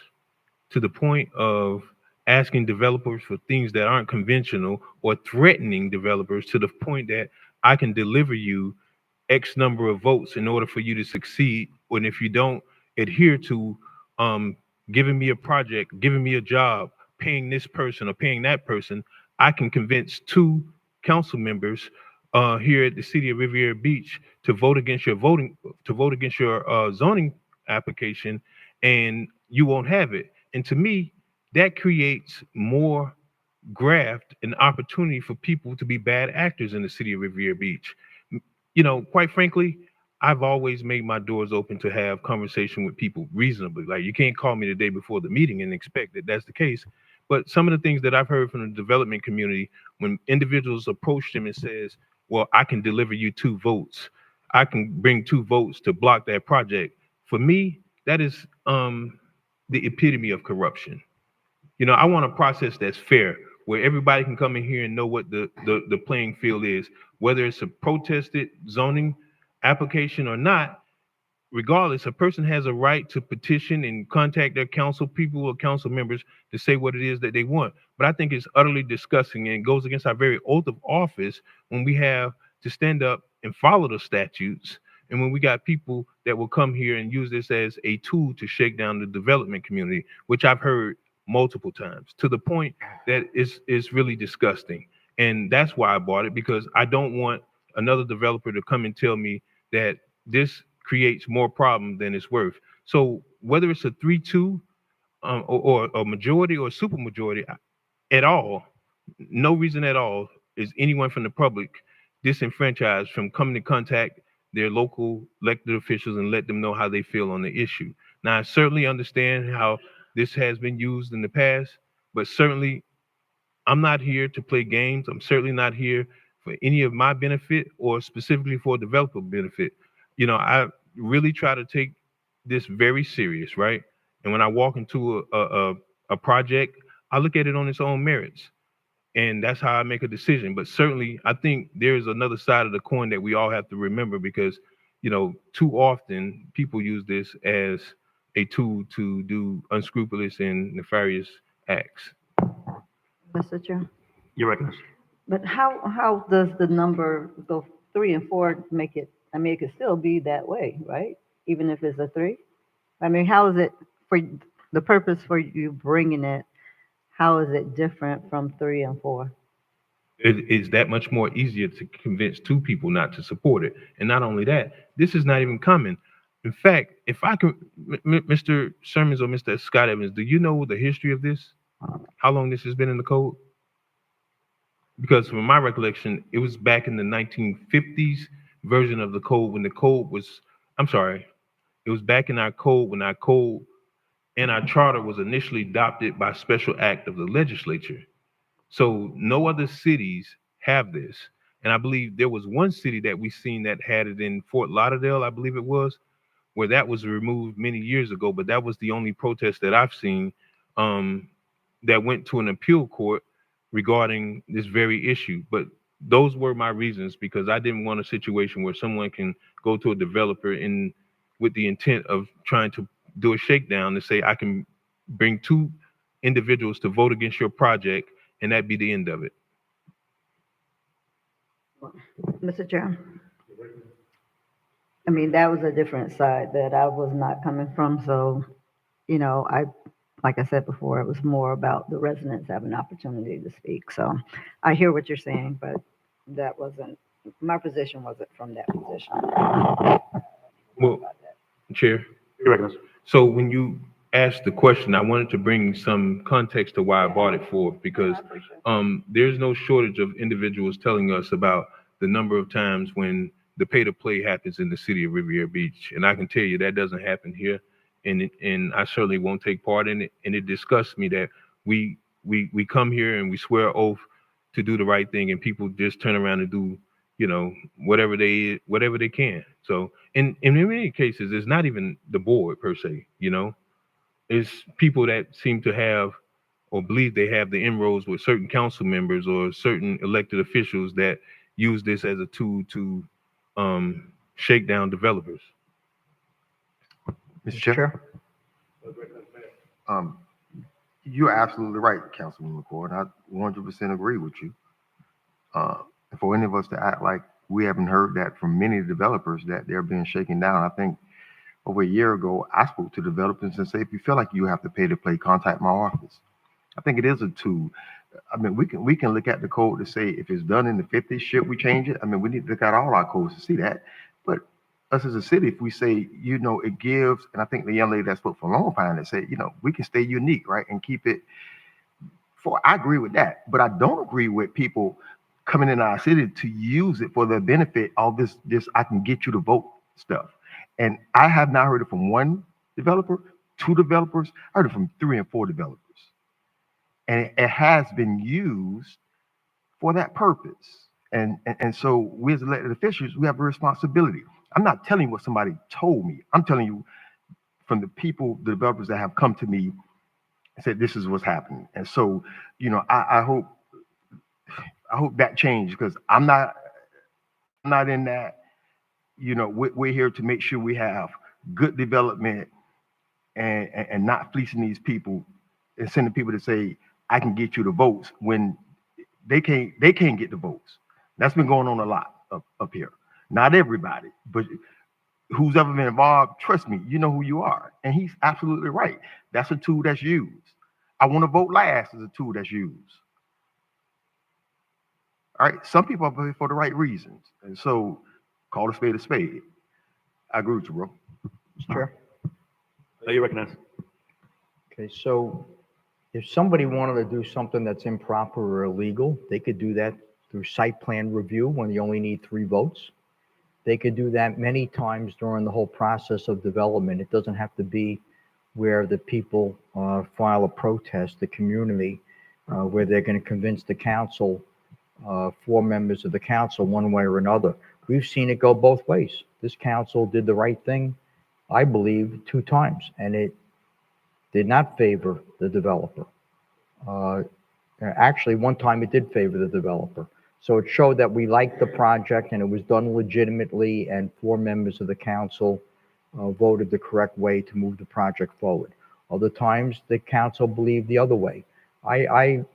to the point of asking developers for things that aren't conventional or threatening developers to the point that I can deliver you X number of votes in order for you to succeed. And if you don't adhere to giving me a project, giving me a job, paying this person or paying that person, I can convince 2 council members here at the city of Riviera Beach to vote against your zoning application, and you won't have it. And to me, that creates more graft and opportunity for people to be bad actors in the city of Riviera Beach. Quite frankly, I've always made my doors open to have conversation with people reasonably. Like, you can't call me the day before the meeting and expect that that's the case. But some of the things that I've heard from the development community, when individuals approach them and says, well, I can deliver you 2 votes. I can bring 2 votes to block that project. For me, that is the epitome of corruption. I want a process that's fair, where everybody can come in here and know what the playing field is, whether it's a protested zoning application or not. Regardless, a person has a right to petition and contact their council people or council members to say what it is that they want. But I think it's utterly disgusting, and it goes against our very oath of office when we have to stand up and follow the statutes, and when we got people that will come here and use this as a tool to shake down the development community, which I've heard multiple times, to the point that it's really disgusting. And that's why I bought it, because I don't want another developer to come and tell me that this creates more problem than it's worth. So whether it's a 3-2 or a majority or a super majority at all, no reason at all is anyone from the public disenfranchised from coming to contact their local elected officials and let them know how they feel on the issue. Now, I certainly understand how this has been used in the past, but certainly I'm not here to play games. I'm certainly not here for any of my benefit or specifically for developer benefit. I really try to take this very serious, right? And when I walk into a project, I look at it on its own merits. And that's how I make a decision. But certainly, I think there's another side of the coin that we all have to remember, because, too often people use this as a tool to do unscrupulous and nefarious acts.
Mr. Chair.
You're recognized.
But how does the number go 3 and 4 make it? I mean, it could still be that way, right? Even if it's a 3. I mean, how is it for the purpose for you bringing it? How is it different from 3 and 4?
It is that much more easier to convince 2 people not to support it. And not only that, this is not even common. In fact, if I can, Mr. Sermons or Mr. Scott Evans, do you know the history of this? How long this has been in the code? Because from my recollection, it was back in the 1950s version of the code when the code was, it was back in our code when our code and our charter was initially adopted by special act of the legislature. So no other cities have this. And I believe there was one city that we seen that had it in Fort Lauderdale, I believe it was, where that was removed many years ago. But that was the only protest that I've seen that went to an appeal court regarding this very issue. But those were my reasons, because I didn't want a situation where someone can go to a developer with the intent of trying to do a shakedown to say, I can bring 2 individuals to vote against your project, and that be the end of it.
Mr. Chair. I mean, that was a different side that I was not coming from. So, like I said before, it was more about the residents having an opportunity to speak. So I hear what you're saying, but that wasn't my position wasn't from that position.
Well, Chair.
You're recognized.
So when you asked the question, I wanted to bring some context to why I brought it forth, because there's no shortage of individuals telling us about the number of times when the pay to play happens in the city of Riviera Beach. And I can tell you that doesn't happen here. And I certainly won't take part in it. And it disgusts me that we come here and we swear oath to do the right thing, and people just turn around and do, whatever they can. So in many cases, it's not even the board per se, it's people that seem to have or believe they have the inroads with certain council members or certain elected officials that use this as a tool to shake down developers.
Mr. Chair? You're absolutely right, Councilman McCord. I 100% agree with you. For any of us to act like we haven't heard that from many developers that they're being shaken down, I think over a year ago, I spoke to developers and said, if you feel like you have to pay to play, contact my office. I think it is a tool. I mean, we can look at the code to say if it's done in the 50s, should we change it? I mean, we need to look at all our codes to see that. But us as a city, if we say, it gives, and I think the young lady that spoke for Long Pine that said, we can stay unique, right, and keep it. I agree with that, but I don't agree with people coming in our city to use it for the benefit of this I can get you to vote stuff. And I have not heard it from one developer, two developers. I heard it from 3 and 4 developers. And it has been used for that purpose. And so we as elected officials, we have a responsibility. I'm not telling you what somebody told me. I'm telling you from the people, the developers that have come to me and said, this is what's happening. And so, I hope that changes, because I'm not in that. We're here to make sure we have good development and not fleecing these people and sending people to say, I can get you the votes when they can't get the votes. That's been going on a lot up here. Not everybody, but who's ever been involved, trust me, you know who you are. And he's absolutely right. That's a tool that's used. I want to vote last is a tool that's used. All right, some people are voting for the right reasons. And so call a spade a spade. I agree with you, bro.
Mr. Chair?
You recognize.
Okay, so if somebody wanted to do something that's improper or illegal, they could do that through site plan review when you only need 3 votes. They could do that many times during the whole process of development. It doesn't have to be where the people file a protest, the community, where they're going to convince the council, 4 members of the council, one way or another. We've seen it go both ways. This council did the right thing, I believe, 2 times, and it did not favor the developer. Actually, one time it did favor the developer. So it showed that we liked the project and it was done legitimately, and 4 members of the council voted the correct way to move the project forward. Other times, the council believed the other way. I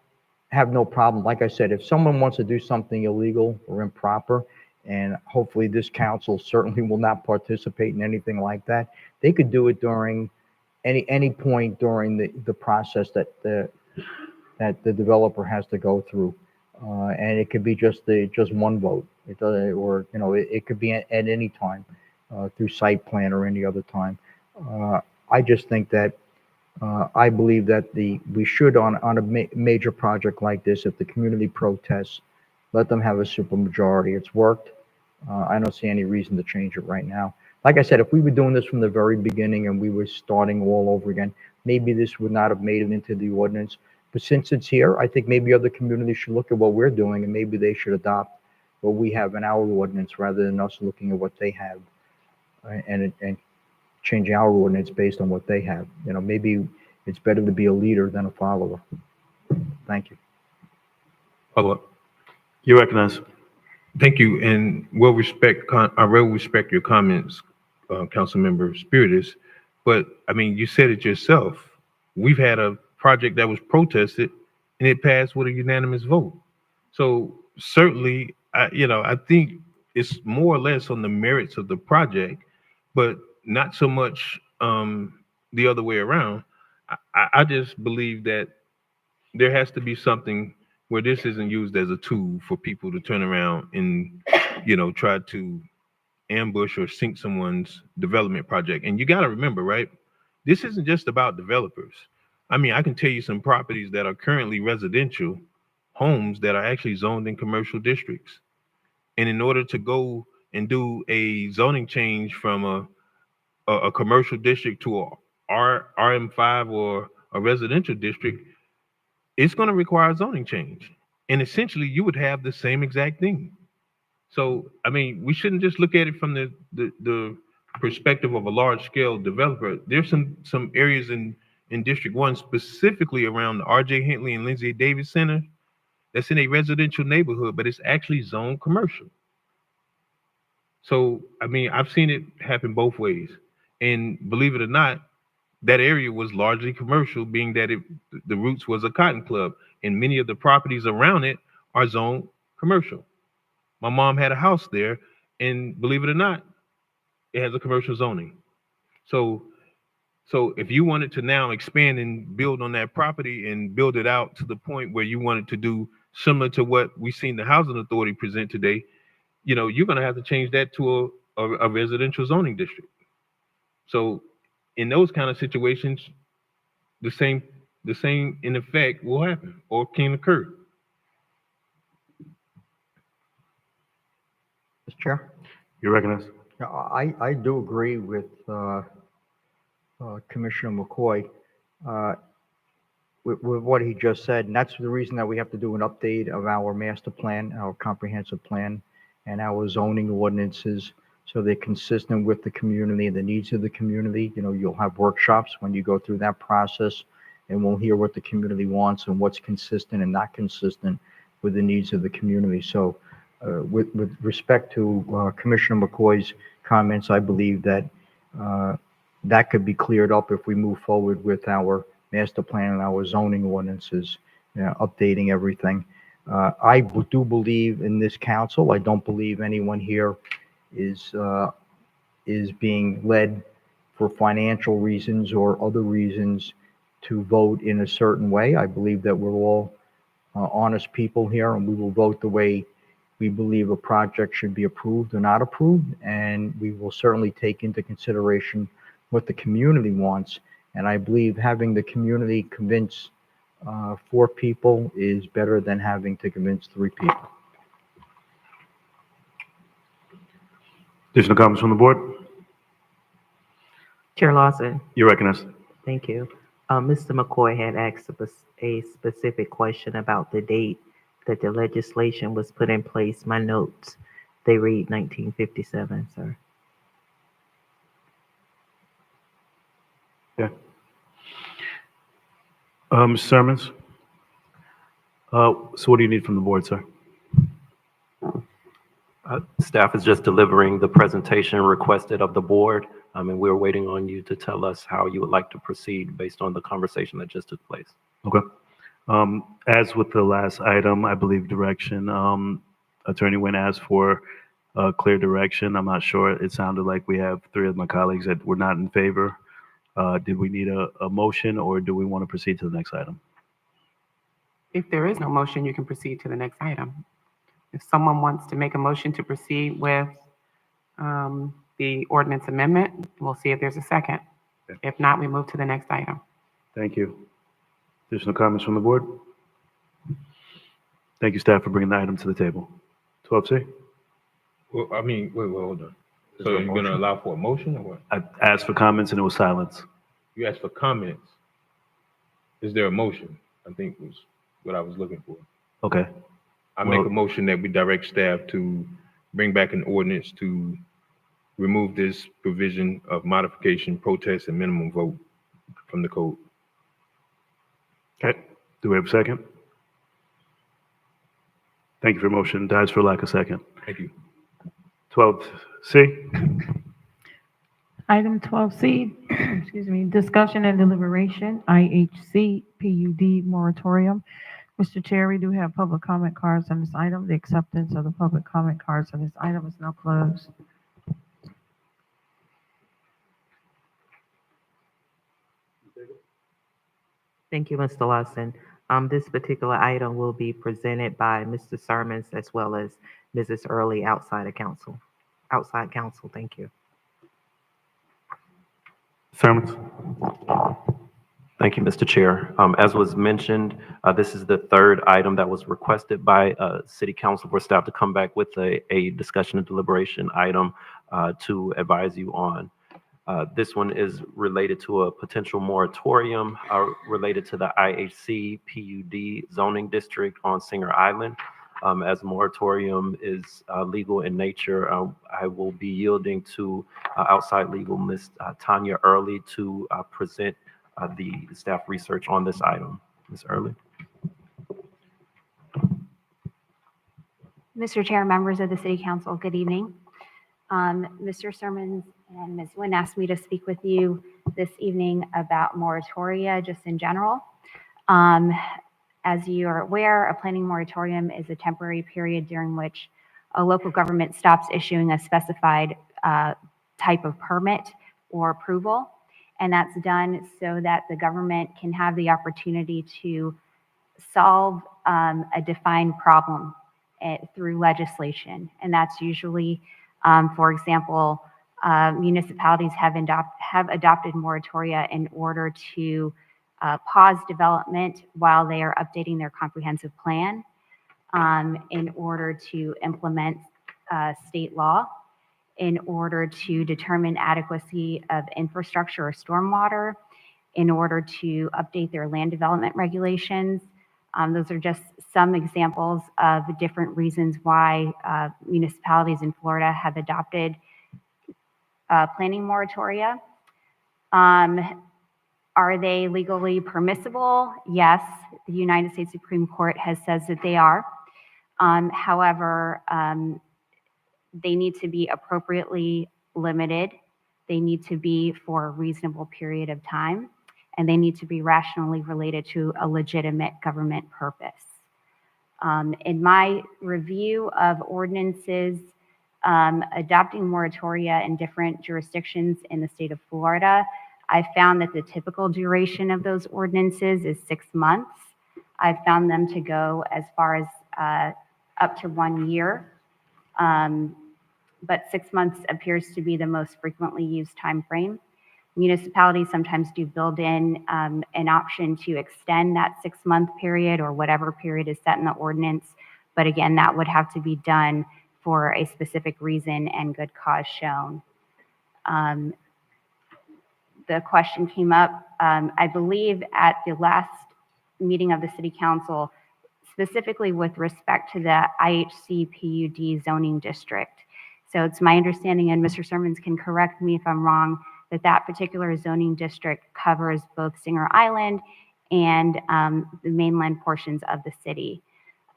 have no problem. Like I said, if someone wants to do something illegal or improper, and hopefully this council certainly will not participate in anything like that, they could do it during any point during the process that the developer has to go through. And it could be just one vote. It doesn't, or it could be at any time through site plan or any other time. I just think that I believe that we should on a major project like this, if the community protests, let them have a supermajority. It's worked. I don't see any reason to change it right now. Like I said, if we were doing this from the very beginning and we were starting all over again, maybe this would not have made it into the ordinance. But since it's here, I think maybe other communities should look at what we're doing and maybe they should adopt what we have in our ordinance rather than us looking at what they have and changing our ordinance based on what they have. Maybe it's better to be a leader than a follower. Thank you.
Follow up.
You recognize.
Thank you, and I will respect your comments, Councilmember Spiritus. But I mean, you said it yourself. We've had a project that was protested, and it passed with a unanimous vote. So certainly, I think it's more or less on the merits of the project, but not so much the other way around. I just believe that there has to be something where this isn't used as a tool for people to turn around and try to ambush or sink someone's development project. And you got to remember, right? This isn't just about developers. I mean, I can tell you some properties that are currently residential homes that are actually zoned in commercial districts. And in order to go and do a zoning change from a commercial district to a RM5 or a residential district, it's going to require a zoning change. And essentially, you would have the same exact thing. So, I mean, we shouldn't just look at it from the perspective of a large scale developer. There's some areas in District 1, specifically around the RJ Henley and Lindsay Davis Center, that's in a residential neighborhood, but it's actually zoned commercial. So, I mean, I've seen it happen both ways. And believe it or not, that area was largely commercial, being that the roots was a cotton club, and many of the properties around it are zoned commercial. My mom had a house there, and believe it or not, it has a commercial zoning. So if you wanted to now expand and build on that property and build it out to the point where you wanted to do similar to what we've seen the housing authority present today, you're going to have to change that to a residential zoning district. So in those kind of situations, the same in effect will happen or can occur.
Mr. Chair?
You recognize?
Yeah, I do agree with Commissioner McCoy with what he just said, and that's the reason that we have to do an update of our master plan, our comprehensive plan, and our zoning ordinances, so they're consistent with the community and the needs of the community. You'll have workshops when you go through that process, and we'll hear what the community wants and what's consistent and not consistent with the needs of the community. So with respect to Commissioner McCoy's comments, I believe that that could be cleared up if we move forward with our master plan and our zoning ordinances, updating everything. I do believe in this council. I don't believe anyone here is being led for financial reasons or other reasons to vote in a certain way. I believe that we're all honest people here, and we will vote the way we believe a project should be approved or not approved, and we will certainly take into consideration what the community wants. And I believe having the community convince 4 people is better than having to convince 3 people.
Additional comments from the board?
Chair Lawson.
You recognize?
Thank you. Mr. McCoy had asked a specific question about the date that the legislation was put in place. My notes, they read 1957, sir.
Yeah. Mr. Sermons? So what do you need from the board, sir?
Staff is just delivering the presentation requested of the board, and we're waiting on you to tell us how you would like to proceed based on the conversation that just took place.
Okay. As with the last item, I believe direction, Attorney Nguyen asked for clear direction. I'm not sure. It sounded like we have 3 of my colleagues that were not in favor. Did we need a motion, or do we want to proceed to the next item?
If there is no motion, you can proceed to the next item. If someone wants to make a motion to proceed with the ordinance amendment, we'll see if there's a second.
Okay.
If not, we move to the next item.
Thank you. Additional comments from the board? Thank you, staff, for bringing the item to the table. 12C?
Well, I mean, wait, hold on. So you're going to allow for a motion or what?
I asked for comments and it was silence.
You asked for comments. Is there a motion? I think was what I was looking for.
Okay.
I make a motion that we direct staff to bring back an ordinance to remove this provision of modification, protest, and minimum vote from the code.
Okay. Do we have a second? Thank you for your motion. Dies for lack of second.
Thank you.
12C?
Item 12C, excuse me, discussion and deliberation, IHC PUD moratorium. Mr. Chair, we do have public comment cards on this item. The acceptance of the public comment cards on this item is now closed.
Thank you, Mr. Lawson. This particular item will be presented by Mr. Sermons as well as Mrs. Early outside council. Thank you.
Sermons.
Thank you, Mr. Chair. As was mentioned, this is the third item that was requested by City Council for staff to come back with a discussion and deliberation item to advise you on. This one is related to a potential moratorium related to the IHC PUD zoning district on Singer Island. As moratorium is legal in nature, I will be yielding to outside legal Ms. Tanya Early to present the staff research on this item. Ms. Early.
Mr. Chair, members of the City Council, good evening. Mr. Sermons and Ms. Nguyen asked me to speak with you this evening about moratoria just in general. As you are aware, a planning moratorium is a temporary period during which a local government stops issuing a specified type of permit or approval. And that's done so that the government can have the opportunity to solve a defined problem through legislation. And that's usually, for example, municipalities have adopted moratoria in order to pause development while they are updating their comprehensive plan, in order to implement state law, in order to determine adequacy of infrastructure or stormwater, in order to update their land development regulations. Those are just some examples of different reasons why municipalities in Florida have adopted planning moratoria. Are they legally permissible? Yes, the United States Supreme Court has said that they are. However, they need to be appropriately limited. They need to be for a reasonable period of time, and they need to be rationally related to a legitimate government purpose. In my review of ordinances adopting moratoria in different jurisdictions in the state of Florida, I found that the typical duration of those ordinances is 6 months. I've found them to go as far as up to 1 year. But 6 months appears to be the most frequently used time frame. Municipalities sometimes do build in an option to extend that 6-month period or whatever period is set in the ordinance. But again, that would have to be done for a specific reason and good cause shown. The question came up, I believe, at the last meeting of the City Council, specifically with respect to the IHC PUD zoning district. So it's my understanding, and Mr. Sermons can correct me if I'm wrong, that that particular zoning district covers both Singer Island and the mainland portions of the city.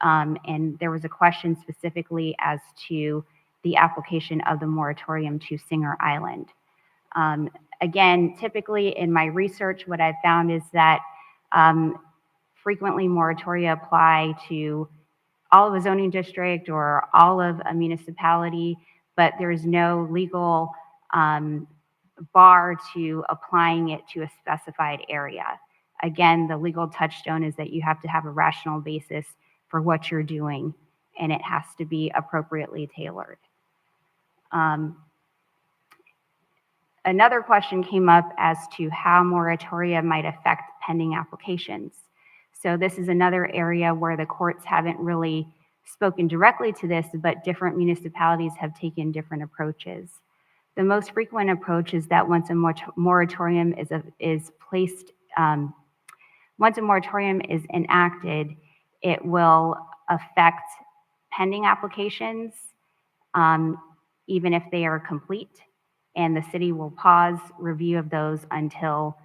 And there was a question specifically as to the application of the moratorium to Singer Island. Again, typically in my research, what I've found is that frequently moratoria apply to all of a zoning district or all of a municipality, but there's no legal bar to applying it to a specified area. Again, the legal touchstone is that you have to have a rational basis for what you're doing, and it has to be appropriately tailored. Another question came up as to how moratoria might affect pending applications. So this is another area where the courts haven't really spoken directly to this, but different municipalities have taken different approaches. The most frequent approach is that once a moratorium is enacted, it will affect pending applications, even if they are complete, and the city will pause review of those until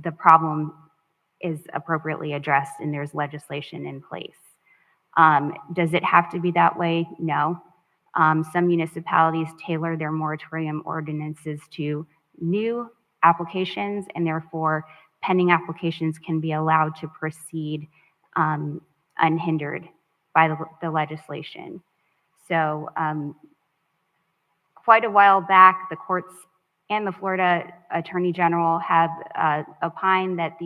the problem is appropriately addressed and there's legislation in place. Does it have to be that way? No. Some municipalities tailor their moratorium ordinances to new applications, and therefore pending applications can be allowed to proceed unhindered by the legislation. So quite a while back, the courts and the Florida Attorney General have opined that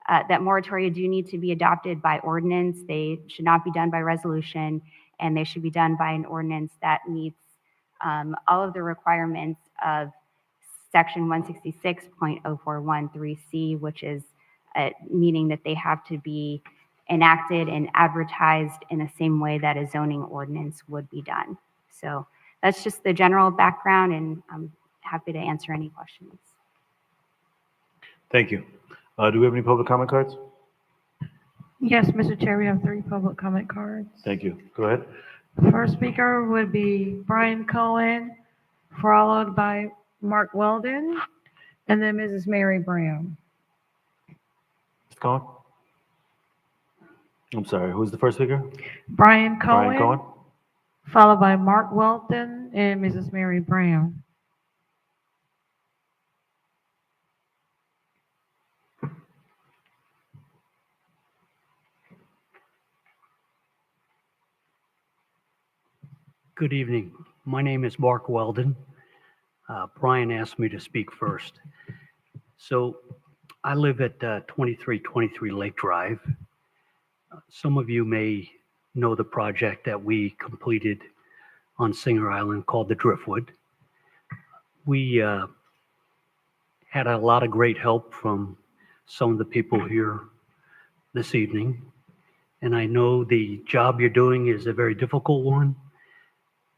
that moratoria do need to be adopted by ordinance. They should not be done by resolution. and they should be done by an ordinance that meets all of the requirements of section 166.0413C, which is meaning that they have to be enacted and advertised in the same way that a zoning ordinance would be done. So that's just the general background, and I'm happy to answer any questions.
Thank you. Do we have any public comment cards?
Yes, Mr. Chair, we have 3 public comment cards.
Thank you. Go ahead.
First speaker would be Brian Cohen, followed by Mark Weldon, and then Mrs. Mary Brown.
Mr. Cohen? I'm sorry, who's the first speaker?
Brian Cohen,
Brian Cohen?
followed by Mark Weldon and Mrs. Mary Brown.
Good evening. My name is Mark Weldon. Brian asked me to speak first. So I live at 2323 Lake Drive. Some of you may know the project that we completed on Singer Island called the Driftwood. We had a lot of great help from some of the people here this evening. And I know the job you're doing is a very difficult one.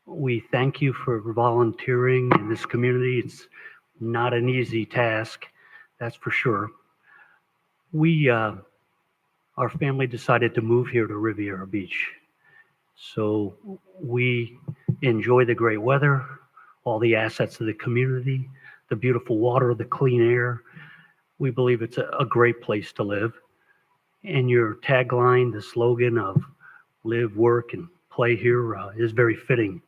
We thank you for volunteering in this community. It's not an easy task, that's for sure. Our family decided to move here to Riviera Beach. So we enjoy the great weather, all the assets of the community, the beautiful water, the clean air. We believe it's a great place to live. And your tagline, the slogan of live, work, and play here is very fitting.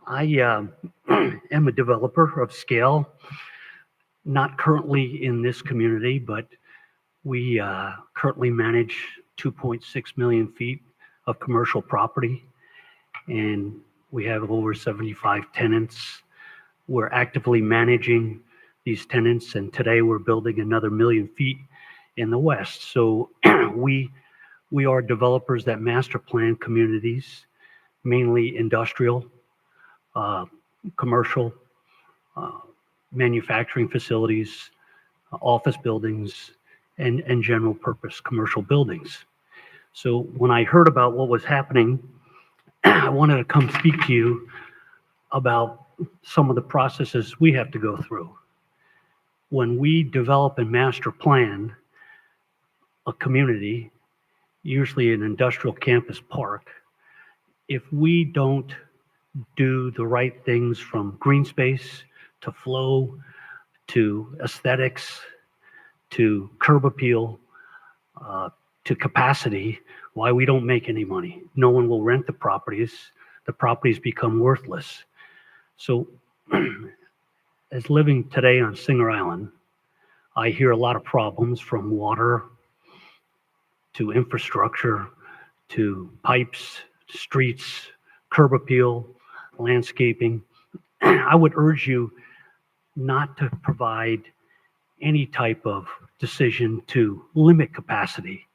I am a developer of scale, not currently in this community, but we currently manage 2.6 million feet of commercial property, and we have over 75 tenants. We're actively managing these tenants, and today we're building another 1 million feet in the west. So we are developers that master plan communities, mainly industrial, commercial, manufacturing facilities, office buildings, and general purpose commercial buildings. So when I heard about what was happening, I wanted to come speak to you about some of the processes we have to go through. When we develop and master plan a community, usually an industrial campus park, if we don't do the right things from green space to flow to aesthetics to curb appeal to capacity, why we don't make any money. No one will rent the properties. The properties become worthless. So as living today on Singer Island, I hear a lot of problems from water to infrastructure to pipes, streets, curb appeal, landscaping. I would urge you not to provide any type of decision to limit capacity.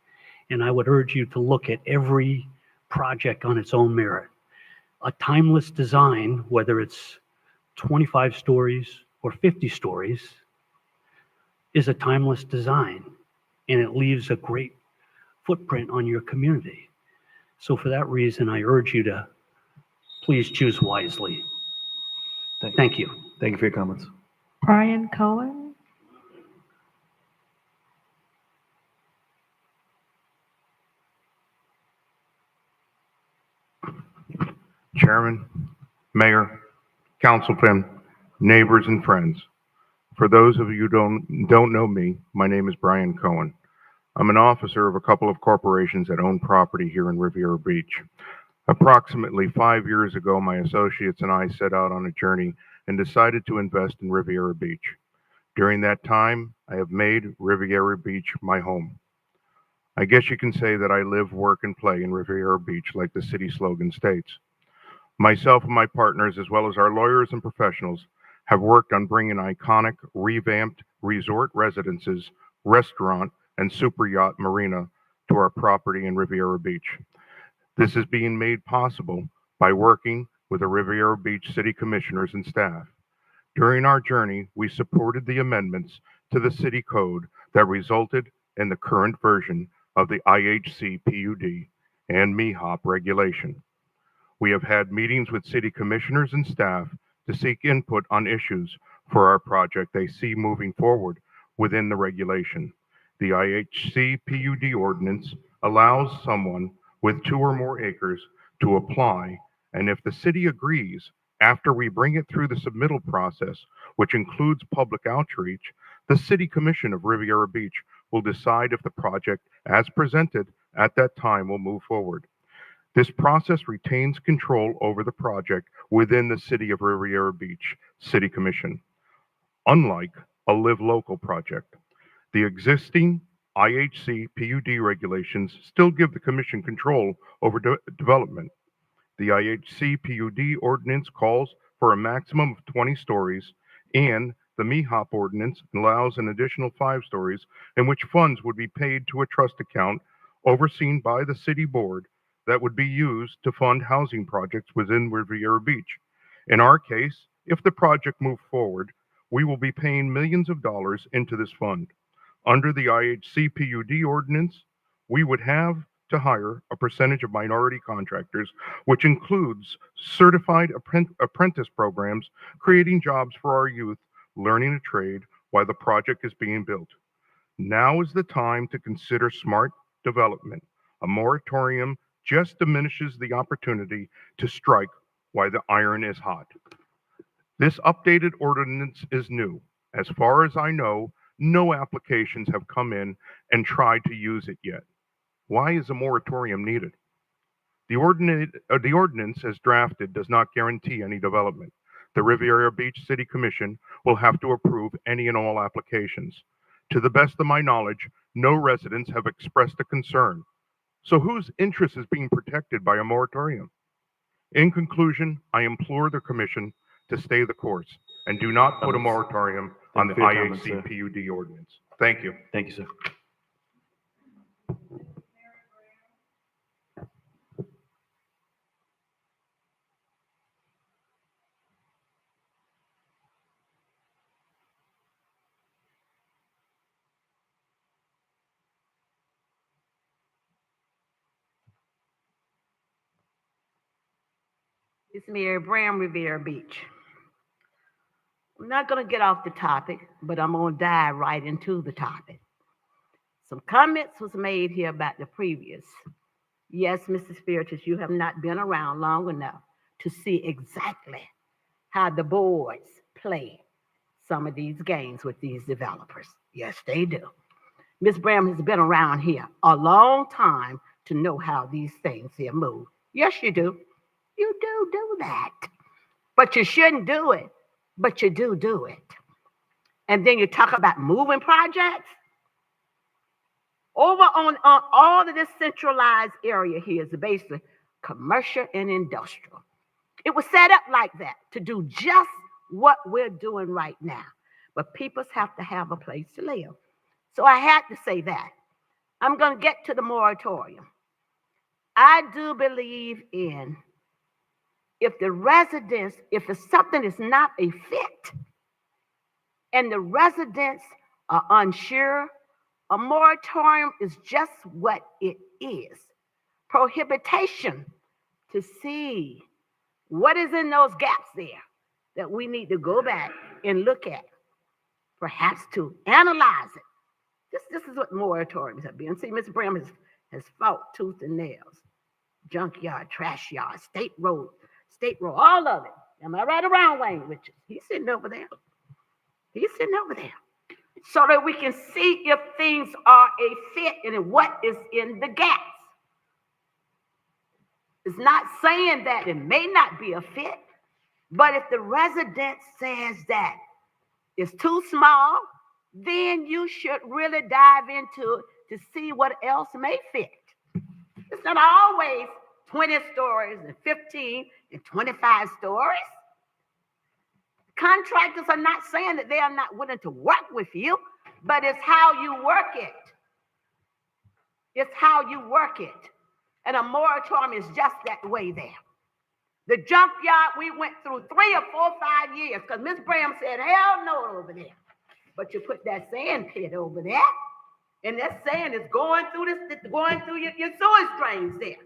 And I would urge you to look at every project on its own merit. A timeless design, whether it's 25 stories or 50 stories, is a timeless design, and it leaves a great footprint on your community. So for that reason, I urge you to please choose wisely. Thank you.
Thank you for your comments.
Brian Cohen.
Chairman, Mayor, Councilman, neighbors, and friends. For those of you who don't know me, my name is Brian Cohen. I'm an officer of a couple of corporations that own property here in Riviera Beach. Approximately 5 years ago, my associates and I set out on a journey and decided to invest in Riviera Beach. During that time, I have made Riviera Beach my home. I guess you can say that I live, work, and play in Riviera Beach like the city slogan states. Myself and my partners, as well as our lawyers and professionals, have worked on bringing iconic, revamped resort residences, restaurant, and super yacht marina to our property in Riviera Beach. This is being made possible by working with the Riviera Beach City Commissioners and staff. During our journey, we supported the amendments to the city code that resulted in the current version of the IHC PUD and MEHOP regulation. We have had meetings with city commissioners and staff to seek input on issues for our project they see moving forward within the regulation. The IHC PUD ordinance allows someone with 2 or more acres to apply, and if the city agrees, after we bring it through the submittal process, which includes public outreach, the City Commission of Riviera Beach will decide if the project, as presented at that time, will move forward. This process retains control over the project within the City of Riviera Beach City Commission, unlike a Live Local project. The existing IHC PUD regulations still give the Commission control over development. The IHC PUD ordinance calls for a maximum of 20 stories, and the MEHOP ordinance allows an additional 5 stories in which funds would be paid to a trust account overseen by the city board that would be used to fund housing projects within Riviera Beach. In our case, if the project moves forward, we will be paying millions of dollars into this fund. Under the IHC PUD ordinance, we would have to hire a percentage of minority contractors, which includes certified apprentice programs, creating jobs for our youth learning a trade while the project is being built. Now is the time to consider smart development. A moratorium just diminishes the opportunity to strike while the iron is hot. This updated ordinance is new. As far as I know, no applications have come in and tried to use it yet. Why is a moratorium needed? The ordinance as drafted does not guarantee any development. The Riviera Beach City Commission will have to approve any and all applications. To the best of my knowledge, no residents have expressed a concern. So whose interest is being protected by a moratorium? In conclusion, I implore the Commission to stay the course and do not put a moratorium on the IHC PUD ordinance. Thank you.
Thank you, sir.
It's Mary Brown, Riviera Beach. I'm not going to get off the topic, but I'm going to dive right into the topic. Some comments was made here about the previous. Yes, Mrs. Spiritus, you have not been around long enough to see exactly how the boards play some of these games with these developers. Yes, they do. Ms. Brown has been around here a long time to know how these things here move. Yes, you do. You do that. But you shouldn't do it. But you do it. And then you talk about moving projects. Over on all of this centralized area here is basically commercial and industrial. It was set up like that to do just what we're doing right now. But people have to have a place to live. So I had to say that. I'm going to get to the moratorium. I do believe in if something is not a fit and the residents are unsure, a moratorium is just what it is. Prohibition to see what is in those gaps there that we need to go back and look at, perhaps to analyze it. This is what moratoriums have been. See, Ms. Brim has fought tooth and nails, junkyard, trash yard, state road, all of it. Am I right around Wayne Richards? He's sitting over there. So that we can see if things are a fit and what is in the gaps. It's not saying that it may not be a fit, but if the resident says that it's too small, then you should really dive into it to see what else may fit. It's not always 20 stories and 15 and 25 stories. Contractors are not saying that they are not willing to work with you, but it's how you work it. It's how you work it.
And a moratorium is just that way there. The junkyard, we went through 3 or 4 or 5 years because Miss Graham said, hell no over there. But you put that sand pit over there, and that sand is going through your sewage drains there.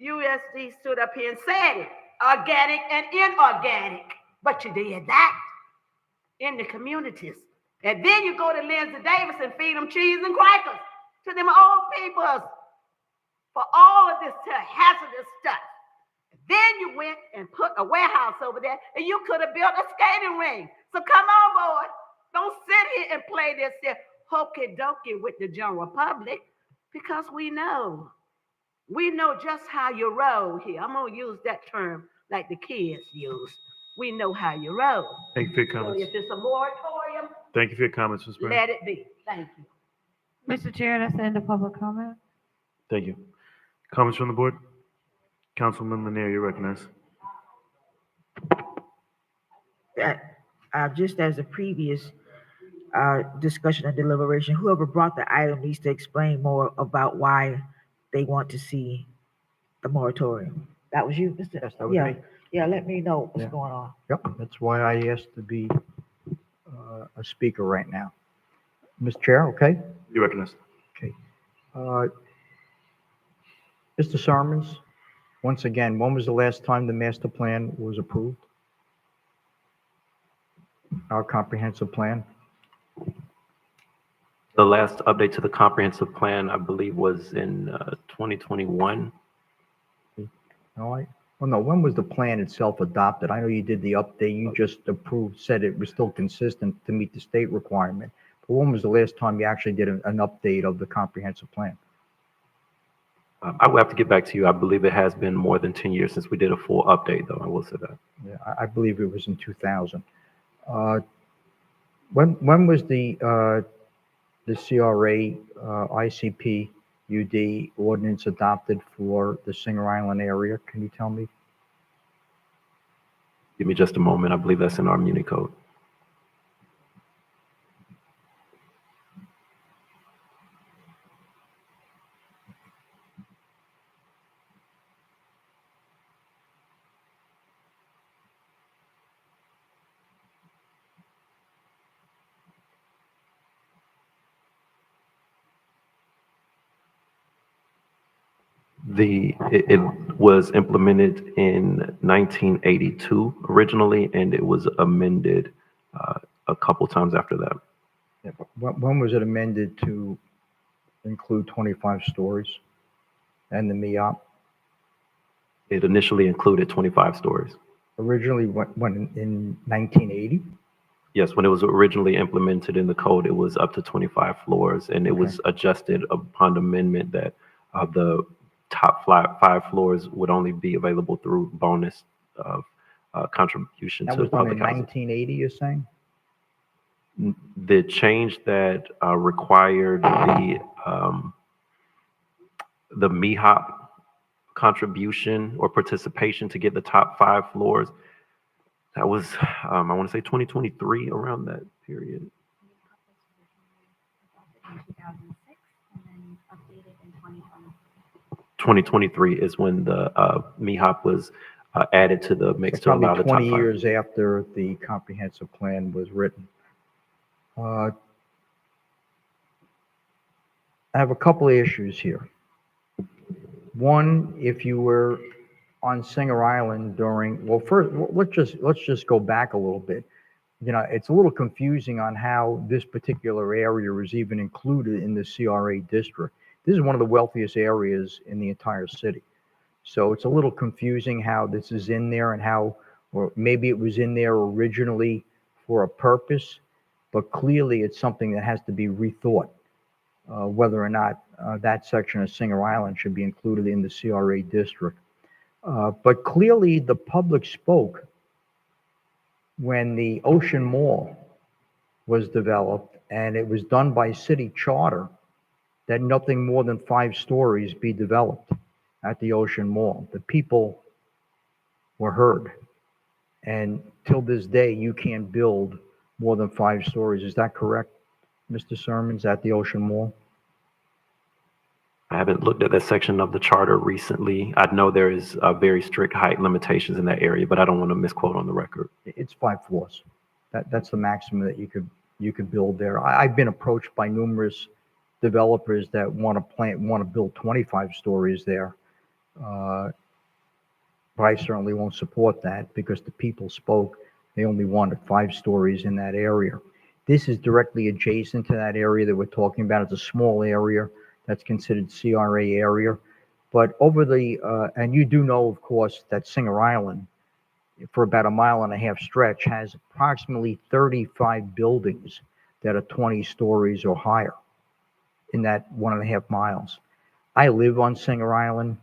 USD stood up here and said it, organic and inorganic. But you did that in the communities. And then you go to Lindsay Davis and feed them cheese and crackers to them old peoples for all of this hazardous stuff. Then you went and put a warehouse over there, and you could have built a skating ring. So come on, boys. Don't sit here and play this hokey dokey with the general public, because we know just how you roll here. I'm going to use that term like the kids use. We know how you roll.
Thank you for your
So
comments.
if it's a moratorium,
Thank you for your comments, Ms. Brown.
let it be. Thank you.
Mr. Chair, that's the end of public comment.
Thank you. Comments from the board? Councilman Lanier, you're recognized.
Just as a previous discussion and deliberation, whoever brought the item needs to explain more about why they want to see the moratorium. That was you, Mr.
Yes, that was me.
Yeah, let me know what's
Yeah.
going on.
Yep, that's why I asked to be a speaker right now. Mr. Chair, okay?
You're recognized.
Okay. Mr. Sermons, once again, when was the last time the master plan was approved? Our comprehensive plan?
The last update to the comprehensive plan, I believe, was in 2021.
All right. Well, no, when was the plan itself adopted? I know you did the update, you just approved, said it was still consistent to meet the state requirement. But when was the last time you actually did an update of the comprehensive plan?
I will have to get back to you. I believe it has been more than 10 years since we did a full update, though. I will say that.
Yeah, I believe it was in 2000. When was the CRA ICP UD ordinance adopted for the Singer Island area? Can you tell me?
Give me just a moment. I believe that's in our Muni code. It was implemented in 1982 originally, and it was amended a couple times after that.
Yeah, but when was it amended to include 25 stories and the MEOP?
It initially included 25 stories.
Originally, when in 1980?
Yes, when it was originally implemented in the code, it was up to 25 floors, and it was adjusted upon amendment that the top 5 floors would only be available through bonus of contribution
That
to
was done in
public housing.
1980, you're saying?
The change that required the MEHOP contribution or participation to get the top 5 floors, that was, I want to say 2023, around that period. 2023 is when the MEHOP was added to the mix
So
to allow
probably
the top
20
5.
years after the comprehensive plan was written. I have a couple of issues here. One, if you were on Singer Island during, well, first, let's just go back a little bit. You know, it's a little confusing on how this particular area is even included in the CRA district. This is one of the wealthiest areas in the entire city. So it's a little confusing how this is in there and how, or maybe it was in there originally for a purpose, but clearly it's something that has to be rethought, whether or not that section of Singer Island should be included in the CRA district. But clearly the public spoke when the Ocean Mall was developed, and it was done by city charter that nothing more than 5 stories be developed at the Ocean Mall. The people were heard. And till this day, you can't build more than 5 stories. Is that correct, Mr. Sermons, at the Ocean Mall?
I haven't looked at that section of the charter recently. I know there is very strict height limitations in that area, but I don't want to misquote on the record.
It's 5 floors. That's the maximum that you could build there. I've been approached by numerous developers that want to build 25 stories there. But I certainly won't support that because the people spoke. They only wanted 5 stories in that area. This is directly adjacent to that area that we're talking about. It's a small area that's considered CRA area. But over and you do know, of course, that Singer Island, for about a 1.5 mile stretch, has approximately 35 buildings that are 20 stories or higher in that 1.5 miles. I live on Singer Island.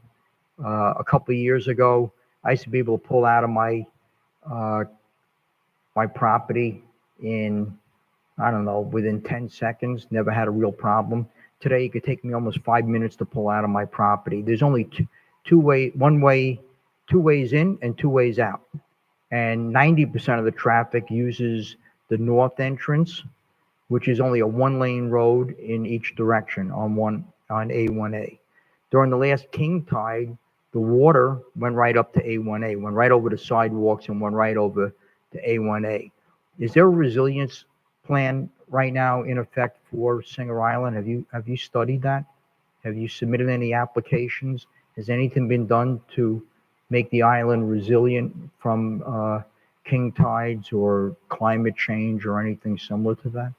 A couple of years ago, I used to be able to pull out of my property in, I don't know, within 10 seconds, never had a real problem. Today, it could take me almost 5 minutes to pull out of my property. There's only two ways in and 2 ways out. And 90% of the traffic uses the north entrance, which is only a 1-lane road in each direction on A1A. During the last king tide, the water went right up to A1A, went right over the sidewalks and went right over to A1A. Is there a resilience plan right now in effect for Singer Island? Have you studied that? Have you submitted any applications? Has anything been done to make the island resilient from king tides or climate change or anything similar to that?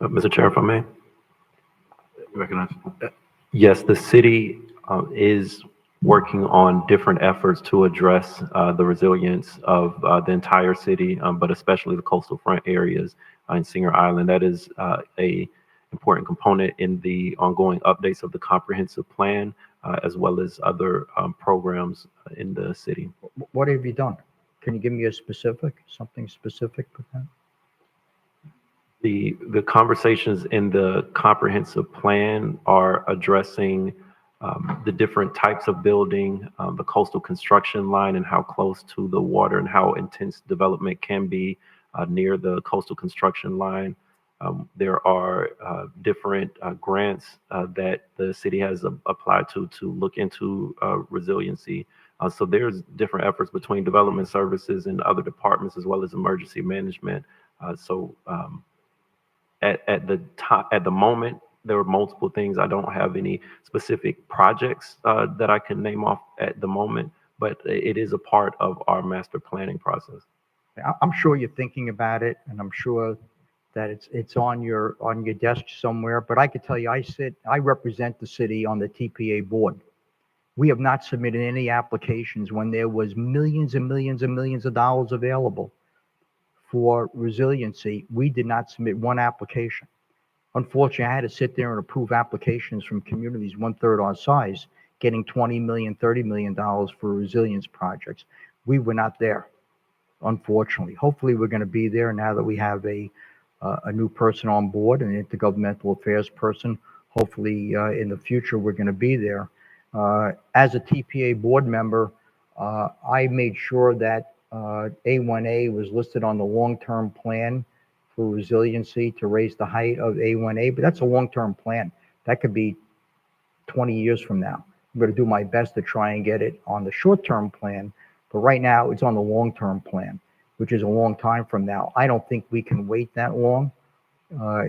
Mr. Chair, if I may.
Recognize.
Yes, the city is working on different efforts to address the resilience of the entire city, but especially the coastal front areas in Singer Island. That is a important component in the ongoing updates of the comprehensive plan, as well as other programs in the city.
What have you done? Can you give me something specific with that?
The conversations in the comprehensive plan are addressing the different types of building, the coastal construction line and how close to the water and how intense development can be near the coastal construction line. There are different grants that the city has applied to look into resiliency. So there's different efforts between development services and other departments as well as emergency management. At the moment, there are multiple things. I don't have any specific projects that I can name off at the moment, but it is a part of our master planning process.
I'm sure you're thinking about it, and I'm sure that it's on your desk somewhere. But I could tell you, I represent the city on the TPA board. We have not submitted any applications when there was millions and millions and millions of dollars available for resiliency. We did not submit one application. Unfortunately, I had to sit there and approve applications from communities 1/3 our size, getting $20 million, $30 million for resilience projects. We were not there, unfortunately. Hopefully, we're going to be there now that we have a new person on board, an intergovernmental affairs person. Hopefully, in the future, we're going to be there. As a TPA board member, I made sure that A1A was listed on the long-term plan for resiliency to raise the height of A1A, but that's a long-term plan. That could be 20 years from now. I'm going to do my best to try and get it on the short-term plan, but right now it's on the long-term plan, which is a long time from now. I don't think we can wait that long,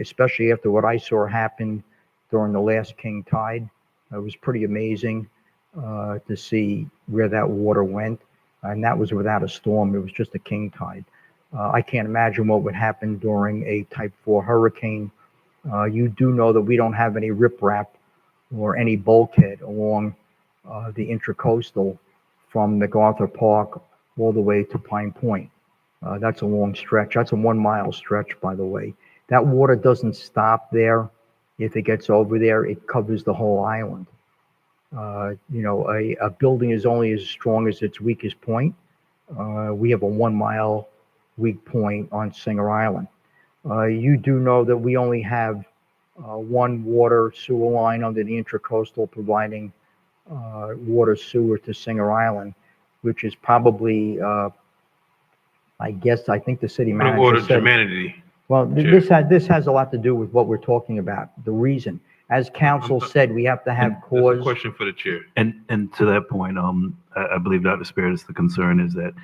especially after what I saw happen during the last king tide. It was pretty amazing to see where that water went, and that was without a storm. It was just a king tide. I can't imagine what would happen during a Type 4 hurricane. You do know that we don't have any riprap or any bulkhead along the intracoastal from MacArthur Park all the way to Pine Point. That's a long stretch. That's a 1 mile stretch, by the way. That water doesn't stop there. If it gets over there, it covers the whole island. A building is only as strong as its weakest point. We have a 1 mile weak point on Singer Island. You do know that we only have one water sewer line under the intracoastal providing water sewer to Singer Island, which is probably, I think the city manager
Order
said.
humanity.
Well, this has a lot to do with what we're talking about. The reason As council said, we have to have
That's a
cause.
question for the chair.
And to that point, I believe Dr. Spiritus, the concern is that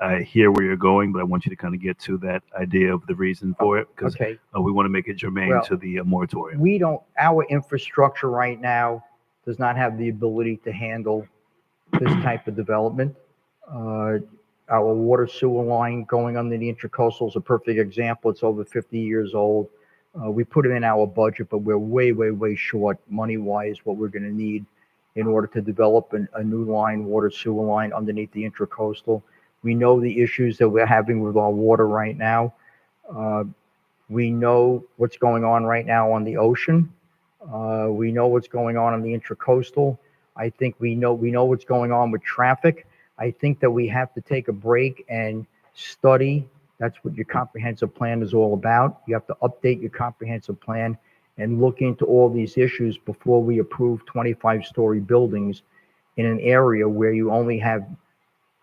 I hear where you're going, but I want you to kind of get to that idea of the reason for it, because
Okay.
we want to make it germane
Well,
to the moratorium.
Our infrastructure right now does not have the ability to handle this type of development. Our water sewer line going under the intercoastal is a perfect example. It's over 50 years old. We put it in our budget, but we're way, way, way short money-wise what we're going to need in order to develop a new line, water sewer line underneath the intercoastal. We know the issues that we're having with our water right now. We know what's going on right now on the ocean. We know what's going on the intercoastal. I think we know what's going on with traffic. I think that we have to take a break and study. That's what your comprehensive plan is all about. You have to update your comprehensive plan and look into all these issues before we approve 25-story buildings in an area where you only have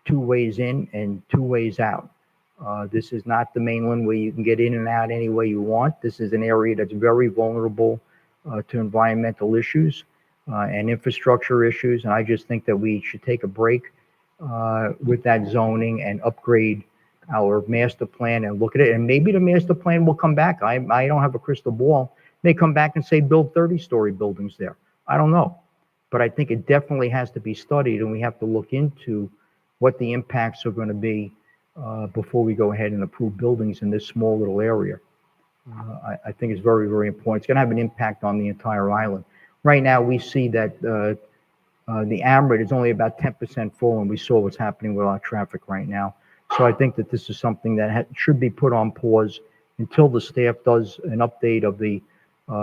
2 ways in and 2 ways out. This is not the mainland where you can get in and out any way you want. This is an area that's very vulnerable to environmental issues and infrastructure issues. And I just think that we should take a break with that zoning and upgrade our master plan and look at it. And maybe the master plan will come back. I don't have a crystal ball. They come back and say build 30-story buildings there. I don't know. But I think it definitely has to be studied, and we have to look into what the impacts are going to be before we go ahead and approve buildings in this small little area. I think it's very, very important. It's going to have an impact on the entire island. Right now, we see that the Amrit is only about 10% full, and we saw what's happening with our traffic right now. So I think that this is something that should be put on pause until the staff does an update of the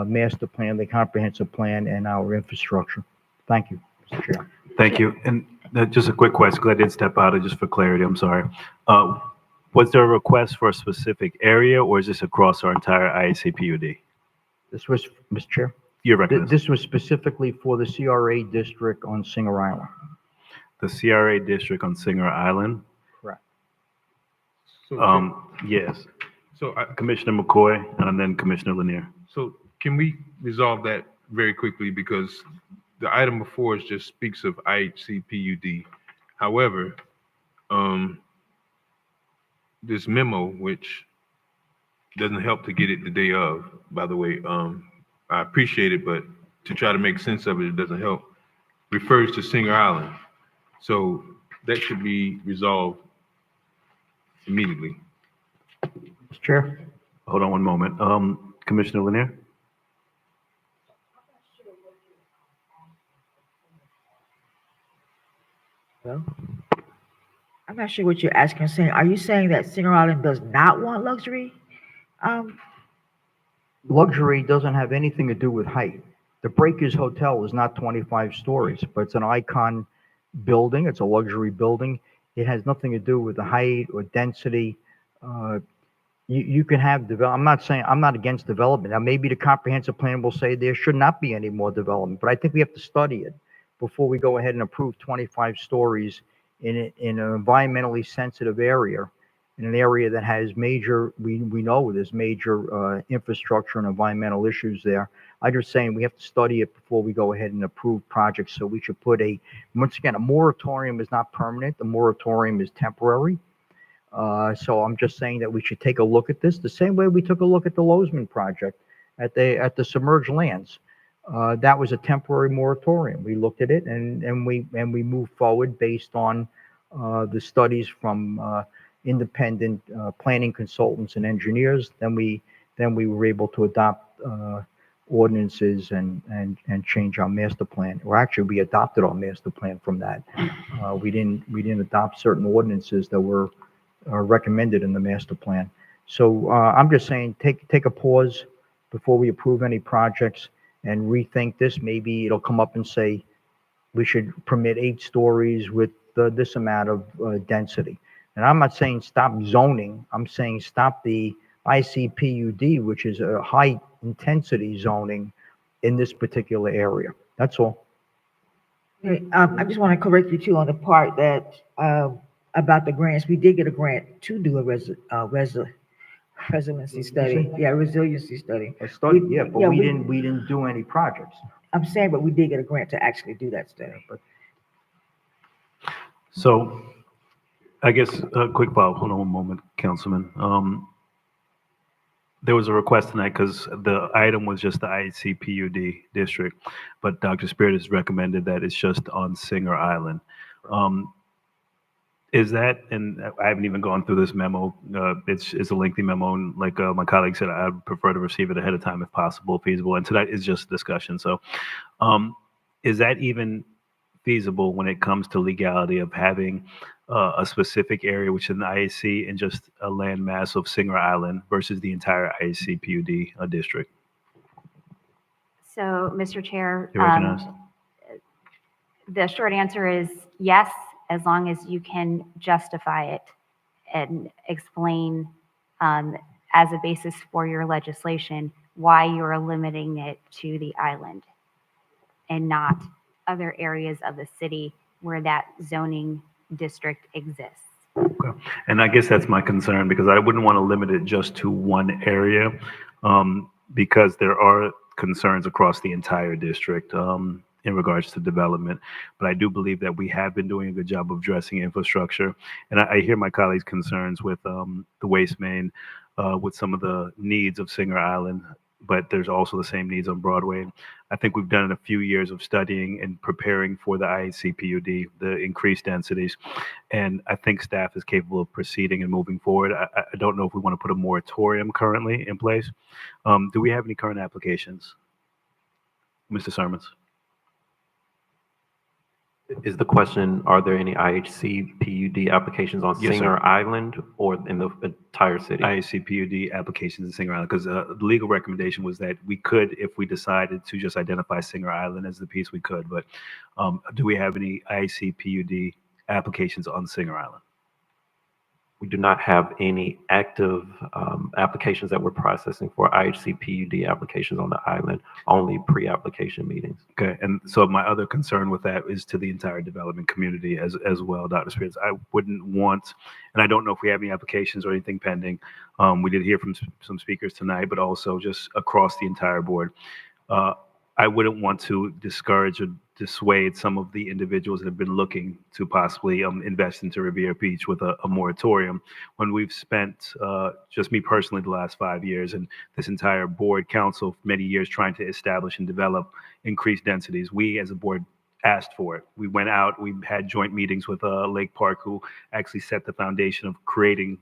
master plan, the comprehensive plan, and our infrastructure. Thank you, Mr. Chair.
Thank you. And just a quick question, because I did step out, just for clarity, I'm sorry. Was there a request for a specific area, or is this across our entire IAC PUD?
This was, Mr. Chair?
Your recommendation.
This was specifically for the CRA district on Singer Island.
The CRA district on Singer Island?
Correct.
Yes.
So
Commissioner McCoy and then Commissioner Lanier.
So can we resolve that very quickly, because the item before us just speaks of IHC PUD. However, this memo, which doesn't help to get it the day of, by the way, I appreciate it, but to try to make sense of it, it doesn't help, refers to Singer Island. So that should be resolved immediately.
Mr. Chair?
Hold on one moment. Commissioner Lanier?
Well, I'm not sure what you're asking or saying. Are you saying that Singer Island does not want luxury?
Luxury doesn't have anything to do with height. The Breakers Hotel is not 25 stories, but it's an icon building. It's a luxury building. It has nothing to do with the height or density. You can have I'm not against development. Now, maybe the comprehensive plan will say there should not be any more development, but I think we have to study it before we go ahead and approve 25 stories in an environmentally sensitive area, in an area that has major, we know there's major infrastructure and environmental issues there. I'm just saying we have to study it before we go ahead and approve projects. So we should put once again, a moratorium is not permanent. The moratorium is temporary. So I'm just saying that we should take a look at this the same way we took a look at the Lozman project at the submerged lands. That was a temporary moratorium. We looked at it and we moved forward based on the studies from independent planning consultants and engineers. Then we were able to adopt ordinances and change our master plan. Or actually, we adopted our master plan from that. We didn't adopt certain ordinances that were recommended in the master plan. So I'm just saying, take a pause before we approve any projects and rethink this. Maybe it'll come up and say we should permit 8 stories with this amount of density. And I'm not saying stop zoning. I'm saying stop the ICPUD, which is a high intensity zoning in this particular area. That's all.
Okay, I just want to correct you too on the part that about the grants. We did get a grant to do a Resiliency study, yeah, resiliency study.
A study,
We-
yeah, but
yeah,
we
we-
didn't do any projects.
I'm saying, but we did get a grant to actually do that study.
So I guess a quick follow, hold on one moment, Councilman. There was a request tonight because the item was just the IHC PUD district, but Dr. Spirit has recommended that it's just on Singer Island. Is that, and I haven't even gone through this memo, it's a lengthy memo, and like my colleague said, I'd prefer to receive it ahead of time if possible, feasible, and tonight is just discussion. So is that even feasible when it comes to legality of having a specific area within the IAC and just a land mass of Singer Island versus the entire IAC PUD district?
So, Mr. Chair,
You recognize?
the short answer is yes, as long as you can justify it and explain as a basis for your legislation why you're limiting it to the island and not other areas of the city where that zoning district exists.
Okay. And I guess that's my concern because I wouldn't want to limit it just to one area because there are concerns across the entire district in regards to development. But I do believe that we have been doing a good job of addressing infrastructure. And I hear my colleagues' concerns with the waste main, with some of the needs of Singer Island, but there's also the same needs on Broadway. I think we've done a few years of studying and preparing for the IHC PUD, the increased densities, and I think staff is capable of proceeding and moving forward. I don't know if we want to put a moratorium currently in place. Do we have any current applications? Mr. Sermons?
Is the question, are there any IHC PUD applications on
Yes, sir.
Singer Island or in the entire city?
IHC PUD applications in Singer Island, because the legal recommendation was that we could, if we decided to just identify Singer Island as the piece, we could, but do we have any IHC PUD applications on Singer Island?
We do not have any active applications that we're processing for IHC PUD applications on the island, only pre-application meetings.
Okay, and so my other concern with that is to the entire development community as well, Dr. Spears. I wouldn't want, and I don't know if we have any applications or anything pending. We did hear from some speakers tonight, but also just across the entire board. I wouldn't want to discourage or dissuade some of the individuals that have been looking to possibly invest into Riviera Beach with a moratorium when we've spent, just me personally, the last 5 years and this entire board council many years trying to establish and develop increased densities. We as a board asked for it. We went out, we had joint meetings with Lake Park, who actually set the foundation of creating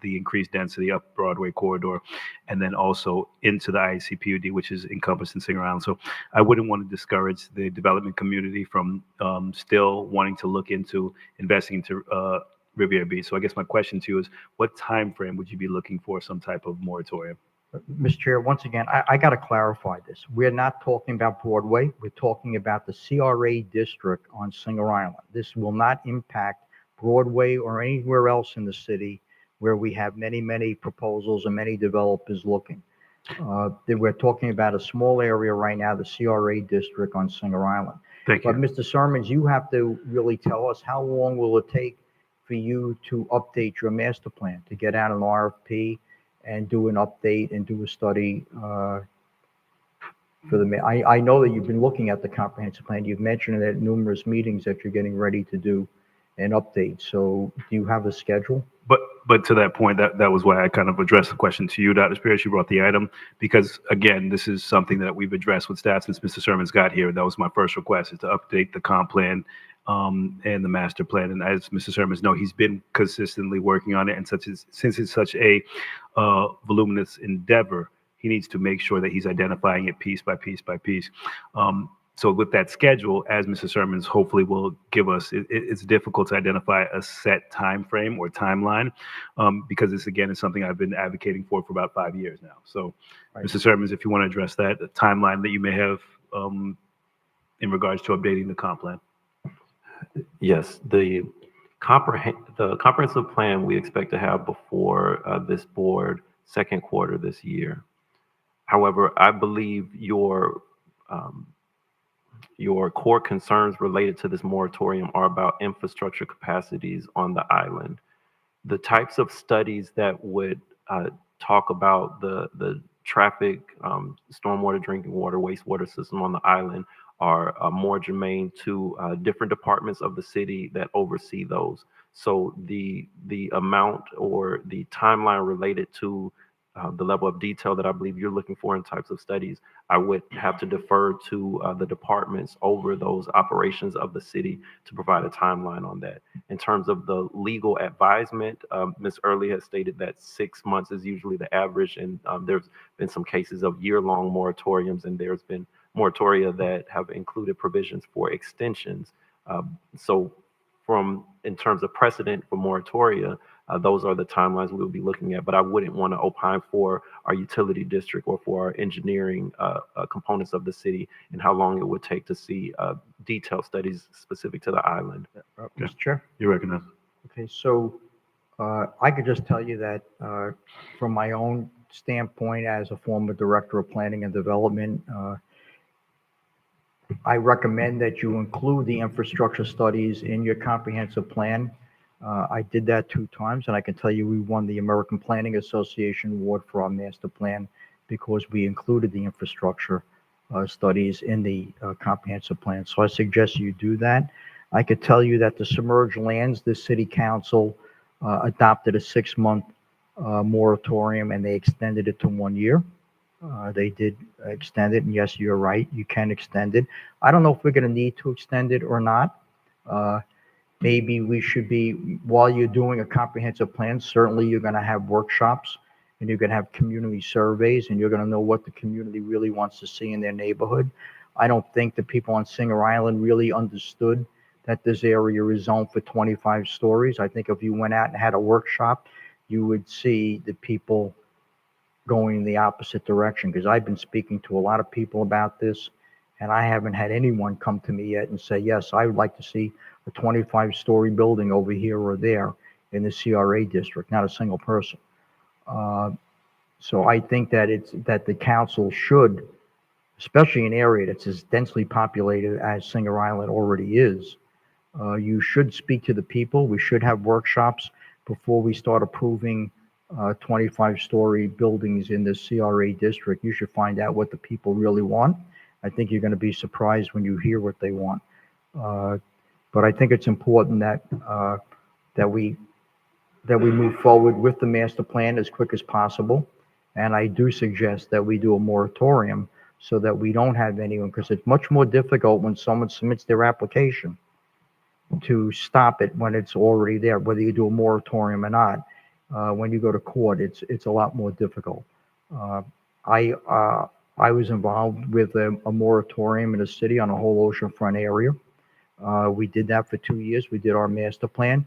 the increased density up Broadway corridor, and then also into the IAC PUD, which is encompassed in Singer Island. So I wouldn't want to discourage the development community from still wanting to look into investing into Riviera Beach. So I guess my question to you is, what time frame would you be looking for some type of moratorium?
Mr. Chair, once again, I got to clarify this. We're not talking about Broadway. We're talking about the CRA district on Singer Island. This will not impact Broadway or anywhere else in the city where we have many, many proposals and many developers looking. We're talking about a small area right now, the CRA district on Singer Island.
Thank you.
But Mr. Sermons, you have to really tell us how long will it take for you to update your master plan, to get out an RFP and do an update and do a study for the, I know that you've been looking at the comprehensive plan. You've mentioned it at numerous meetings that you're getting ready to do an update. So do you have a schedule?
But to that point, that was why I kind of addressed the question to you, Dr. Spears. You brought the item because, again, this is something that we've addressed with staff since Mr. Sermons got here. That was my first request, is to update the comp plan and the master plan. And as Mr. Sermons know, he's been consistently working on it. And since it's such a voluminous endeavor, he needs to make sure that he's identifying it piece by piece by piece. So with that schedule, as Mr. Sermons hopefully will give us, it's difficult to identify a set time frame or timeline because this, again, is something I've been advocating for about 5 years now. So, right. Mr. Sermons, if you want to address that, the timeline that you may have in regards to updating the comp plan.
Yes, the comprehensive plan we expect to have before this board second quarter this year. However, I believe your core concerns related to this moratorium are about infrastructure capacities on the island. The types of studies that would talk about the traffic, stormwater, drinking water, wastewater system on the island are more germane to different departments of the city that oversee those. So the amount or the timeline related to the level of detail that I believe you're looking for in types of studies, I would have to defer to the departments over those operations of the city to provide a timeline on that. In terms of the legal advisement, Ms. Early has stated that 6 months is usually the average, and there's been some cases of year-long moratoriums, and there's been moratoria that have included provisions for extensions. So in terms of precedent for moratoria, those are the timelines we will be looking at, but I wouldn't want to opine for our utility district or for our engineering components of the city and how long it would take to see detailed studies specific to the island.
Mr. Chair?
You recognize.
Okay, so I could just tell you that from my own standpoint as a former director of planning and development, I recommend that you include the infrastructure studies in your comprehensive plan. I did that 2 times, and I can tell you we won the American Planning Association Award for our master plan because we included the infrastructure studies in the comprehensive plan. So I suggest you do that. I could tell you that the submerged lands, the city council adopted a 6-month moratorium, and they extended it to 1 year. They did extend it, and yes, you're right, you can extend it. I don't know if we're going to need to extend it or not. Maybe we should be, while you're doing a comprehensive plan, certainly you're going to have workshops, and you're going to have community surveys, and you're going to know what the community really wants to see in their neighborhood. I don't think the people on Singer Island really understood that this area is zoned for 25 stories. I think if you went out and had a workshop, you would see the people going in the opposite direction, because I've been speaking to a lot of people about this, and I haven't had anyone come to me yet and say, yes, I would like to see a 25-story building over here or there in the CRA district, not a single person. So I think that the council should, especially in an area that's as densely populated as Singer Island already is, you should speak to the people. We should have workshops before we start approving 25-story buildings in the CRA district. You should find out what the people really want. I think you're going to be surprised when you hear what they want. But I think it's important that we move forward with the master plan as quick as possible. And I do suggest that we do a moratorium so that we don't have anyone, because it's much more difficult when someone submits their application to stop it when it's already there, whether you do a moratorium or not. When you go to court, it's a lot more difficult. I was involved with a moratorium in the city on a whole oceanfront area. We did that for 2 years. We did our master plan.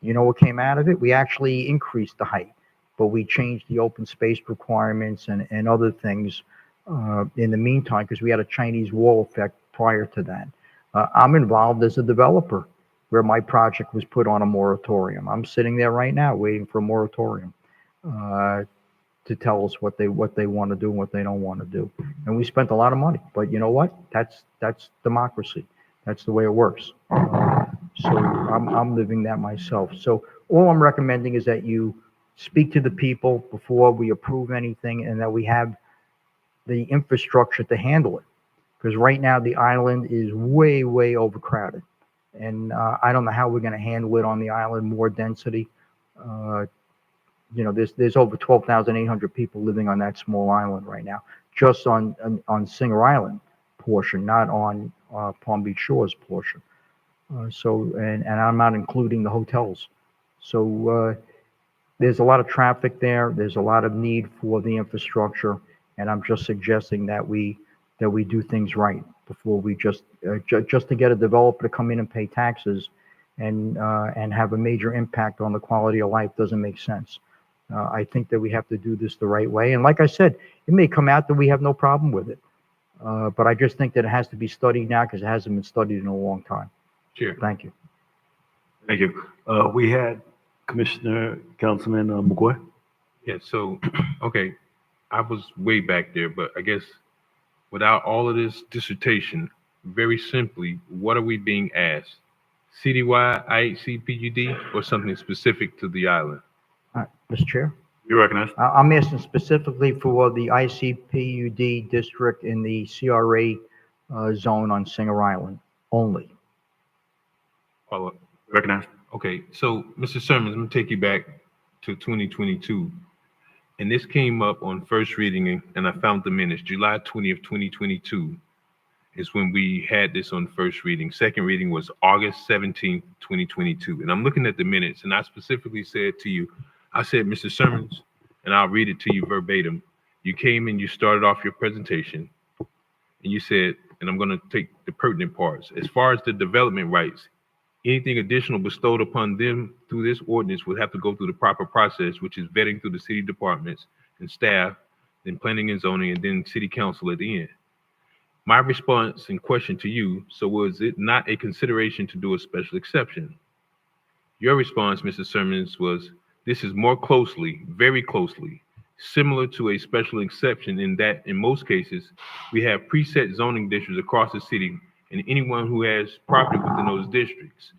You know what came out of it? We actually increased the height, but we changed the open space requirements and other things in the meantime, because we had a Chinese wall effect prior to that. I'm involved as a developer where my project was put on a moratorium. I'm sitting there right now waiting for a moratorium to tell us what they want to do and what they don't want to do. And we spent a lot of money, but you know what? That's democracy. That's the way it works. So I'm living that myself. So all I'm recommending is that you speak to the people before we approve anything, and that we have the infrastructure to handle it. Because right now the island is way, way overcrowded. And I don't know how we're going to handle it on the island, more density. There's over 12,800 people living on that small island right now, just on Singer Island portion, not on Palm Beach Shores portion. And I'm not including the hotels. So there's a lot of traffic there. There's a lot of need for the infrastructure, and I'm just suggesting that we do things right before we just to get a developer to come in and pay taxes and have a major impact on the quality of life doesn't make sense. I think that we have to do this the right way. And like I said, it may come out that we have no problem with it. But I just think that it has to be studied now because it hasn't been studied in a long time.
Sure.
Thank you.
Thank you. We had Commissioner Councilman McCoy.
Yeah, so, okay, I was way back there, but I guess without all of this dissertation, very simply, what are we being asked? Citywide IHC PUD or something specific to the island?
Mr. Chair?
You're recognized.
I'm asking specifically for the ICPUD district in the CRA zone on Singer Island only.
Follow up. Recognized.
Okay, so Mr. Sermons, I'm gonna take you back to 2022. And this came up on first reading and I found the minutes, July 20th, 2022 is when we had this on first reading. Second reading was August 17th, 2022. And I'm looking at the minutes and I specifically said to you, I said, Mr. Sermons, and I'll read it to you verbatim. You came and you started off your presentation and you said, and I'm gonna take the pertinent parts. As far as the development rights, anything additional bestowed upon them through this ordinance would have to go through the proper process, which is vetting through the city departments and staff, then planning and zoning, and then city council at the end. My response and question to you, so was it not a consideration to do a special exception? Your response, Mr. Sermons, was this is more closely, very closely, similar to a special exception in that in most cases, we have preset zoning districts across the city and anyone who has property within those districts.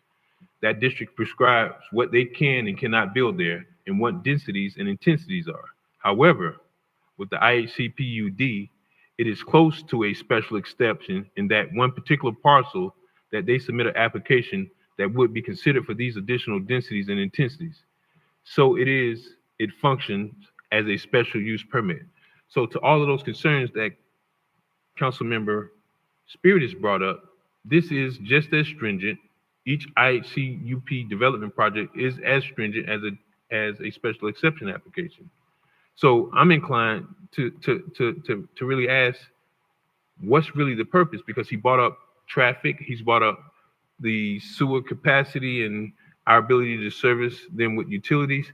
That district prescribes what they can and cannot build there and what densities and intensities are. However, with the IHCPUD, it is close to a special exception in that one particular parcel that they submit an application that would be considered for these additional densities and intensities. So it functions as a special use permit. So to all of those concerns that Councilmember Spirit has brought up, this is just as stringent. Each IHCUP development project is as stringent as a special exception application. So I'm inclined to really ask, what's really the purpose? Because he brought up traffic, he's brought up the sewer capacity and our ability to service them with utilities.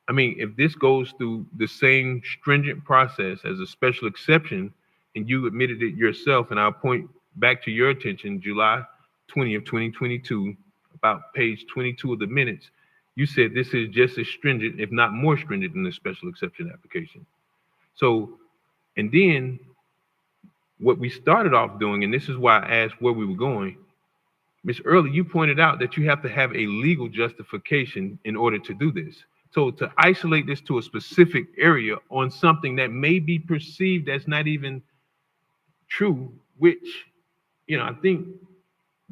I mean, if this goes through the same stringent process as a special exception, and you admitted it yourself, and I'll point back to your attention, July 20th, 2022, about page 22 of the minutes, you said this is just as stringent, if not more stringent than the special exception application. So, and then what we started off doing, and this is why I asked where we were going, Ms. Early, you pointed out that you have to have a legal justification in order to do this. So to isolate this to a specific area on something that may be perceived as not even true, which, you know, I think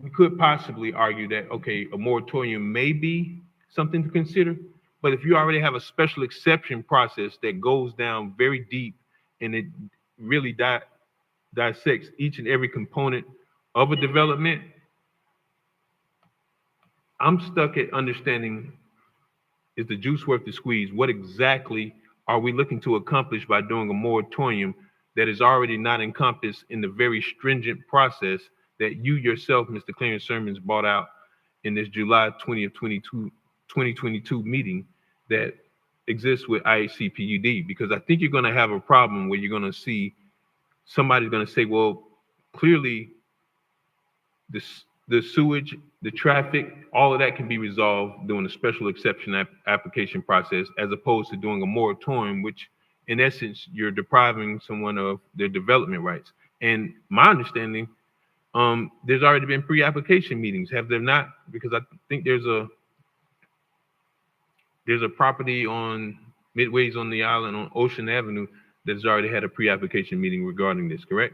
we could possibly argue that, okay, a moratorium may be something to consider, but if you already have a special exception process that goes down very deep and it really dissects each and every component of a development, I'm stuck at understanding, is the juice worth the squeeze? What exactly are we looking to accomplish by doing a moratorium that is already not encompassed in the very stringent process that you yourself, Mr. Clarence Sermons, brought out in this July 20th, 2022 meeting that exists with IHCPUD? Because I think you're going to have a problem where you're going to see somebody's going to say, well, clearly the sewage, the traffic, all of that can be resolved doing a special exception application process, as opposed to doing a moratorium, which in essence, you're depriving someone of their development rights. And my understanding, there's already been pre-application meetings, have there not? Because I think there's a property on midways on the island on Ocean Avenue that has already had a pre-application meeting regarding this, correct?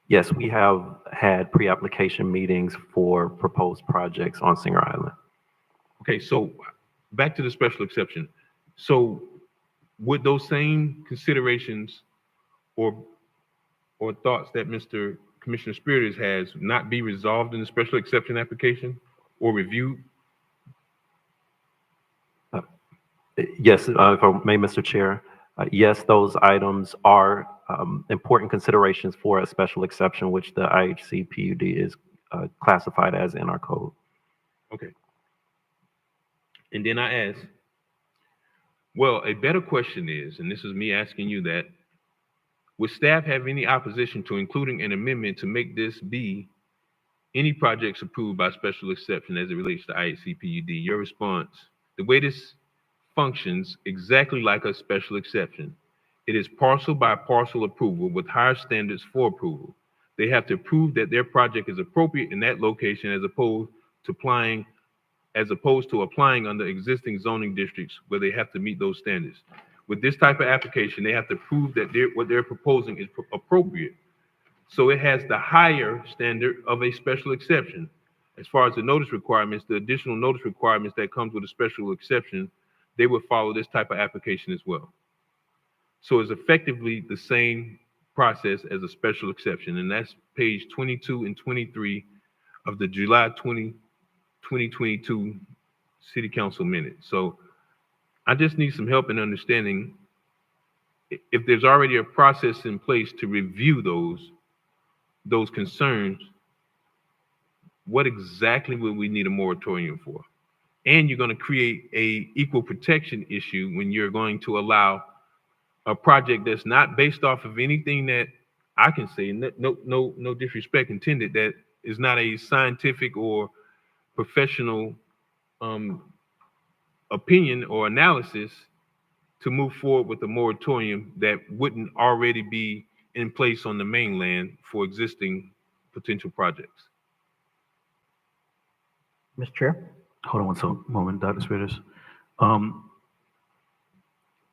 Yes, we have had pre-application meetings for proposed projects on Singer Island.
Okay, so back to the special exception. So would those same considerations or thoughts that Mr. Commissioner Spiritus has not be resolved in the special exception application or reviewed?
Yes, if I may, Mr. Chair. Yes, those items are important considerations for a special exception, which the IHCPUD is classified as in our code.
Okay. And then I ask, well, a better question is, and this is me asking you that, would staff have any opposition to including an amendment to make this be any projects approved by special exception as it relates to IHCPUD? Your response, the way this functions exactly like a special exception. It is parcel by parcel approval with higher standards for approval. They have to prove that their project is appropriate in that location as opposed to applying as opposed to applying under existing zoning districts where they have to meet those standards. With this type of application, they have to prove that what they're proposing is appropriate. So it has the higher standard of a special exception. As far as the notice requirements, the additional notice requirements that comes with a special exception, they would follow this type of application as well. So it's effectively the same process as a special exception, and that's page 22 and 23 of the July 2022 City Council minutes. So I just need some help in understanding if there's already a process in place to review those concerns, what exactly would we need a moratorium for? And you're going to create a equal protection issue when you're going to allow a project that's not based off of anything that I can say, no disrespect intended, that is not a scientific or professional opinion or analysis, to move forward with a moratorium that wouldn't already be in place on the mainland for existing potential projects.
Mr. Chair?
Hold on one moment, Dr. Spiritus.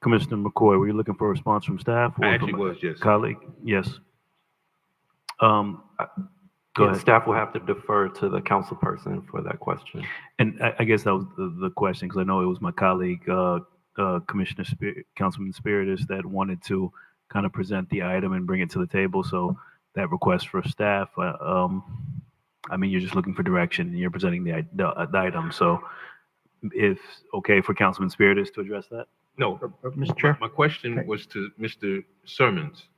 Commissioner McCoy, were you looking for a response from staff? Or
I actually
from
was, yes.
Colleague? Yes. Go ahead.
Staff will have to defer to the council person for that question.
And I guess that was the question, because I know it was my colleague, Councilman Spiritus, that wanted to kind of present the item and bring it to the table. So that request for staff, I mean, you're just looking for direction, and you're presenting the item. So if okay for Councilman Spiritus to address that?
No,
Mr. Chair?
my question was to Mr. Sermons.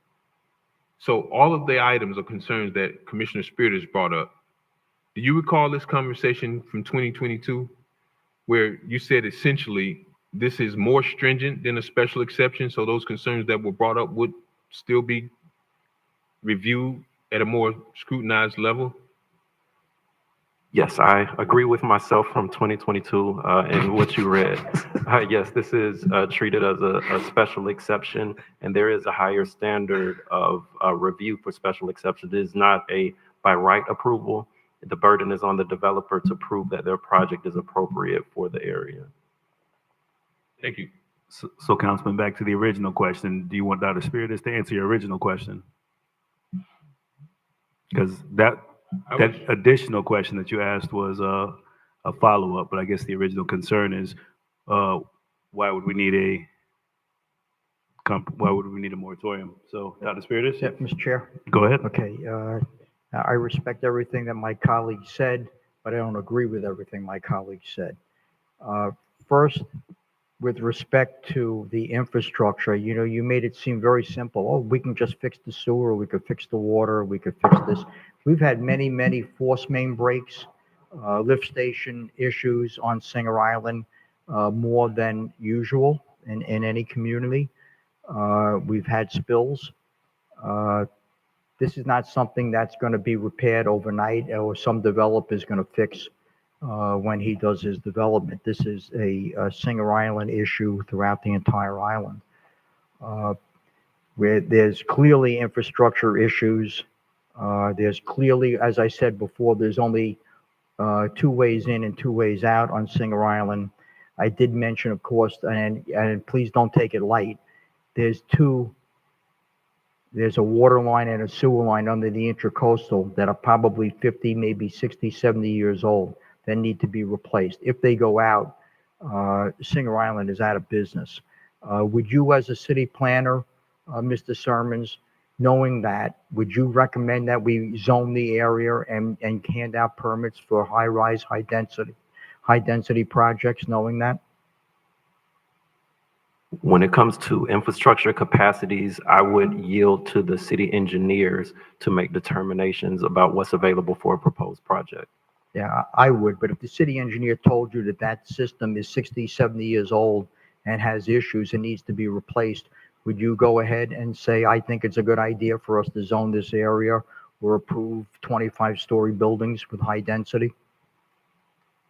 So all of the items or concerns that Commissioner Spiritus brought up, do you recall this conversation from 2022 where you said essentially this is more stringent than a special exception, so those concerns that were brought up would still be reviewed at a more scrutinized level?
Yes, I agree with myself from 2022 and what you read. Yes, this is treated as a special exception, and there is a higher standard of review for special exceptions. It is not a by right approval. The burden is on the developer to prove that their project is appropriate for the area.
Thank you.
So Councilman, back to the original question. Do you want Dr. Spiritus to answer your original question? Because that additional question that you asked was a follow-up, but I guess the original concern is why would we need a moratorium? So Dr. Spiritus?
Yeah, Mr. Chair?
Go ahead.
Okay, I respect everything that my colleague said, but I don't agree with everything my colleague said. First, with respect to the infrastructure, you made it seem very simple. Oh, we can just fix the sewer, we could fix the water, we could fix this. We've had many, many force main breaks, lift station issues on Singer Island, more than usual in any community. We've had spills. This is not something that's going to be repaired overnight or some developer is going to fix when he does his development. This is a Singer Island issue throughout the entire island, where there's clearly infrastructure issues. There's clearly, as I said before, there's only 2 ways in and 2 ways out on Singer Island. I did mention, of course, and please don't take it light, there's a water line and a sewer line under the intercoastal that are probably 50, maybe 60, 70 years old that need to be replaced. If they go out, Singer Island is out of business. Would you, as a city planner, Mr. Sermons, knowing that, would you recommend that we zone the area and hand out permits for high-rise, high-density projects, knowing that?
When it comes to infrastructure capacities, I would yield to the city engineers to make determinations about what's available for a proposed project.
Yeah, I would, but if the city engineer told you that that system is 60, 70 years old and has issues and needs to be replaced, would you go ahead and say, I think it's a good idea for us to zone this area or approve 25-story buildings with high density?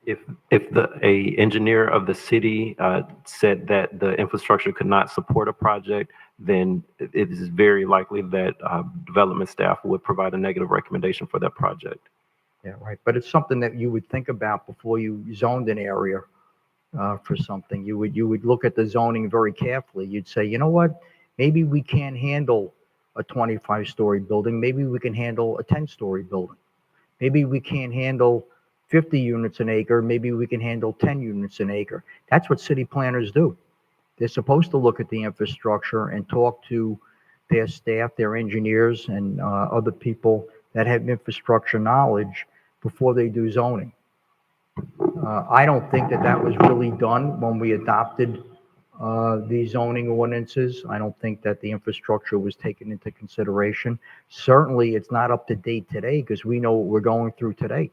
If a engineer of the city said that the infrastructure could not support a project, then it is very likely that development staff would provide a negative recommendation for that project.
Yeah, right. But it's something that you would think about before you zoned an area for something. You would look at the zoning very carefully. You'd say, you know what? Maybe we can't handle a 25-story building. Maybe we can handle a 10-story building. Maybe we can't handle 50 units an acre. Maybe we can handle 10 units an acre. That's what city planners do. They're supposed to look at the infrastructure and talk to their staff, their engineers, and other people that have infrastructure knowledge before they do zoning. I don't think that that was really done when we adopted the zoning ordinances. I don't think that the infrastructure was taken into consideration. Certainly, it's not up to date today because we know what we're going through today.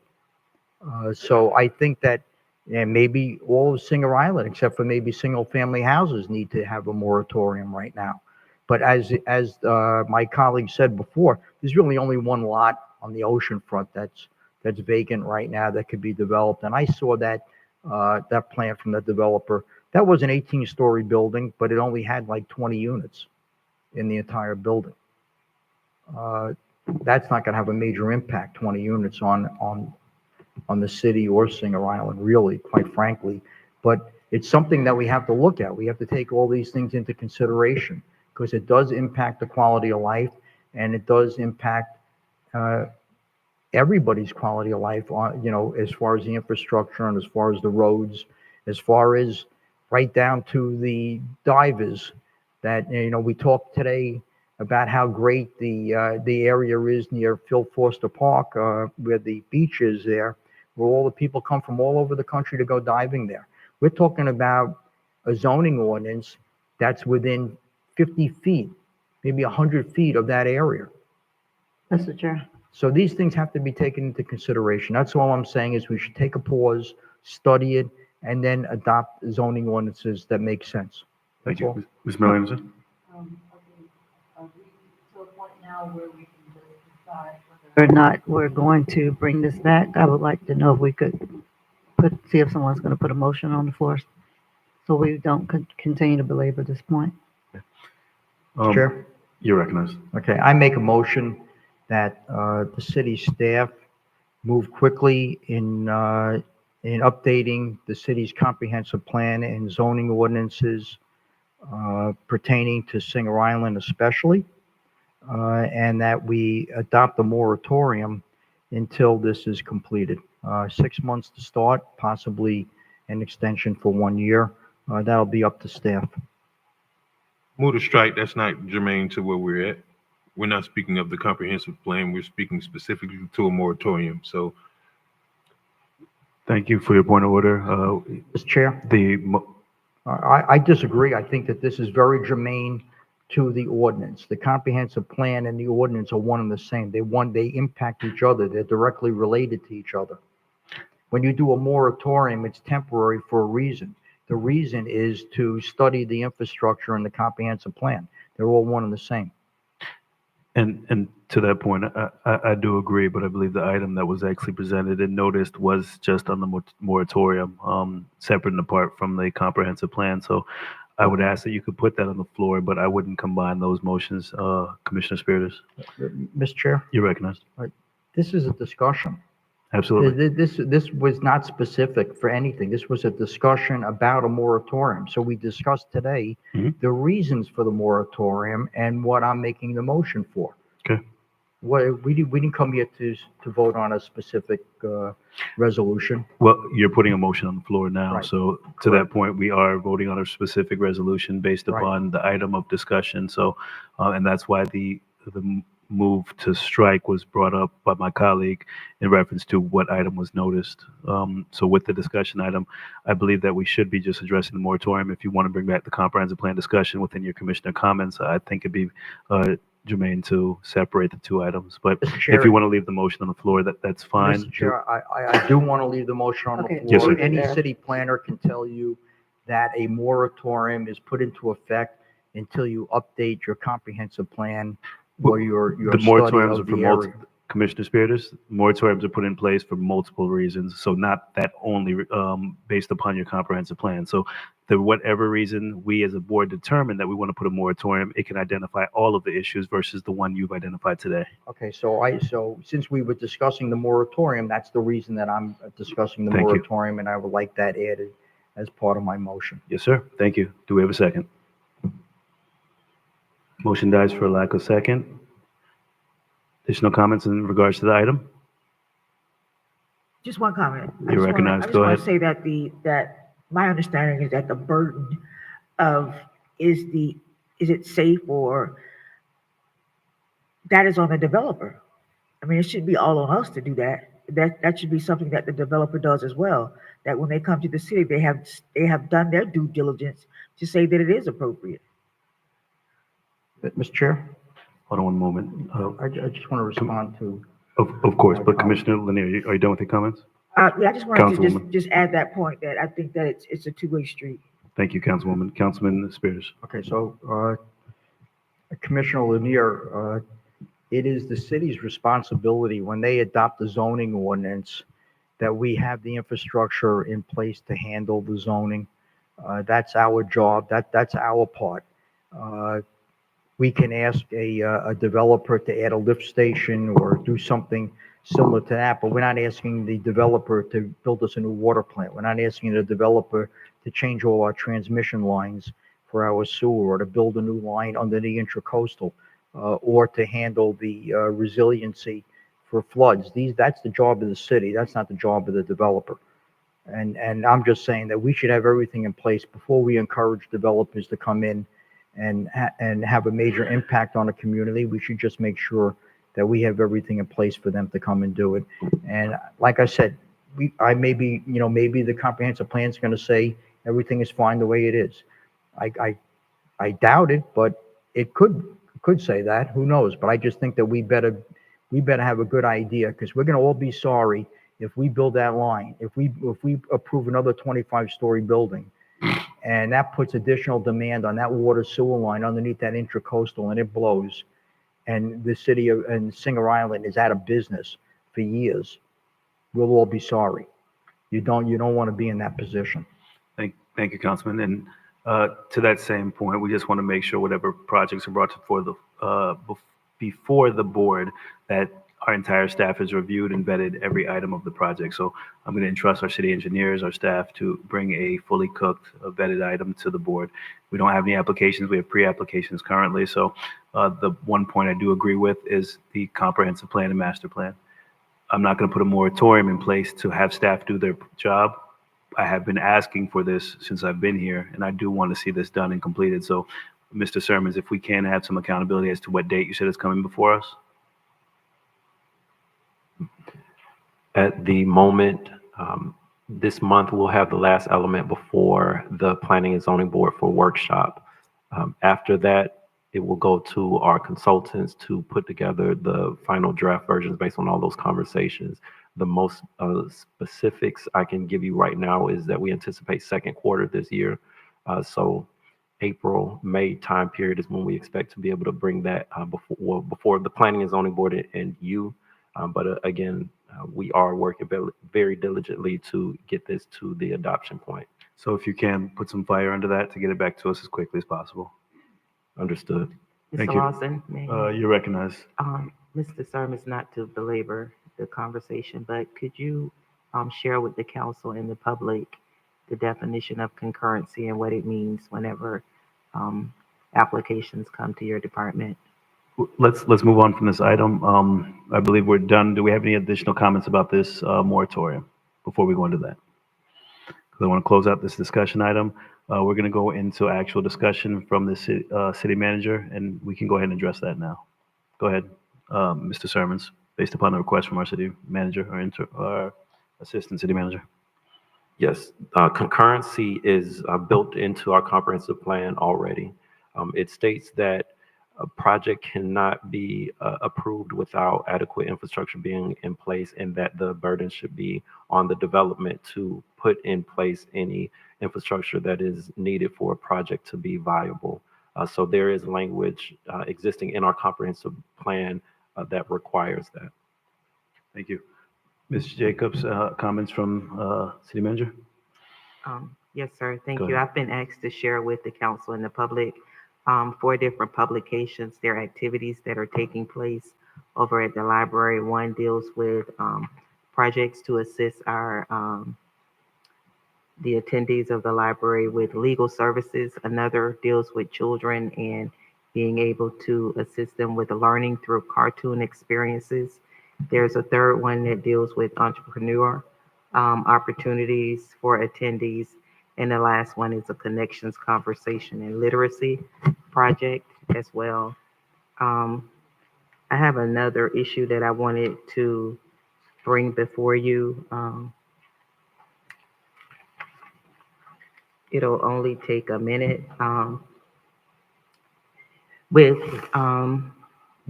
So I think that maybe all of Singer Island, except for maybe single-family houses, need to have a moratorium right now. But as my colleague said before, there's really only one lot on the ocean front that's vacant right now that could be developed. And I saw that that plan from the developer. That was an 18-story building, but it only had like 20 units in the entire building. That's not going to have a major impact, 20 units on the city or Singer Island, really, quite frankly. But it's something that we have to look at. We have to take all these things into consideration because it does impact the quality of life, and it does impact everybody's quality of life, as far as the infrastructure and as far as the roads, as far as right down to the divers that, we talked today about how great the area is near Phil Foster Park, where the beach is there, where all the people come from all over the country to go diving there. We're talking about a zoning ordinance that's within 50 feet, maybe 100 feet of that area.
Mr. Chair.
So these things have to be taken into consideration. That's all I'm saying is we should take a pause, study it, and then adopt zoning ordinances that make sense.
Thank
That's
you.
all.
Ms. Miller Anderson?
Are we to a point now where we can just decide whether or not we're going to bring this back? I would like to know if we could see if someone's going to put a motion on the floor so we don't continue to belabor this point.
Chair?
You're recognized.
Okay, I make a motion that the city staff move quickly in updating the city's comprehensive plan and zoning ordinances pertaining to Singer Island especially, and that we adopt a moratorium until this is completed. 6 months to start, possibly an extension for 1 year. That'll be up to staff.
Move to strike, that's not germane to where we're at. We're not speaking of the comprehensive plan, we're speaking specifically to a moratorium, so.
Thank you for your point of order.
Mr. Chair? I disagree. I think that this is very germane to the ordinance. The comprehensive plan and the ordinance are one and the same. They impact each other. They're directly related to each other. When you do a moratorium, it's temporary for a reason. The reason is to study the infrastructure and the comprehensive plan. They're all one and the same.
And to that point, I do agree, but I believe the item that was actually presented and noticed was just on the moratorium, separate and apart from the comprehensive plan. So I would ask that you could put that on the floor, but I wouldn't combine those motions, Commissioner Spiritus.
Mr. Chair?
You're recognized.
This is a discussion.
Absolutely.
This was not specific for anything. This was a discussion about a moratorium. So we discussed today the reasons for the moratorium and what I'm making the motion for.
Okay.
We didn't come here to vote on a specific resolution.
Well, you're putting a motion on the floor now.
Right.
So to that point, we are voting on a specific resolution based upon the item of discussion. So, and that's why the move to strike was brought up by my colleague in reference to what item was noticed. So with the discussion item, I believe that we should be just addressing the moratorium. If you want to bring back the comprehensive plan discussion within your commissioner comments, I think it'd be germane to separate the two items. But if you want to leave the motion on the floor, that's fine.
Mr. Chair, I do want to leave the motion on the floor.
Yes, sir.
Any city planner can tell you that a moratorium is put into effect until you update your comprehensive plan or your
The
study
moratoriums
of
are for
the area.
Commissioner Spiritus, moratoriums are put in place for multiple reasons, so not that only based upon your comprehensive plan. So for whatever reason we as a board determine that we want to put a moratorium, it can identify all of the issues versus the one you've identified today.
Okay, so since we were discussing the moratorium, that's the reason that I'm discussing the
Thank you.
moratorium, and I would like that added as part of my motion.
Yes, sir. Thank you. Do we have a second? Motion dies for lack of second. Additional comments in regards to the item?
Just one comment.
You're recognized.
I just
Go
want
ahead.
to say that my understanding is that the burden of is it safe, or that is on the developer. I mean, it shouldn't be all on us to do that. That should be something that the developer does as well. That when they come to the city, they have done their due diligence to say that it is appropriate.
Mr. Chair,
Hold on one moment.
I just want to respond to.
Of course, but Commissioner Lanier, are you done with your comments?
Yeah, I just wanted to
Councilwoman.
just add that point, that I think that it's a two-way street.
Thank you, Councilwoman. Councilman Spears.
Okay, so Commissioner Lanier, it is the city's responsibility when they adopt the zoning ordinance that we have the infrastructure in place to handle the zoning. That's our job. That's our part. We can ask a developer to add a lift station or do something similar to that, but we're not asking the developer to build us a new water plant. We're not asking the developer to change all our transmission lines for our sewer, or to build a new line under the intracoastal, or to handle the resiliency for floods. That's the job of the city. That's not the job of the developer. And I'm just saying that we should have everything in place before we encourage developers to come in and have a major impact on a community. We should just make sure that we have everything in place for them to come and do it. And like I said, maybe the comprehensive plan is going to say everything is fine the way it is. I doubt it, but it could say that. Who knows? But I just think that we better have a good idea, because we're going to all be sorry if we build that line, if we approve another 25-story building, and that puts additional demand on that water sewer line underneath that intracoastal, and it blows, and the city and Singer Island is out of business for years. We'll all be sorry. You don't want to be in that position.
Thank you, Councilman. And to that same point, we just want to make sure whatever projects are brought before the board, that our entire staff has reviewed and vetted every item of the project. So I'm going to entrust our city engineers, our staff, to bring a fully cooked, vetted item to the board. We don't have any applications. We have pre-applications currently. So the one point I do agree with is the comprehensive plan and master plan. I'm not going to put a moratorium in place to have staff do their job. I have been asking for this since I've been here, and I do want to see this done and completed. So, Mr. Sermons, if we can have some accountability as to what date you said is coming before us.
At the moment, this month, we'll have the last element before the Planning and Zoning Board for workshop. After that, it will go to our consultants to put together the final draft versions based on all those conversations. The most specifics I can give you right now is that we anticipate second quarter this year. So April, May time period is when we expect to be able to bring that before the Planning and Zoning Board and you. But again, we are working very diligently to get this to the adoption point.
So if you can put some fire under that to get it back to us as quickly as possible.
Understood.
Thank
Mr.
you.
Lawson, may I-
You're recognized.
Mr. Sermons, not to belabor the conversation, but could you share with the council and the public the definition of concurrency and what it means whenever applications come to your department?
Let's move on from this item. I believe we're done. Do we have any additional comments about this moratorium before we go into that? Because I want to close out this discussion item. We're going to go into actual discussion from the city manager, and we can go ahead and address that now. Go ahead, Mr. Sermons, based upon the request from our city manager or our assistant city manager.
Yes, concurrency is built into our comprehensive plan already. It states that a project cannot be approved without adequate infrastructure being in place, and that the burden should be on the development to put in place any infrastructure that is needed for a project to be viable. So there is language existing in our comprehensive plan that requires that.
Thank you. Ms. Jacobs, comments from City Manager?
Yes, sir. Thank
Go
you.
ahead.
I've been asked to share with the council and the public 4 different publications, their activities that are taking place over at the library. One deals with projects to assist our the attendees of the library with legal services. Another deals with children and being able to assist them with learning through cartoon experiences. There's a third one that deals with entrepreneur opportunities for attendees. And the last one is a connections, conversation, and literacy project as well. I have another issue that I wanted to bring before you. It'll only take a minute. With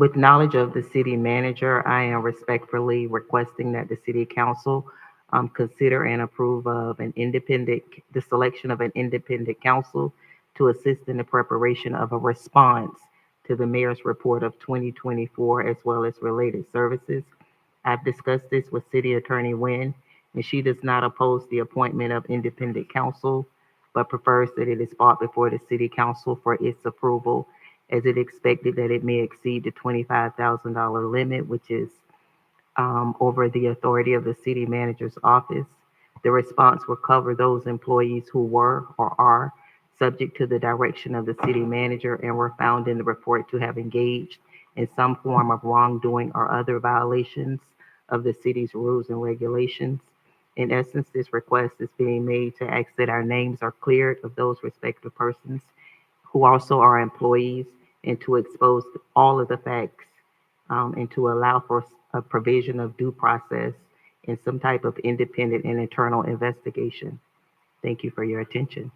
with knowledge of the city manager, I am respectfully requesting that the city council consider and approve of the selection of an independent counsel to assist in the preparation of a response to the mayor's report of 2024 as well as related services. I've discussed this with City Attorney Nguyen, and she does not oppose the appointment of independent counsel, but prefers that it is brought before the city council for its approval, as it expected that it may exceed the $25,000 limit, which is over the authority of the city manager's office. The response will cover those employees who were or are subject to the direction of the city manager and were found in the report to have engaged in some form of wrongdoing or other violations of the city's rules and regulations. In essence, this request is being made to ask that our names are cleared of those respective persons who also are employees, and to expose all of the facts and to allow for a provision of due process and some type of independent and internal investigation. Thank you for your attention.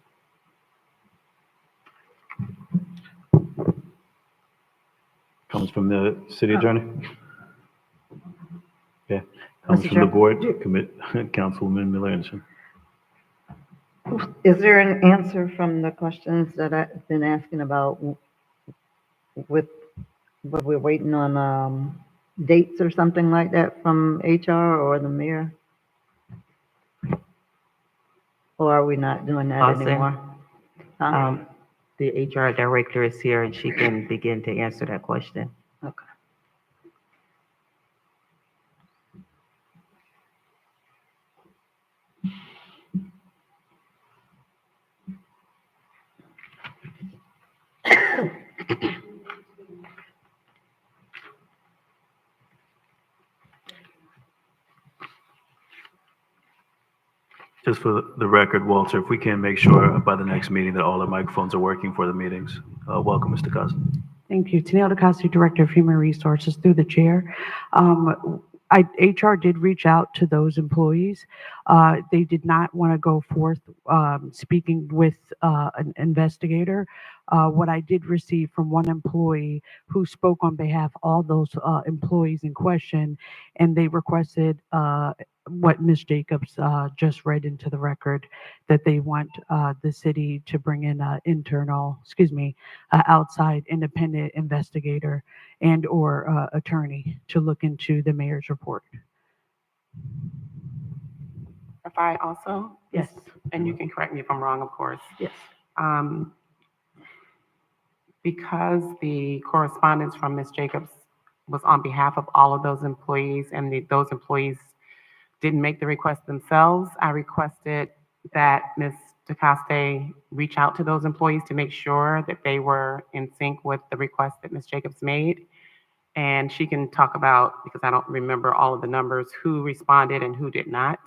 Comments from the city attorney? Yeah. Comments
Mr.
from the
Chair.
board? Councilwoman Miller Anderson.
Is there an answer from the questions that I've been asking about with what we're waiting on, dates or something like that from HR or the mayor? Or are we not doing that
Lawson,
anymore? Huh?
The HR director is here and she can begin to answer that question.
Okay.
Just for the record, Walter, if we can make sure by the next meeting that all the microphones are working for the meetings. Welcome, Mr. Costa.
Thank you. Tanel DeCosta, Director of Human Resources, through the chair. HR did reach out to those employees. They did not want to go forth speaking with an investigator. What I did receive from one employee who spoke on behalf of all those employees in question, and they requested what Ms. Jacobs just read into the record, that they want the city to bring in outside independent investigator and or attorney to look into the mayor's report.
If I also?
Yes.
And you can correct me if I'm wrong, of course.
Yes.
Because the correspondence from Ms. Jacobs was on behalf of all of those employees, and those employees didn't make the request themselves, I requested that Ms. DeCosta reach out to those employees to make sure that they were in sync with the request that Ms. Jacobs made. And she can talk about, because I don't remember all of the numbers, who responded and who did not.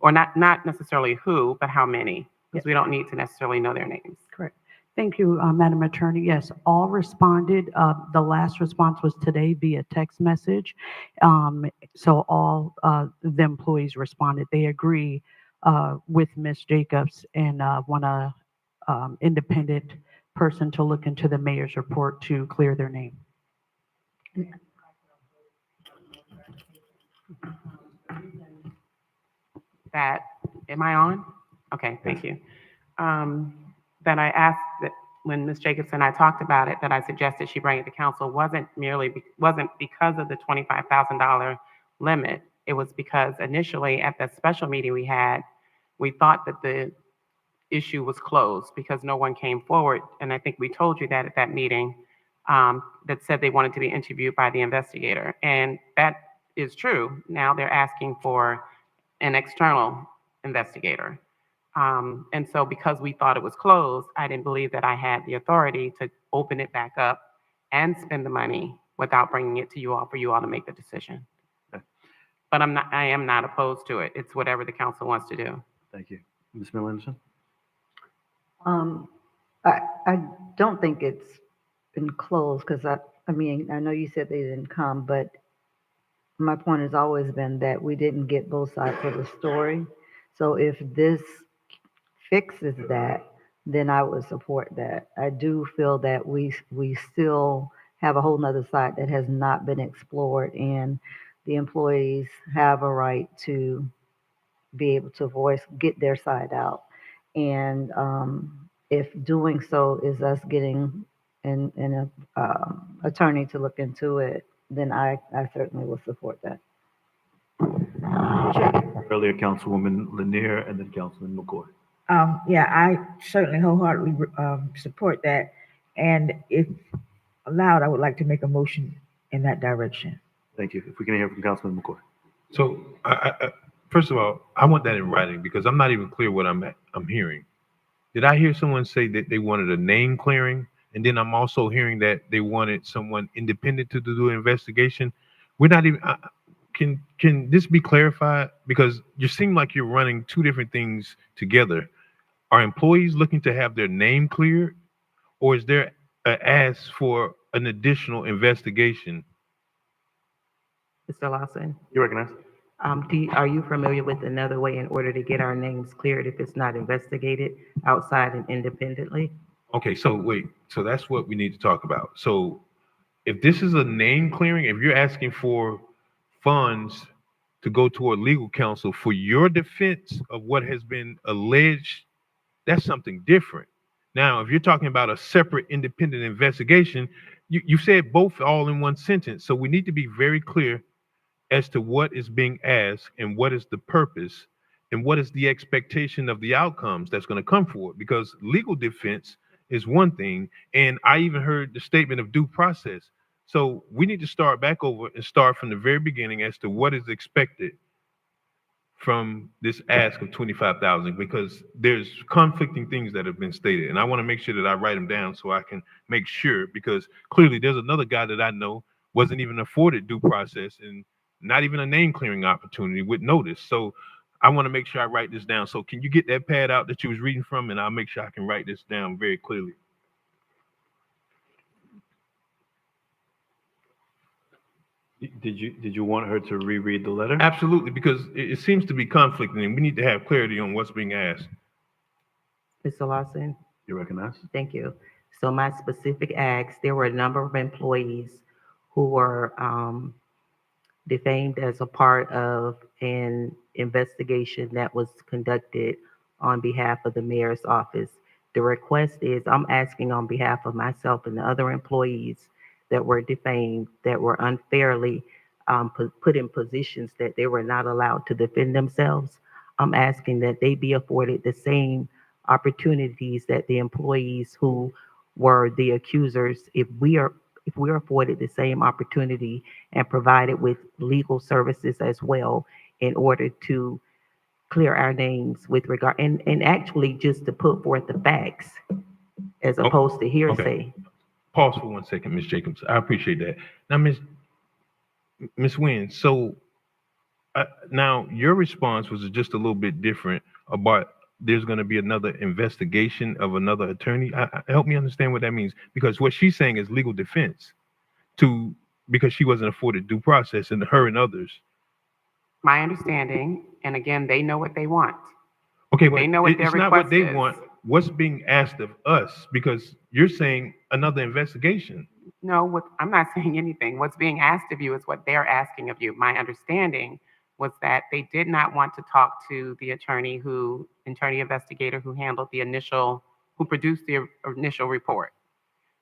Or not necessarily who, but how many, because we don't need to necessarily know their names.
Correct. Thank you, Madam Attorney. Yes, all responded. The last response was today via text message. So all the employees responded. They agree with Ms. Jacobs and want a independent person to look into the mayor's report to clear their name.
That, am I on? Okay, thank you. That I asked that when Ms. Jacobs and I talked about it, that I suggested she bring it to council wasn't because of the $25,000 limit, it was because initially at that special meeting we had, we thought that the issue was closed because no one came forward. And I think we told you that at that meeting, that said they wanted to be interviewed by the investigator. And that is true. Now they're asking for an external investigator. And so because we thought it was closed, I didn't believe that I had the authority to open it back up and spend the money without bringing it to you all for you all to make the decision.
Okay.
But I am not opposed to it. It's whatever the council wants to do.
Thank you. Ms. Miller Anderson?
I don't think it's been closed because I mean, I know you said they didn't come, but my point has always been that we didn't get both sides of the story. So if this fixes that, then I would support that. I do feel that we still have a whole nother side that has not been explored, and the employees have a right to be able to get their side out. And if doing so is us getting an attorney to look into it, then I certainly will support that.
Earlier, Councilwoman Lanier and then Councilman McCoy.
Yeah, I certainly wholeheartedly support that. And if allowed, I would like to make a motion in that direction.
Thank you. If we can hear from Councilman McCoy.
So, first of all, I want that in writing because I'm not even clear what I'm hearing. Did I hear someone say that they wanted a name clearing? And then I'm also hearing that they wanted someone independent to do an investigation. We're not even, can this be clarified? Because you seem like you're running two different things together. Are employees looking to have their name cleared? Or is there an ask for an additional investigation?
Mr. Lawson,
You recognize?
are you familiar with another way in order to get our names cleared if it's not investigated outside and independently?
Okay, so wait, so that's what we need to talk about. So if this is a name clearing, if you're asking for funds to go toward legal counsel for your defense of what has been alleged, that's something different. Now, if you're talking about a separate independent investigation, you said both all in one sentence. So we need to be very clear as to what is being asked and what is the purpose and what is the expectation of the outcomes that's going to come forward. Because legal defense is one thing, and I even heard the statement of due process. So we need to start back over and start from the very beginning as to what is expected from this ask of 25,000, because there's conflicting things that have been stated, and I want to make sure that I write them down so I can make sure, because clearly there's another guy that I know wasn't even afforded due process and not even a name clearing opportunity with notice. So I want to make sure I write this down. So can you get that pad out that you was reading from, and I'll make sure I can write this down very clearly.
Did you want her to reread the letter?
Absolutely, because it seems to be conflicting, and we need to have clarity on what's being asked.
Mr. Lawson?
You recognize?
Thank you. So my specific acts, there were a number of employees who were defamed as a part of an investigation that was conducted on behalf of the mayor's office. The request is, I'm asking on behalf of myself and the other employees that were defamed, that were unfairly put in positions that they were not allowed to defend themselves. I'm asking that they be afforded the same opportunities that the employees who were the accusers, if we're afforded the same opportunity and provided with legal services as well in order to clear our names with regard, and actually just to put forth the facts as opposed to hearsay.
Okay. Pause for 1 second, Ms. Jacobs. I appreciate that. Now, Ms. Wynn, so now your response was just a little bit different about there's going to be another investigation of another attorney. Help me understand what that means, because what she's saying is legal defense because she wasn't afforded due process, and her and others.
My understanding, and again, they know what they want.
Okay, but
they know what their
it's not what
request
they
is.
want. What's being asked of us? Because you're saying another investigation.
No, I'm not saying anything. What's being asked of you is what they're asking of you. My understanding was that they did not want to talk to the attorney investigator who handled who produced the initial report,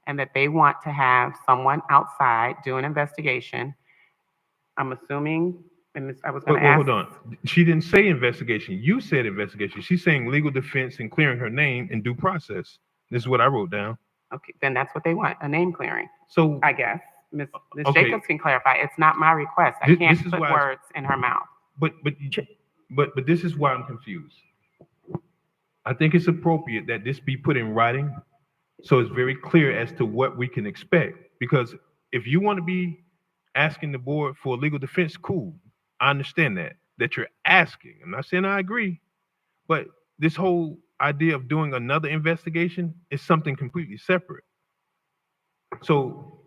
and that they want to have someone outside do an investigation. I'm assuming And I was
Well,
going to ask.
hold on. She didn't say investigation. You said investigation. She's saying legal defense and clearing her name and due process. This is what I wrote down.
Okay, then that's what they want, a name clearing,
So,
I guess. Ms.
okay.
Jacobs can clarify. It's not my request. I
This
can't
is
put
why
words in her mouth.
but this is why I'm confused. I think it's appropriate that this be put in writing so it's very clear as to what we can expect. Because if you want to be asking the board for legal defense, cool. I understand that you're asking. I'm not saying I agree, but this whole idea of doing another investigation is something completely separate. So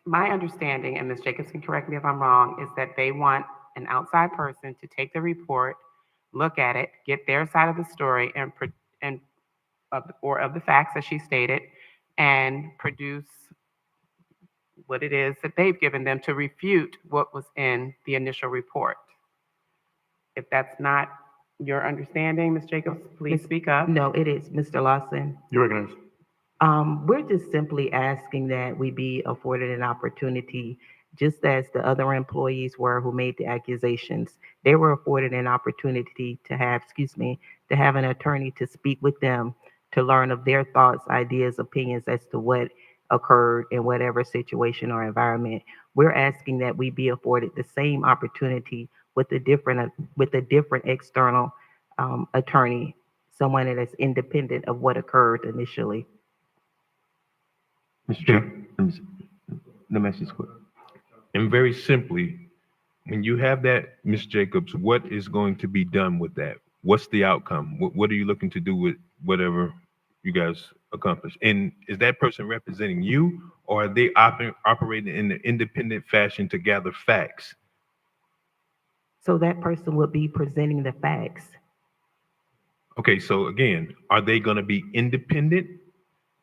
My understanding, and Ms. Jacobs can correct me if I'm wrong, is that they want an outside person to take the report, look at it, get their side of the story or of the facts as she stated, and produce what it is that they've given them to refute what was in the initial report. If that's not your understanding, Ms. Jacobs, please speak up.
No, it is, Mr. Lawson.
You recognize?
We're just simply asking that we be afforded an opportunity, just as the other employees were who made the accusations. They were afforded an opportunity to have, to have an attorney to speak with them, to learn of their thoughts, ideas, opinions as to what occurred in whatever situation or environment. We're asking that we be afforded the same opportunity with a different external attorney, someone that is independent of what occurred initially.
Mr. Chair, let me ask this quick.
And very simply, when you have that, Ms. Jacobs, what is going to be done with that? What's the outcome? What are you looking to do with whatever you guys accomplish? And is that person representing you, or are they operating in an independent fashion to gather facts?
So that person would be presenting the facts.
Okay, so again, are they going to be independent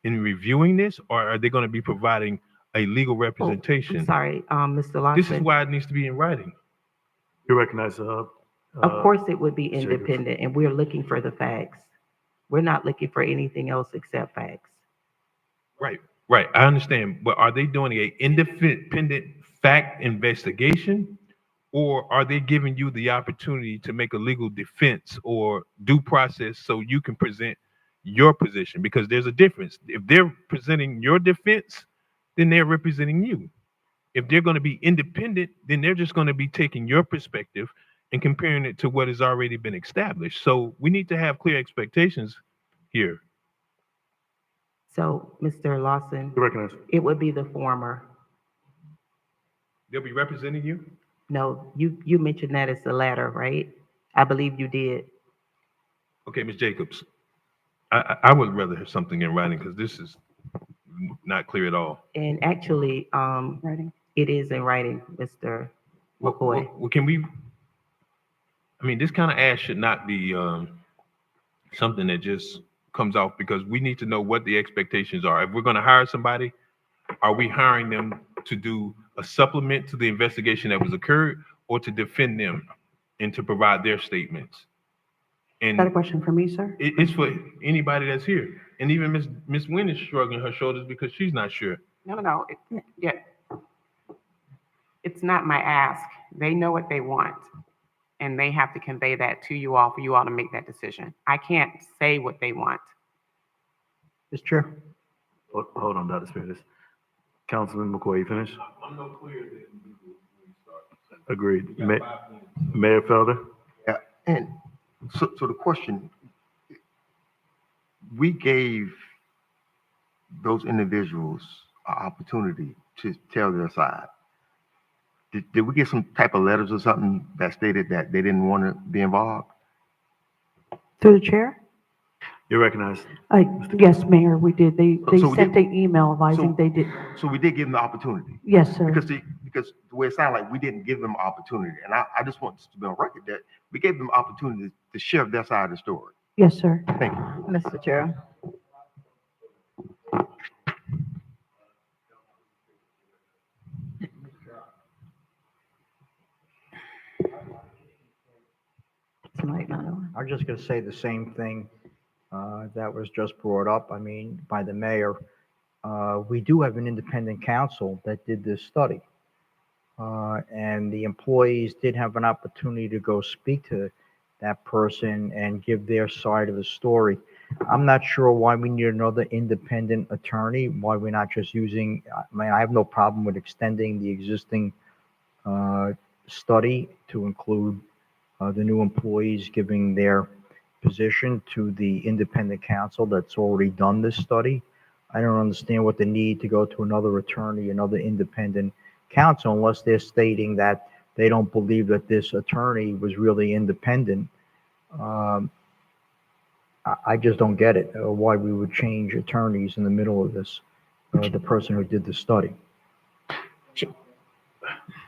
in reviewing this, or are they going to be providing a legal representation?
I'm sorry, Mr. Lawson.
This is why it needs to be in writing.
You recognize
Of course it would be independent, and we're looking for the facts. We're not looking for anything else except facts.
Right. I understand, but are they doing a independent fact investigation, or are they giving you the opportunity to make a legal defense or due process so you can present your position? Because there's a difference. If they're presenting your defense, then they're representing you. If they're going to be independent, then they're just going to be taking your perspective and comparing it to what has already been established. So we need to have clear expectations here.
So, Mr. Lawson,
You recognize?
it would be the former.
They'll be representing you?
No, you mentioned that as the latter, right? I believe you did.
Okay, Ms. Jacobs, I would rather have something in writing because this is not clear at all.
And actually, it is in writing, Mr. McCoy.
Well, can we, I mean, this kind of ask should not be something that just comes off, because we need to know what the expectations are. If we're going to hire somebody, are we hiring them to do a supplement to the investigation that was occurred, or to defend them and to provide their statements? And
Is that a question for me, sir?
it's for anybody that's here. And even Ms. Wynn is shrugging her shoulders because she's not sure.
No. It's not my ask. They know what they want, and they have to convey that to you all for you all to make that decision. I can't say what they want.
Mr. Chair.
Hold on, Dr. Spears. Councilman McCoy, you finished?
I'm no clearer than you start.
Agreed. Mayor Felder?
Yeah, and so the question, we gave those individuals an opportunity to tell their side. Did we get some type of letters or something that stated that they didn't want to be involved?
Through the chair?
You recognize?
Yes, Mayor, we did. They
So we
sent
did-
an email advising they did.
So we did give them the opportunity.
Yes, sir.
Because the way it sounded like we didn't give them opportunity. And I just want this to be on record that we gave them opportunity to share their side of the story.
Yes, sir.
Thank you.
Mr. Chair.
Tonight, not on.
I'm just going to say the same thing that was just brought up, I mean, by the mayor. We do have an independent counsel that did this study. and the employees did have an opportunity to go speak to that person and give their side of the story. I'm not sure why we need another independent attorney, why we're not just using, I mean, I have no problem with extending the existing study to include the new employees giving their position to the independent counsel that's already done this study. I don't understand what the need to go to another attorney, another independent counsel, unless they're stating that they don't believe that this attorney was really independent. Um, I just don't get it, why we would change attorneys in the middle of this, the person who did the study.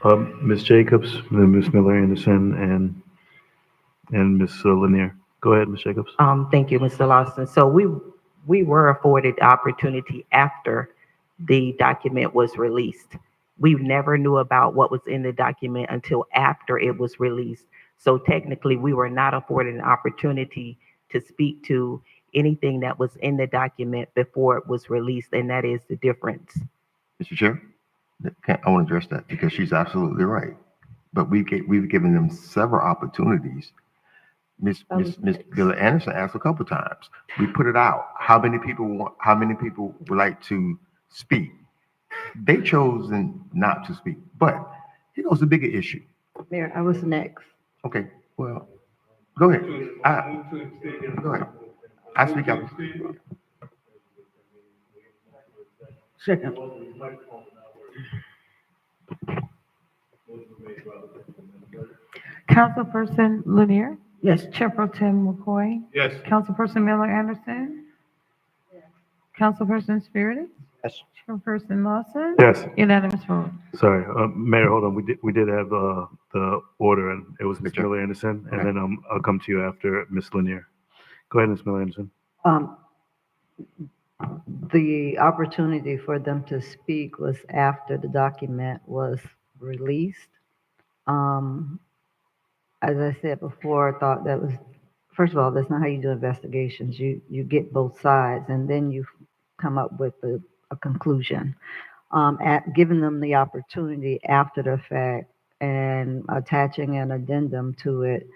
Ms. Jacobs, then Ms. Miller Anderson, and Ms. Lanier. Go ahead, Ms. Jacobs.
Thank you, Mr. Lawson. So we were afforded the opportunity after the document was released. We never knew about what was in the document until after it was released. So technically, we were not afforded an opportunity to speak to anything that was in the document before it was released, and that is the difference.
Mr. Chair, I want to address that because she's absolutely right. But we've given them several opportunities. Miss Miller Anderson asked a couple times. We put it out. How many people would like to speak? They chose not to speak. But here goes the bigger issue.
Mayor, I was next.
Okay, well, go ahead. Go ahead. I speak up.
Second.
Councilperson Lanier?
Yes.
Chair Pro Tem McCoy?
Yes.
Councilperson Miller Anderson? Councilperson Spiritus?
Yes.
Chairperson Lawson?
Yes.
Unanimous vote.
Sorry, Mayor, hold on. We did have the order, and it was Ms. Miller Anderson, and then I'll come to you after Ms. Lanier. Go ahead, Ms. Miller Anderson.
The opportunity for them to speak was after the document was released. As I said before, I thought that was, first of all, that's not how you do investigations. You get both sides and then you come up with a conclusion. Giving them the opportunity after the fact and attaching an addendum to it,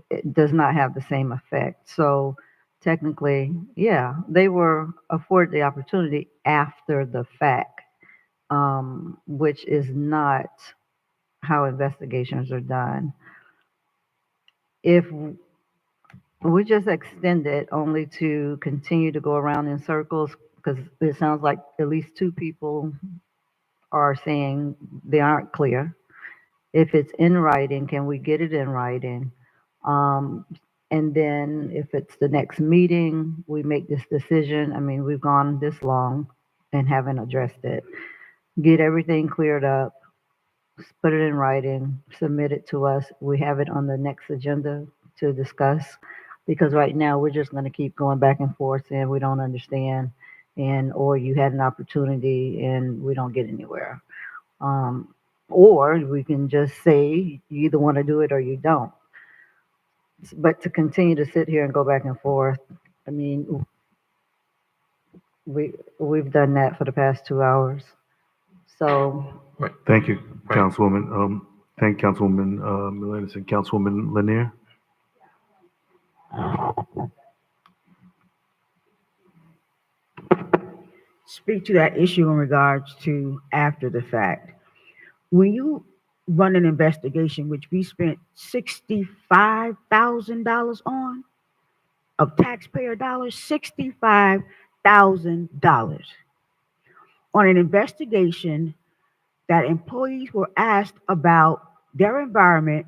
it does not have the same effect. So technically, yeah, they were afforded the opportunity after the fact, which is not how investigations are done. If we just extend it only to continue to go around in circles, because it sounds like at least two people are saying they aren't clear. If it's in writing, can we get it in writing? And then if it's the next meeting, we make this decision. I mean, we've gone this long and haven't addressed it. Get everything cleared up, put it in writing, submit it to us. We have it on the next agenda to discuss, because right now we're just going to keep going back and forth saying we don't understand, or you had an opportunity and we don't get anywhere. Or we can just say you either want to do it or you don't. But to continue to sit here and go back and forth, I mean, we've done that for the past 2 hours. So
Thank you, Councilwoman. Thank you, Councilwoman Miller Anderson. Councilwoman Lanier?
Speak to that issue in regards to after the fact. When you run an investigation, which we spent $65,000 on, of taxpayer dollars, $65,000 on an investigation that employees were asked about their environment,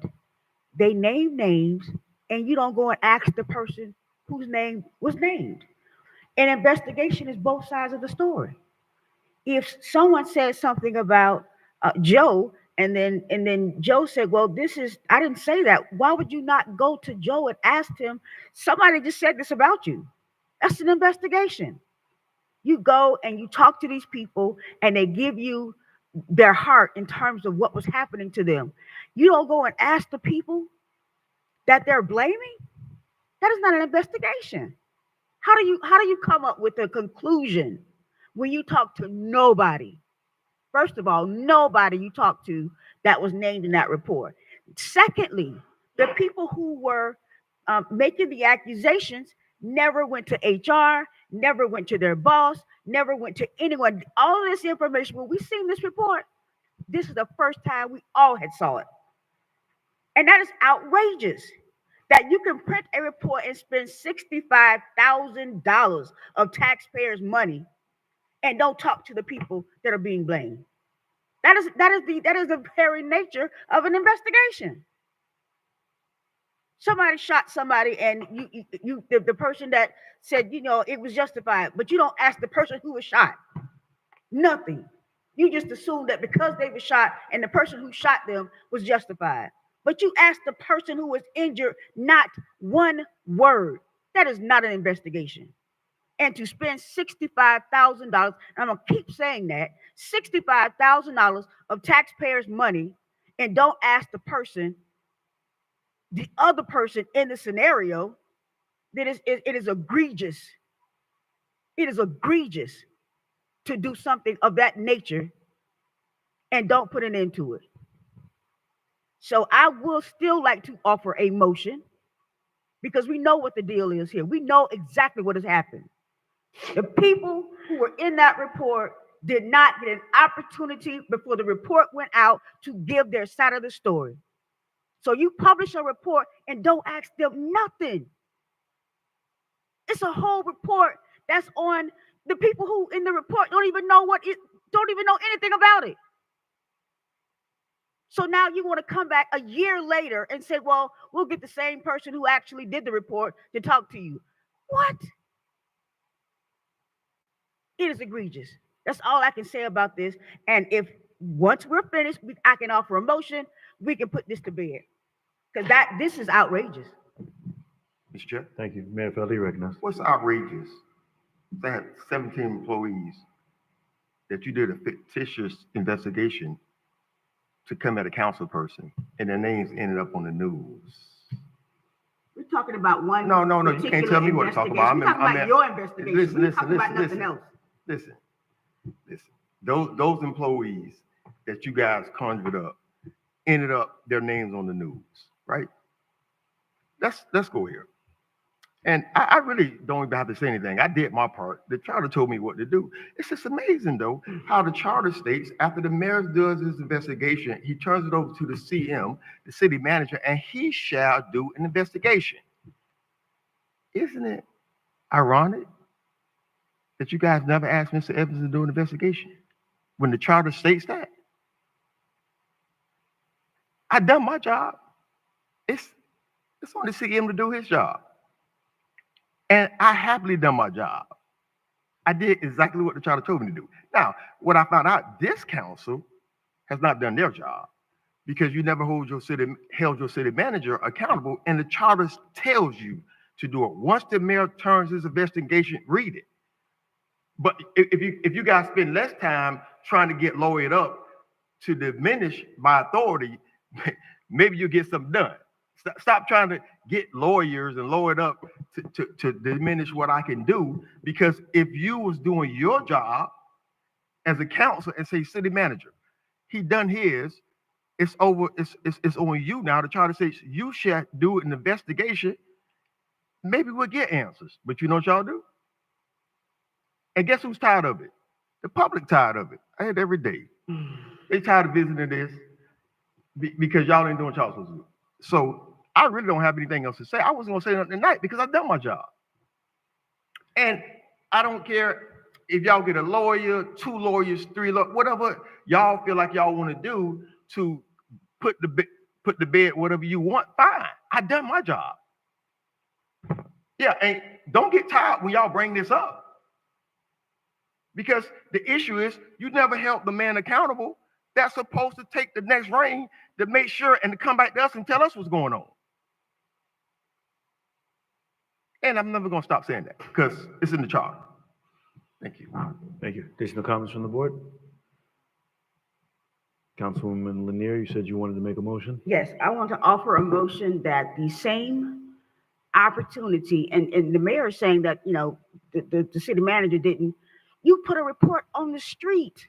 they name names, and you don't go and ask the person whose name was named. An investigation is both sides of the story. If someone says something about Joe, and then Joe said, well, I didn't say that. Why would you not go to Joe and ask him, somebody just said this about you? That's an investigation. You go and you talk to these people and they give you their heart in terms of what was happening to them. You don't go and ask the people that they're blaming. That is not an investigation. How do you come up with a conclusion when you talk to nobody
First of all, nobody you talked to that was named in that report. Secondly, the people who were making the accusations never went to HR, never went to their boss, never went to anyone. All of this information, when we seen this report, this is the first time we all had saw it. And that is outrageous that you can print a report and spend $65,000 of taxpayers' money and don't talk to the people that are being blamed. That is the very nature of an investigation. Somebody shot somebody, and the person that said, it was justified, but you don't ask the person who was shot. Nothing. You just assume that because they were shot and the person who shot them was justified. But you ask the person who was injured not one word. That is not an investigation. And to spend $65,000, I'm going to keep saying that, $65,000 of taxpayers' money, and don't ask the other person in the scenario, it is egregious. It is egregious to do something of that nature and don't put an end to it. So I will still like to offer a motion, because we know what the deal is here. We know exactly what has happened. The people who were in that report did not get an opportunity before the report went out to give their side of the story. So you publish a report and don't ask them nothing. It's a whole report that's on the people who in the report don't even know anything about it. So now you want to come back a year later and say, well, we'll get the same person who actually did the report to talk to you. What? It is egregious. That's all I can say about this. And if once we're finished, I can offer a motion, we can put this to bed. Because this is outrageous.
Mr. Chair?
Thank you. Mayor Felder, you recognize.
What's outrageous? They had 17 employees that you did a fictitious investigation to come at a council person, and their names ended up on the news.
We're talking about one.
No, you can't tell me what to talk about.
We're talking about your investigation. We're talking about nothing else.
Listen. Those employees that you guys conjured up ended up their names on the news, right? Let's go here. And I really don't even have to say anything. I did my part. The charter told me what to do. It's just amazing, though, how the charter states after the mayor does his investigation, he turns it over to the CM, the city manager, and he shall do an investigation. Isn't it ironic that you guys never asked Mr. Evans to do an investigation when the charter states that? I done my job. It's on the CM to do his job. And I happily done my job. I did exactly what the charter told me to do. Now, what I found out, this council has not done their job, because you never held your city manager accountable, and the charter tells you to do it. Once the mayor turns his investigation, read it. But if you guys spend less time trying to get lawyered up to diminish my authority, maybe you'll get something done. Stop trying to get lawyers and lawyered up to diminish what I can do, because if you was doing your job as a council and say, city manager, he done his, it's over, it's on you now. The charter says you shall do an investigation. Maybe we'll get answers, but you know what y'all do? And guess who's tired of it? The public tired of it. I hear it every day. They tired of visiting this because y'all ain't doing what y'all supposed to do. So I really don't have anything else to say. I wasn't gonna say nothing tonight because I've done my job. And I don't care if y'all get a lawyer, 2 lawyers, 3 lawyers, whatever y'all feel like y'all want to do to put the bed whatever you want, fine. I done my job. Yeah, and don't get tired when y'all bring this up. Because the issue is you never held the man accountable that's supposed to take the next reign to make sure and to come back to us and tell us what's going on. And I'm never going to stop saying that because it's in the charter. Thank you.
Thank you. Additional comments from the board? Councilwoman Lanier, you said you wanted to make a motion?
Yes, I want to offer a motion that the same opportunity, and the mayor is saying that, the city manager didn't, you put a report on the street.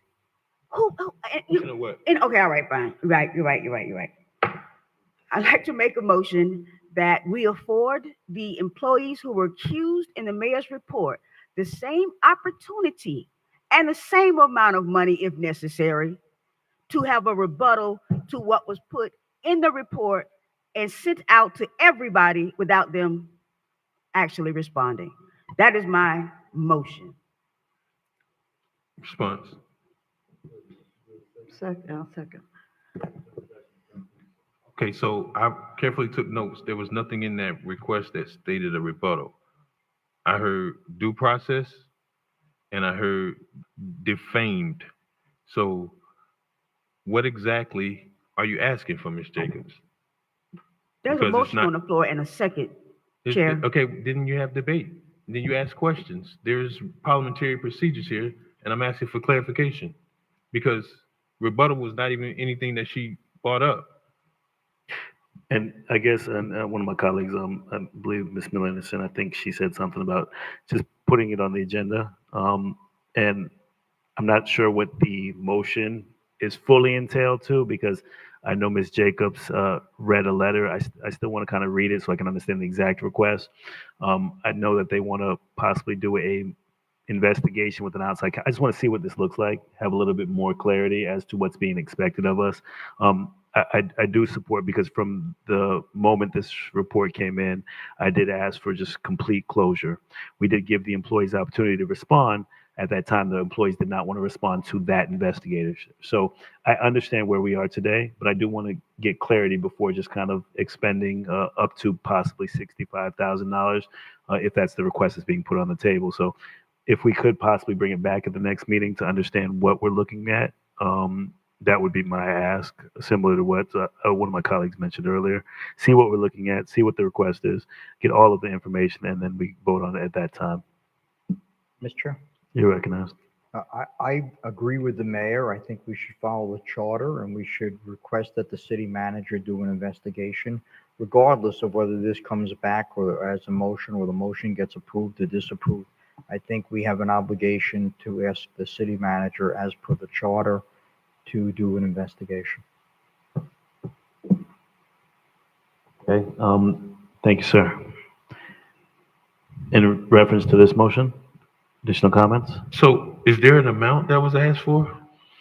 You
know what?
Okay, all right, fine. You're right. I'd like to make a motion that we afford the employees who were accused in the mayor's report the same opportunity and the same amount of money, if necessary, to have a rebuttal to what was put in the report and sent out to everybody without them actually responding. That is my motion.
Response.
Second, I'll second.
Okay, so I carefully took notes. There was nothing in that request that stated a rebuttal. I heard due process and I heard defamed. So what exactly are you asking for, Ms. Jacobs?
There's a
Because it's
motion
not,
on the floor and a second, Chair.
okay, didn't you have debate? Then you ask questions. There's parliamentary procedures here, and I'm asking for clarification because rebuttal was not even anything that she brought up.
And I guess one of my colleagues, I believe Ms. Miller Anderson, I think she said something about just putting it on the agenda. And I'm not sure what the motion is fully entailed to because I know Ms. Jacobs read a letter. I still want to kind of read it so I can understand the exact request. I know that they want to possibly do a investigation with an outside. I just want to see what this looks like, have a little bit more clarity as to what's being expected of us. I do support because from the moment this report came in, I did ask for just complete closure. We did give the employees the opportunity to respond. At that time, the employees did not want to respond to that investigation. So I understand where we are today, but I do want to get clarity before just kind of expending up to possibly $65,000 if that's the request that's being put on the table. So if we could possibly bring it back at the next meeting to understand what we're looking at, that would be my ask, similar to what one of my colleagues mentioned earlier. See what we're looking at, see what the request is, get all of the information, and then we vote on it at that time.
Mr. Chair?
You're recognized.
I agree with the mayor. I think we should follow the charter and we should request that the city manager do an investigation, regardless of whether this comes back or as a motion or the motion gets approved or disapproved. I think we have an obligation to ask the city manager, as per the charter, to do an investigation.
Okay. Thank you, sir. In reference to this motion, additional comments?
So is there an amount that was asked for?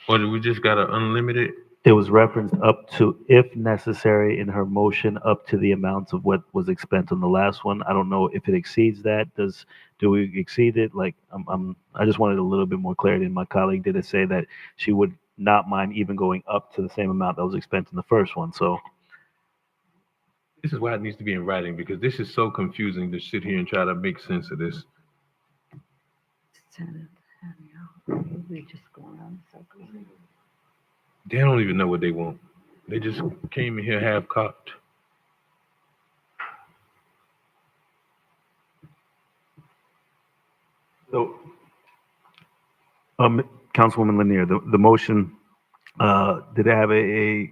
Or do we just got an unlimited?
It was referenced up to, if necessary, in her motion, up to the amounts of what was expended on the last one. I don't know if it exceeds that. Do we exceed it? Like, I just wanted a little bit more clarity. And my colleague did say that she would not mind even going up to the same amount that was expended in the first one. So
This is why it needs to be in writing because this is so confusing to sit here and try to make sense of this.
We just going around in circles.
They don't even know what they want. They just came in here half-cocked.
So, Councilwoman Lanier, the motion, did it have a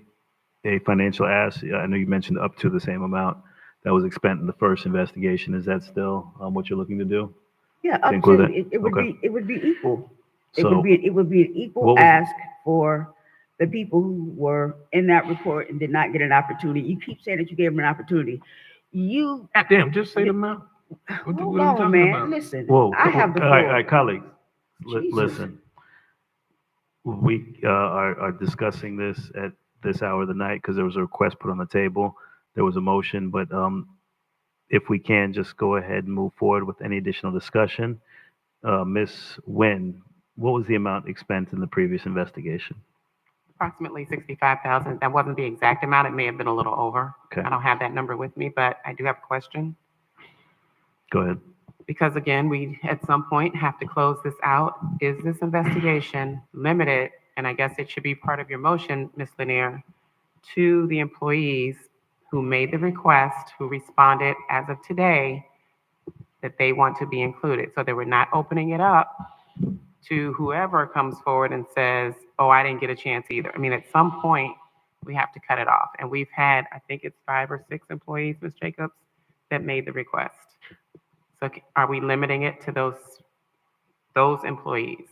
financial ask? I know you mentioned up to the same amount that was expended in the first investigation. Is that still what you're looking to do?
Yeah,
To
up
include
to,
that?
it would
Okay.
be, it would be equal. It
So,
would be an equal
what was-
ask for the people who were in that report and did not get an opportunity. You keep saying that you gave them an opportunity. You.
God damn, just say the amount.
Hold
what I'm
on,
talking
man.
about?
Listen,
Whoa.
I have the
All
floor.
right, colleagues,
Jesus.
listen. We are discussing this at this hour of the night because there was a request put on the table. There was a motion, but if we can just go ahead and move forward with any additional discussion. Ms. Nguyen, what was the amount expended in the previous investigation?
Approximately 65,000. That wasn't the exact amount. It may have been a little over.
Okay.
I don't have that number with me, but I do have a question.
Go ahead.
Because again, we at some point have to close this out. Is this investigation limited? And I guess it should be part of your motion, Ms. Lanier, to the employees who made the request, who responded as of today, that they want to be included. So that we're not opening it up to whoever comes forward and says, oh, I didn't get a chance either. I mean, at some point, we have to cut it off. And we've had, I think it's 5 or 6 employees, Ms. Jacobs, that made the request. So are we limiting it to those employees?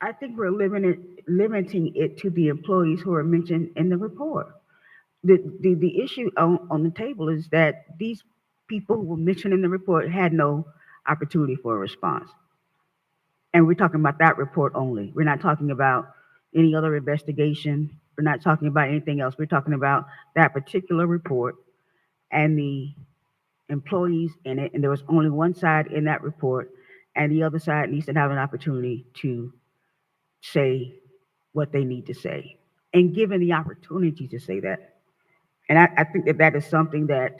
I think we're limiting it to the employees who are mentioned in the report. The issue on the table is that these people who were mentioned in the report had no opportunity for a response. And we're talking about that report only. We're not talking about any other investigation. We're not talking about anything else. We're talking about that particular report and the employees in it. And there was only one side in that report, and the other side needs to have an opportunity to say what they need to say and given the opportunity to say that. And I think that that is something that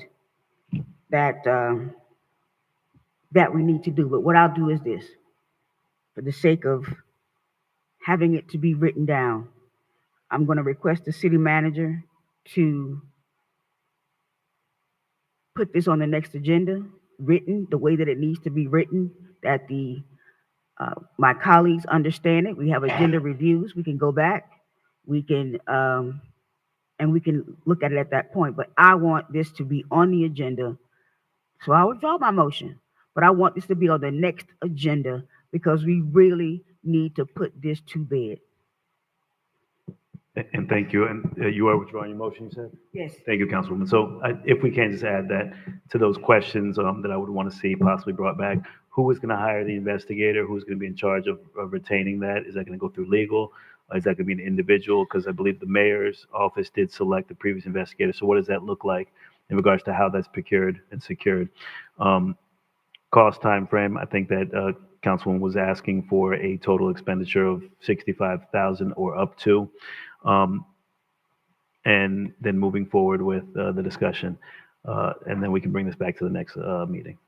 that we need to do. But what I'll do is this, for the sake of having it to be written down, I'm going to request the city manager to put this on the next agenda, written the way that it needs to be written, that the my colleagues understand it. We have agenda reviews. We can go back. We can and we can look at it at that point. But I want this to be on the agenda. So I withdraw my motion. But I want this to be on the next agenda because we really need to put this to bed.
And thank you. And you are withdrawing your motion, you said?
Yes.
Thank you, Councilwoman. So if we can just add that to those questions that I would want to see possibly brought back, who is going to hire the investigator? Who's going to be in charge of retaining that? Is that going to go through legal? Is that going to be an individual? Because I believe the mayor's office did select the previous investigator. So what does that look like in regards to how that's procured and secured? Cost time frame, I think that Councilwoman was asking for a total expenditure of $65,000 or up to. And then moving forward with the discussion. And then we can bring this back to the next meeting.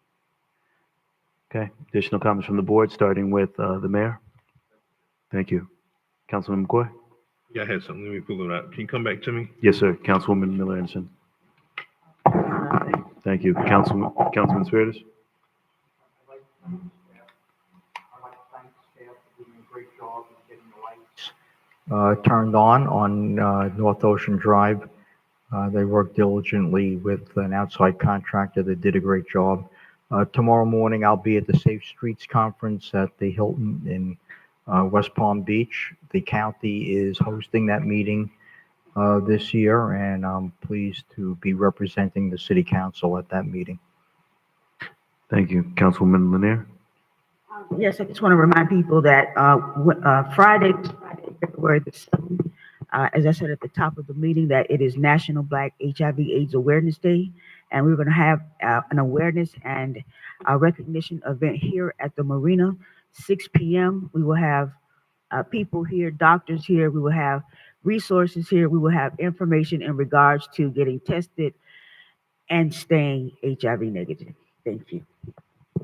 Okay, additional comments from the board, starting with the mayor. Thank you. Councilman McCoy?
Yeah, I had something. Let me pull it out. Can you come back to me?
Yes, sir. Councilwoman Miller Anderson. Thank you. Councilman Spiritus?
Turned on North Ocean Drive. They worked diligently with an outside contractor that did a great job. Tomorrow morning, I'll be at the Safe Streets Conference at the Hilton in West Palm Beach. The county is hosting that meeting this year, and I'm pleased to be representing the city council at that meeting.
Thank you. Councilwoman Lanier?
Yes, I just want to remind people that Friday, February the 7th, as I said at the top of the meeting, that it is National Black HIV/AIDS Awareness Day, and we're going to have an awareness and a recognition event here at the Marina, 6 p.m. We will have people here, doctors here. We will have resources here. We will have information in regards to getting tested and staying HIV negative. Thank you.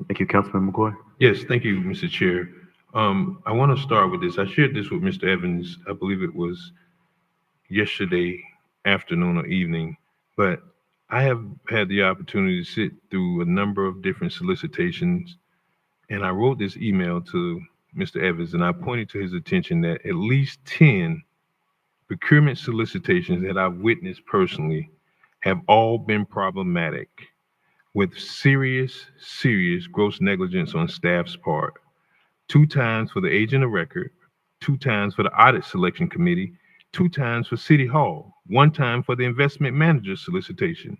Thank you, Councilman McCoy.
Yes, thank you, Mr. Chair. I want to start with this. I shared this with Mr. Evans, I believe it was yesterday afternoon or evening, but I have had the opportunity to sit through a number of different solicitations, and I wrote this email to Mr. Evans, and I pointed to his attention that at least 10 procurement solicitations that I've witnessed personally have all been problematic, with serious gross negligence on staff's part. 2 times for the agent of record, 2 times for the audit selection committee, 2 times for City Hall, 1 time for the investment manager solicitation,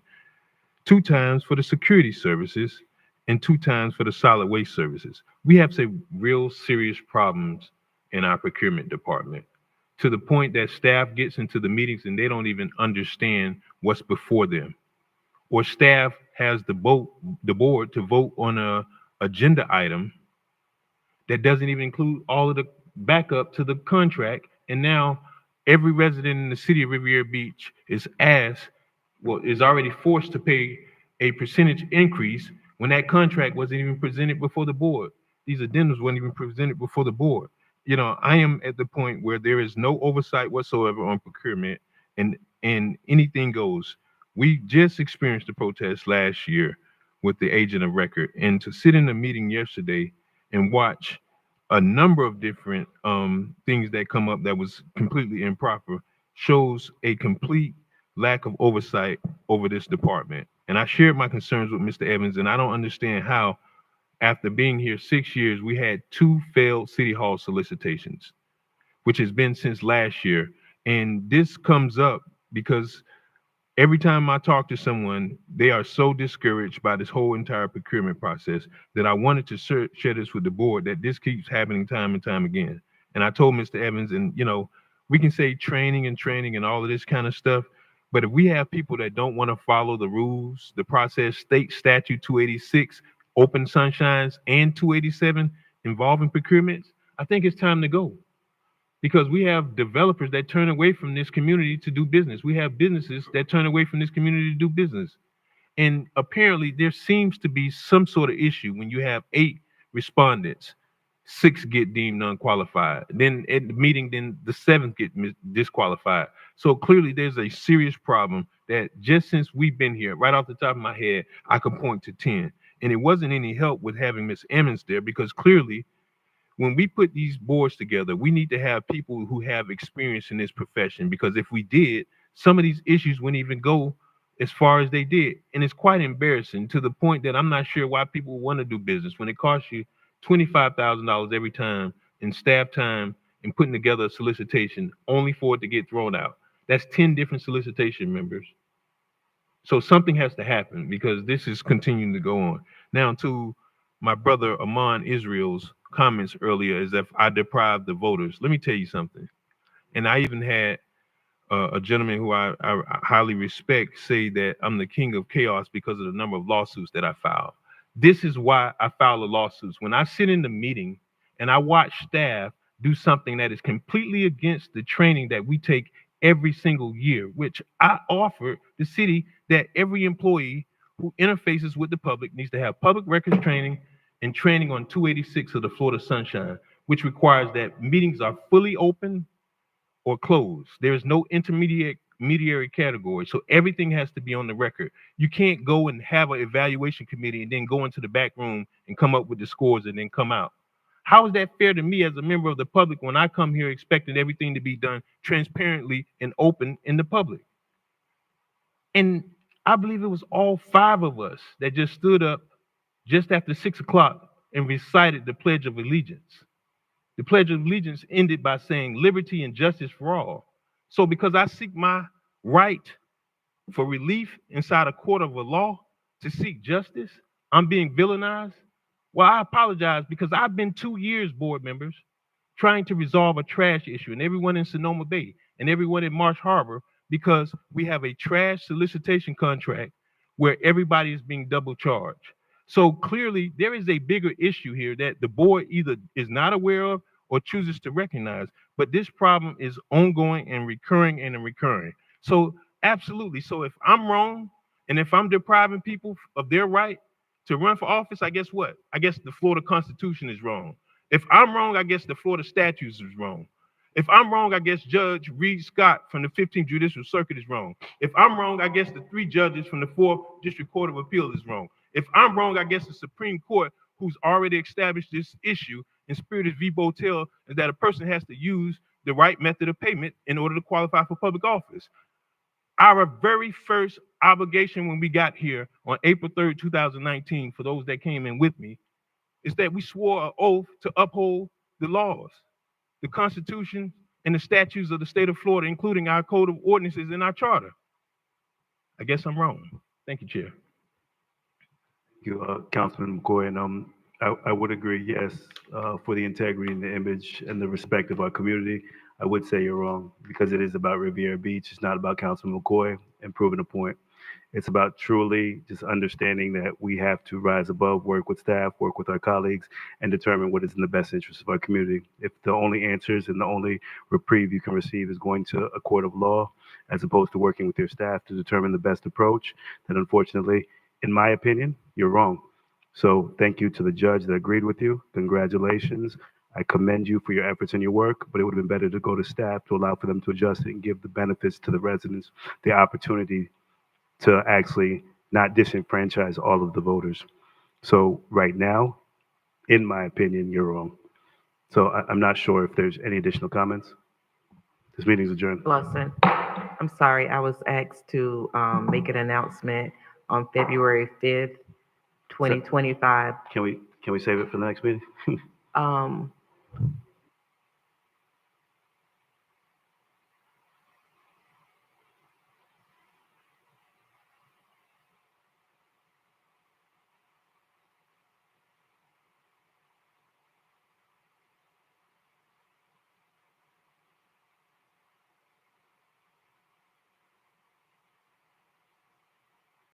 2 times for the security services, and 2 times for the solid waste services. We have some real serious problems in our procurement department, to the point that staff gets into the meetings and they don't even understand what's before them. Or staff has the board to vote on a agenda item that doesn't even include all of the backup to the contract. And now every resident in the city of Riviera Beach is already forced to pay a percentage increase when that contract wasn't even presented before the board. These addendums weren't even presented before the board. You know, I am at the point where there is no oversight whatsoever on procurement, and anything goes. We just experienced a protest last year with the agent of record, and to sit in a meeting yesterday and watch a number of different things that come up that was completely improper shows a complete lack of oversight over this department. And I shared my concerns with Mr. Evans, and I don't understand how after being here 6 years, we had 2 failed city hall solicitations, which has been since last year. And this comes up because every time I talk to someone, they are so discouraged by this whole entire procurement process that I wanted to share this with the board, that this keeps happening time and time again. And I told Mr. Evans, and we can say training and all of this kind of stuff, but if we have people that don't want to follow the rules, the process, state statute 286, open sunshines, and 287 involving procurements, I think it's time to go. Because we have developers that turn away from this community to do business. We have businesses that turn away from this community to do business. And apparently there seems to be some sort of issue when you have 8 respondents, 6 get deemed unqualified. Then at the meeting, then the 7th get disqualified. So clearly there's a serious problem that just since we've been here, right off the top of my head, I could point to 10. And it wasn't any help with having Ms. Emmons there, because clearly when we put these boards together, we need to have people who have experience in this profession, because if we did, some of these issues wouldn't even go as far as they did. And it's quite embarrassing, to the point that I'm not sure why people want to do business when it costs you $25,000 every time in staff time and putting together a solicitation only for it to get thrown out. That's 10 different solicitation members. So something has to happen, because this is continuing to go on. Now, to my brother Amon Israel's comments earlier, as if I deprived the voters. Let me tell you something. And I even had a gentleman who I highly respect say that I'm the king of chaos because of the number of lawsuits that I filed. This is why I file the lawsuits. When I sit in the meeting and I watch staff do something that is completely against the training that we take every single year, which I offer the city, that every employee who interfaces with the public needs to have public records training and training on 286 of the Florida Sunshine, which requires that meetings are fully open or closed. There is no intermediary category, so everything has to be on the record. You can't go and have an evaluation committee and then go into the back room and come up with the scores and then come out. How is that fair to me as a member of the public when I come here expecting everything to be done transparently and open in the public? And I believe it was all 5 of us that just stood up just after 6 o'clock and recited the Pledge of Allegiance. The Pledge of Allegiance ended by saying liberty and justice for all. So because I seek my right for relief inside a court of a law to seek justice, I'm being villainized? Well, I apologize, because I've been 2 years, board members, trying to resolve a trash issue, and everyone in Sonoma Bay and everyone in Marsh Harbor, because we have a trash solicitation contract where everybody is being double charged. So clearly there is a bigger issue here that the board either is not aware of or chooses to recognize, but this problem is ongoing and recurring and recurring. So absolutely. So if I'm wrong, and if I'm depriving people of their right to run for office, I guess what? I guess the Florida Constitution is wrong. If I'm wrong, I guess the Florida statutes is wrong. If I'm wrong, I guess Judge Reed Scott from the 15th Judicial Circuit is wrong. If I'm wrong, I guess the 3 judges from the 4th District Court of Appeal is wrong. If I'm wrong, I guess the Supreme Court, who's already established this issue in Spiritus v. Botel, is that a person has to use the right method of payment in order to qualify for public office. Our very first obligation when we got here on April 3rd, 2019, for those that came in with me, is that we swore an oath to uphold the laws, the Constitution, and the statutes of the state of Florida, including our code of ordinances and our charter. I guess I'm wrong. Thank you, Chair.
Thank you, Councilman McCoy. And I would agree, yes, for the integrity and the image and the respect of our community. I would say you're wrong, because it is about Riviera Beach. It's not about Councilman McCoy and proving a point. It's about truly just understanding that we have to rise above, work with staff, work with our colleagues, and determine what is in the best interest of our community. If the only answers and the only reprieve you can receive is going to a court of law, as opposed to working with your staff to determine the best approach, then unfortunately, in my opinion, you're wrong. So thank you to the judge that agreed with you. Congratulations. I commend you for your efforts and your work, but it would have been better to go to staff to allow for them to adjust it and give the benefits to the residents, the opportunity to actually not disenfranchise all of the voters. So right now, in my opinion, you're wrong. So I'm not sure if there's any additional comments. This meeting is adjourned.
Lawson, I'm sorry, I was asked to make an announcement on February 5th, 2025.
Can
Can we save it for the next meeting?
Um,